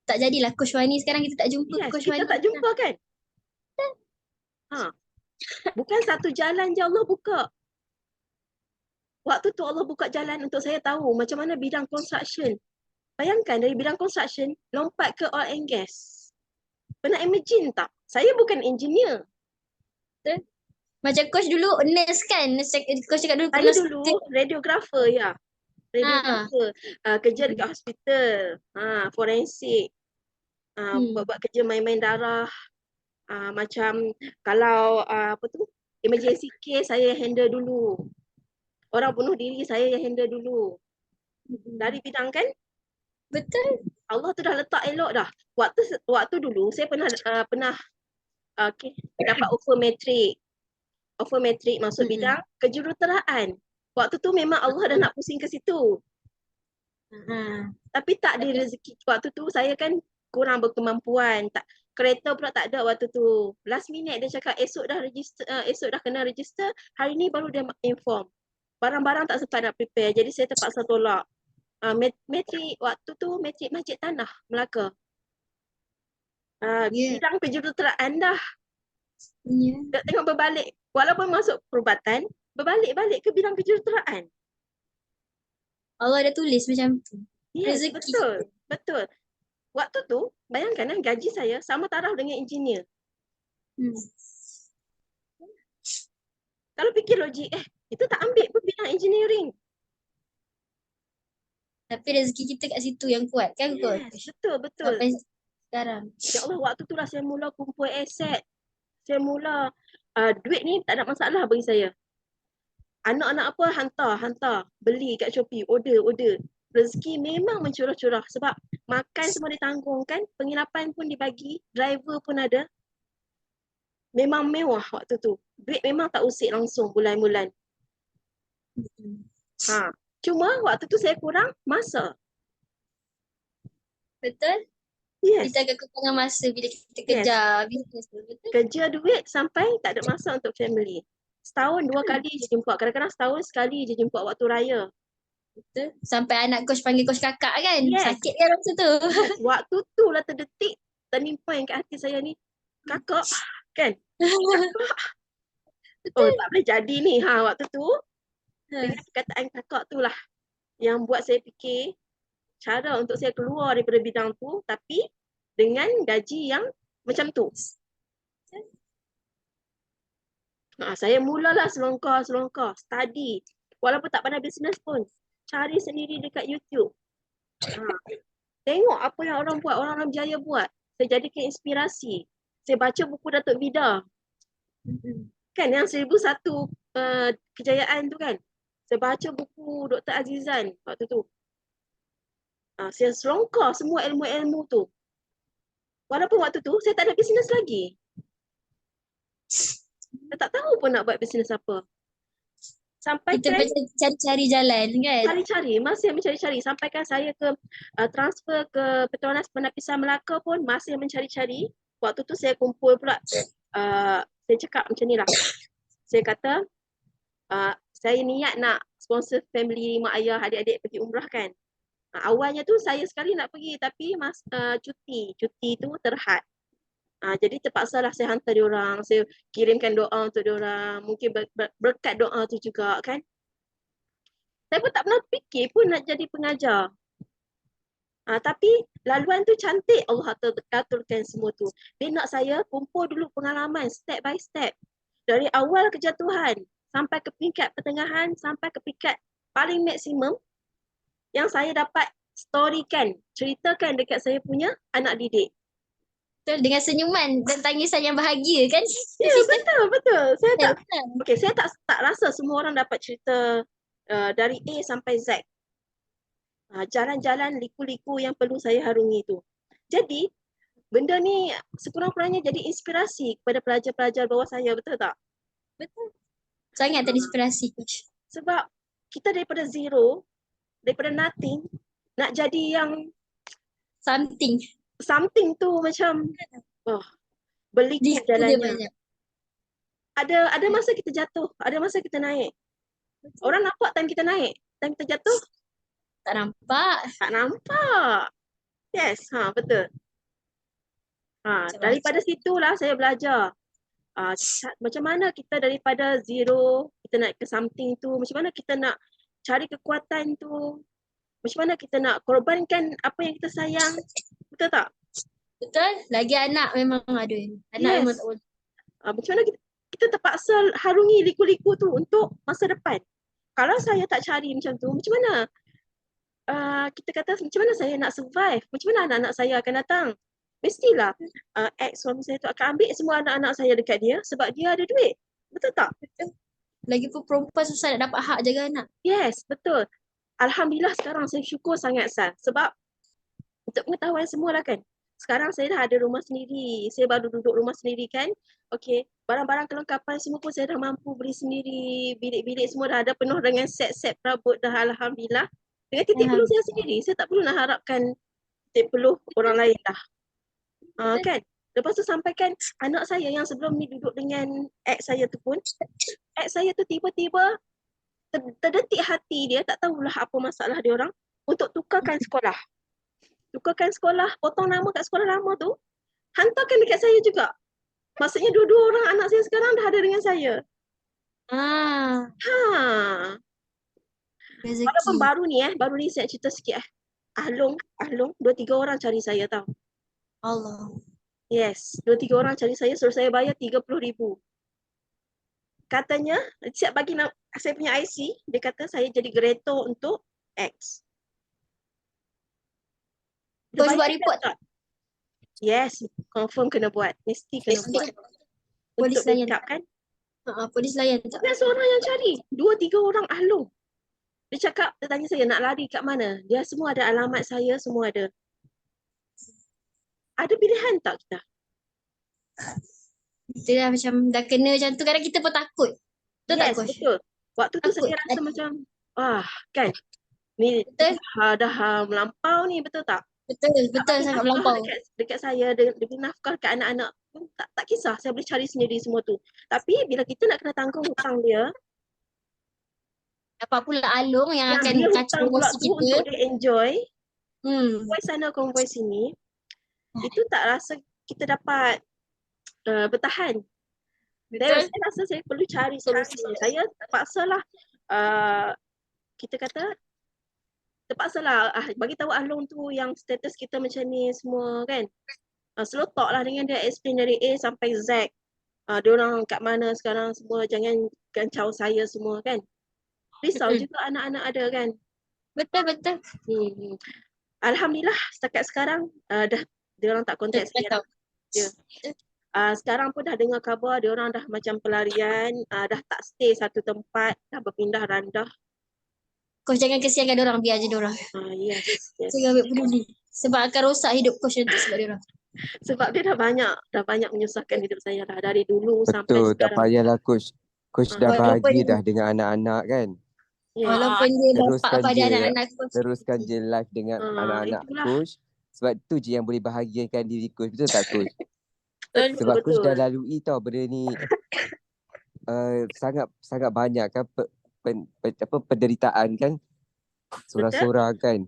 Tak jadilah Coach Wani sekarang kita tak jumpa Yes, Coach Wani. kita tak jumpa kan? Bukan satu jalan je Allah buka. Waktu tu Allah buka jalan untuk saya tahu macam mana bidang construction. Bayangkan dari bidang construction lompat ke oil and gas. Pernah imagine tak? Saya bukan engineer. Macam Coach dulu nurse kan? Coach cakap dulu Saya dulu radiografer ya. Radiografer. Kerja dekat hospital. Forensik. Buat kerja main-main darah. Macam kalau emergency case saya handle dulu. Orang bunuh diri saya yang handle dulu. Dari bidang kan? Betul. Allah tu dah letak elok dah. Waktu dulu saya pernah dapat offer matrik. Offer matrik masuk bidang kejuruteraan. Waktu tu memang Allah dah nak pusing ke situ. Tapi tak ada rezeki. Waktu tu saya kan kurang berkemampuan. Kereta pula tak ada waktu tu. Last minute dia cakap esok dah kena register. Hari ni baru dia inform. Barang-barang tak sempat nak prepare. Jadi saya terpaksa tolak. Matrik waktu tu matrik Masjid Tanah Melaka. Bidang kejuruteraan dah. Tengok berbalik. Walaupun masuk perubatan, berbalik-balik ke bidang kejuruteraan. Allah dah tulis macam tu. Yes, Rezeki. betul. Waktu tu, bayangkan gaji saya sama taraf dengan engineer. Kalau fikir logik, kita tak ambil pun bidang engineering. Tapi rezeki kita kat situ yang kuat kan Coach? Yes, betul. Sampai sekarang. Ya Allah, waktu tu lah saya mula kumpul aset. Saya mula, duit ni tak ada masalah bagi saya. Anak-anak apa hantar. Beli kat Shopee, order. rezeki memang mencurah-curah sebab makan semua ditanggungkan, penginapan pun dibagi, driver pun ada. Memang mewah waktu tu. Duit memang tak usik langsung bulan-bulan. Cuma waktu tu saya kurang masa. Betul? Yes. Kita agak kekurangan masa bila kita Yes. kejar bisnes tu. Betul? Kerja duit sampai tak ada masa untuk family. Setahun 2 kali je jumpa. Kadang-kadang setahun sekali je jumpa waktu raya. Betul. Sampai anak coach panggil coach kakak kan. Yes. Sakit kan waktu tu. Yes. Waktu tu lah terdetik turning point kat hati saya ni. Kakak kan? Kakak. Oh tak boleh jadi ni. Waktu tu dengan perkataan kakak tu lah yang buat saya fikir cara untuk saya keluar daripada bidang tu tapi dengan gaji yang macam tu. Saya mulalah selongkar, study. Walaupun tak pandai bisnes pun, cari sendiri dekat YouTube. Tengok apa yang orang buat, orang-orang berjaya buat. Saya jadikan inspirasi. Saya baca buku Datuk Vida. Kan yang 1001 kejayaan tu kan. Saya baca buku Dr. Azizan waktu tu. Saya selongkar semua ilmu-ilmu tu. Walaupun waktu tu saya tak ada bisnes lagi. Saya tak tahu pun nak buat bisnes apa. Sampai Kita kan cari-cari jalan kan. cari-cari, masih mencari-cari. Sampaikan saya ke transfer ke Petronas Penapisan Melaka pun masih mencari-cari. Waktu tu saya kumpul pula. Saya cakap macam ni lah. Saya kata, saya niat nak sponsor family mak ayah adik-adik pergi umrah kan. Awalnya tu saya sekali nak pergi tapi cuti tu terhad. Jadi terpaksalah saya hantar diorang, saya kirimkan doa untuk diorang, mungkin berkat doa tu juga kan. Saya pun tak pernah fikir pun nak jadi pengajar. Tapi laluan tu cantik Allah aturkan semua tu. Dia nak saya kumpul dulu pengalaman step by step. Dari awal kejatuhan sampai ke peringkat pertengahan, sampai ke peringkat paling maksimum yang saya dapat storykan, ceritakan dekat saya punya anak didik. Betul, dengan senyuman dan tangisan yang bahagia kan. Ya, betul. Saya tak rasa semua orang dapat cerita dari A sampai Z. Jalan-jalan liku-liku yang perlu saya harungi tu. Jadi, benda ni sekurang-kurangnya jadi inspirasi kepada pelajar-pelajar bawah saya, betul tak? Betul. Sangat terinspirasi coach. Sebab kita daripada zero, daripada nothing, nak jadi yang something tu macam berliku jalannya. Ada masa kita jatuh, ada masa kita naik. Betul. Orang nampak time kita naik, time kita jatuh tak nampak. Yes, betul. Daripada situlah saya belajar. Macam mana kita daripada zero, kita nak ke something tu, macam mana kita nak cari kekuatan tu, macam mana kita nak korbankan apa yang kita sayang. Betul tak? Betul. Lagi anak memang ada. Anak memang tak boleh. Macam mana kita terpaksa harungi liku-liku tu untuk masa depan. Kalau saya tak cari macam tu, macam mana kita kata macam mana saya nak survive? Macam mana anak-anak saya akan datang? Mestilah suami saya tu akan ambil semua anak-anak saya dekat dia sebab dia ada duit. Betul tak? Betul. Lagipun perempuan susah nak dapat hak jaga anak. Yes, betul. Alhamdulillah sekarang saya syukur sangat sebab untuk pengetahuan semua lah kan. Sekarang saya dah ada rumah sendiri. Saya baru duduk rumah sendiri kan. Okey, barang-barang kelengkapan semua pun saya dah mampu beli sendiri. Bilik-bilik semua dah ada penuh dengan set-set perabot dah alhamdulillah. Dengan titik peluh saya sendiri. Saya tak perlu nak harapkan titik peluh orang lain dah. Kan? Lepas tu sampaikan anak saya yang sebelum ni duduk dengan ex saya tu pun. Ex saya tu tiba-tiba terdetik hati dia, tak tahulah apa masalah dia orang, untuk tukarkan sekolah. Tukarkan sekolah, potong nama kat sekolah lama tu, hantarkan dekat saya juga. Maksudnya dua-dua orang anak saya sekarang dah ada dengan saya. Walaupun baru ni saya cerita sikit Ahlong, 2-3 orang cari saya tahu. Allah. Yes, 2-3 orang cari saya, suruh saya bayar 30,000. Katanya, siap bagi saya punya IC, dia kata saya jadi Greto untuk X. Coach buat report tak? Yes, confirm kena buat. Mesti kena buat. Polis untuk layan backup kan? Polis layan tak? Bukan seorang yang cari. 2-3 orang Ahlong. Dia tanya saya nak lari kat mana. Dia semua ada alamat saya, semua ada. Ada pilihan tak kita? Kita dah macam dah kena macam tu, kadang kita pun takut. Betul tak Yes, Coach? betul. Waktu tu Takut. saya rasa macam, kan, ni Betul. dah melampau ni, betul tak? Betul Tak sangat bagi nafkah melampau. dekat saya, dia beri nafkah kat anak-anak pun tak kisah, saya boleh cari sendiri semua tu. Tapi bila kita nak kena tanggung hutang dia, Dapat pula Along yang yang akan dia kacau hutang pula emosi tu kita. untuk dia enjoy, Hmm. konvoi sana konvoi sini, itu tak rasa kita dapat bertahan. Betul. Saya rasa saya perlu cari solusi. Saya terpaksalah kita kata terpaksalah bagi tahu Along tu yang status kita macam ni semua kan. Slow talk lah dengan dia, explain dari A sampai Z. Diorang kat mana sekarang semua, jangan kacau saya semua kan. Risau juga anak-anak ada kan. Betul. Alhamdulillah setakat sekarang dah diorang tak kontak saya. Sekarang pun dah dengar khabar diorang dah macam pelarian, dah tak stay satu tempat, dah berpindah randah. Coach jangan kesiankan diorang, biar je diorang. Yes. Jangan ambil peduli. Sebab akan rosak hidup Coach nanti sebab diorang. Sebab dia dah banyak menyusahkan hidup saya lah dari dulu sampai Betul, tak sekarang. payahlah Coach. Coach dah Walaupun- bahagia dah dengan anak-anak kan. Walaupun dia bapa Teruskan pada je, anak-anak Coach. teruskan je live dengan anak-anak itulah. Coach. Sebab tu je yang boleh bahagiakan diri Coach. Betul tak Coach? Betul, Sebab Coach betul. dah lalui tau benda ni. Sangat banyak kan penderitaan kan. Sorang-sorang kan.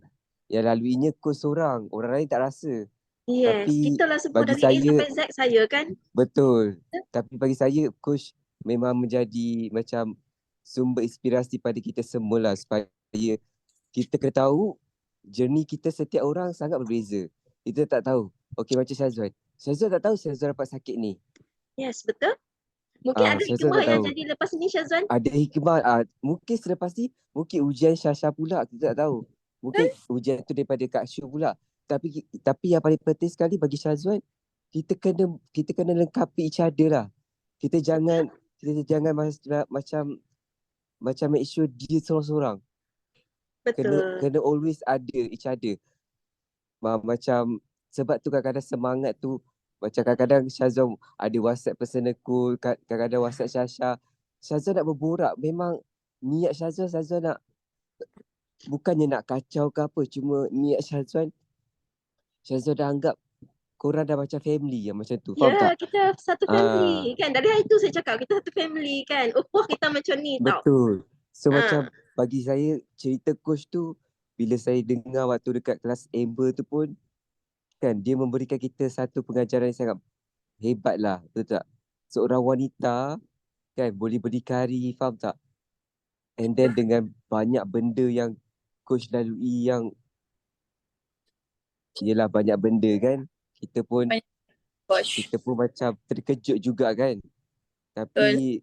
Yang laluinya Coach seorang. Orang lain tak rasa. Yes, Tapi kita lah semua bagi dari A saya, sampai Z saya kan. betul. Tapi bagi saya Coach memang menjadi macam sumber inspirasi pada kita semua lah, supaya kita kena tahu journey kita setiap orang sangat berbeza. Kita tak tahu. Okey macam Syazwan. Syazwan tak tahu Syazwan dapat sakit ni. Yes, betul. Mungkin ada Syazwan hikmah tak yang tahu. jadi lepas ni Syazwan. Ada hikmah. Mungkin selepas ni mungkin ujian Syasha pula, kita tak tahu. Mungkin ujian tu daripada Kak Syu pula. Tapi yang paling penting sekali bagi Syazwan, kita kena lengkapi each other lah. Kita jangan macam make sure dia seorang-seorang. Betul. Kena always ada each other. Macam sebab tu kadang-kadang semangat tu, macam kadang-kadang Syazwan ada WhatsApp personal call, kadang-kadang WhatsApp Syasha. Syazwan nak berborak, memang niat Syazwan nak, bukannya nak kacau ke apa, cuma niat Syazwan dah anggap korang dah macam family yang macam tu. Faham Ya, tak? kita satu family kan. Dari hari tu saya cakap kita satu family kan. Kita macam ni tau. Betul. So macam bagi saya cerita Coach tu, bila saya dengar waktu dekat kelas Amber tu pun, kan dia memberikan kita satu pengajaran yang sangat hebat lah. Betul tak? Seorang wanita kan boleh berdikari, faham tak? And then dengan banyak benda yang Coach lalui, yang yelah banyak benda kan, kita pun macam terkejut juga kan. Tapi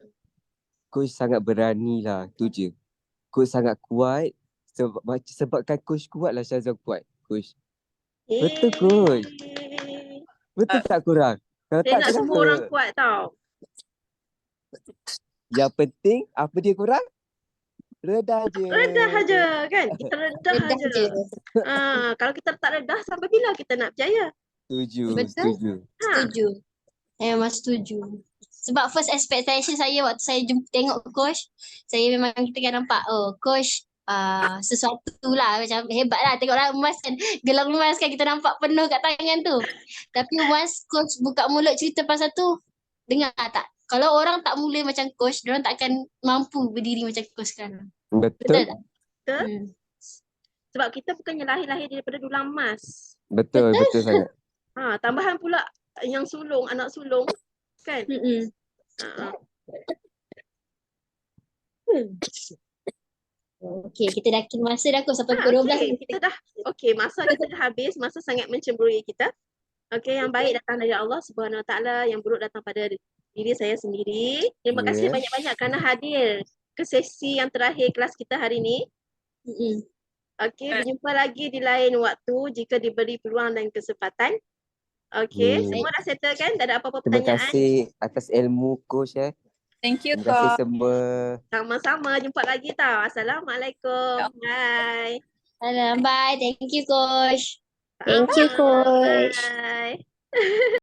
Coach sangat berani lah, tu je. Coach sangat kuat. Sebabkan Coach kuat lah Syazwan kuat. Coach. Betul Coach. Betul tak korang? Kalau Saya tak nak semua orang kuat tau. Yang penting apa dia korang? Redah je. Redah aja kan. Kita redah aja. Kalau kita tak redah, sampai bila kita nak berjaya? Setuju. Memang setuju. Sebab first expectation saya waktu saya tengok Coach, saya memang kita kan nampak, Coach sesuatu lah, macam hebat lah, tengoklah emas kan, gelang emas kan, kita nampak penuh kat tangan tu. Tapi once Coach buka mulut cerita pasal tu, dengar tak? Kalau orang tak mula macam Coach, diorang tak akan mampu berdiri macam Coach sekarang. Betul tak? Betul. Sebab kita bukannya lahir daripada dulang emas. Betul sangat. Tambahan pula yang sulung, anak sulung kan. Okey, kita dah kira masa dah Coach sampai pukul 12. Kita dah masa kita dah habis, masa sangat mencemburui kita. Yang baik datang dari Allah Subhanahu Wa Taala, yang buruk datang pada diri saya sendiri. Terima kasih banyak-banyak kerana hadir ke sesi yang terakhir kelas kita hari ni. Berjumpa lagi di lain waktu jika diberi peluang dan kesempatan. Semua dah settle kan? Tak ada apa-apa pertanyaan? Terima kasih atas ilmu Coach Thank you, Terima kasih Kak. semua. Sama-sama. Jumpa lagi tau. Assalamualaikum. Bye. Bye. Thank you, Coach. Thank you, Coach. Bye.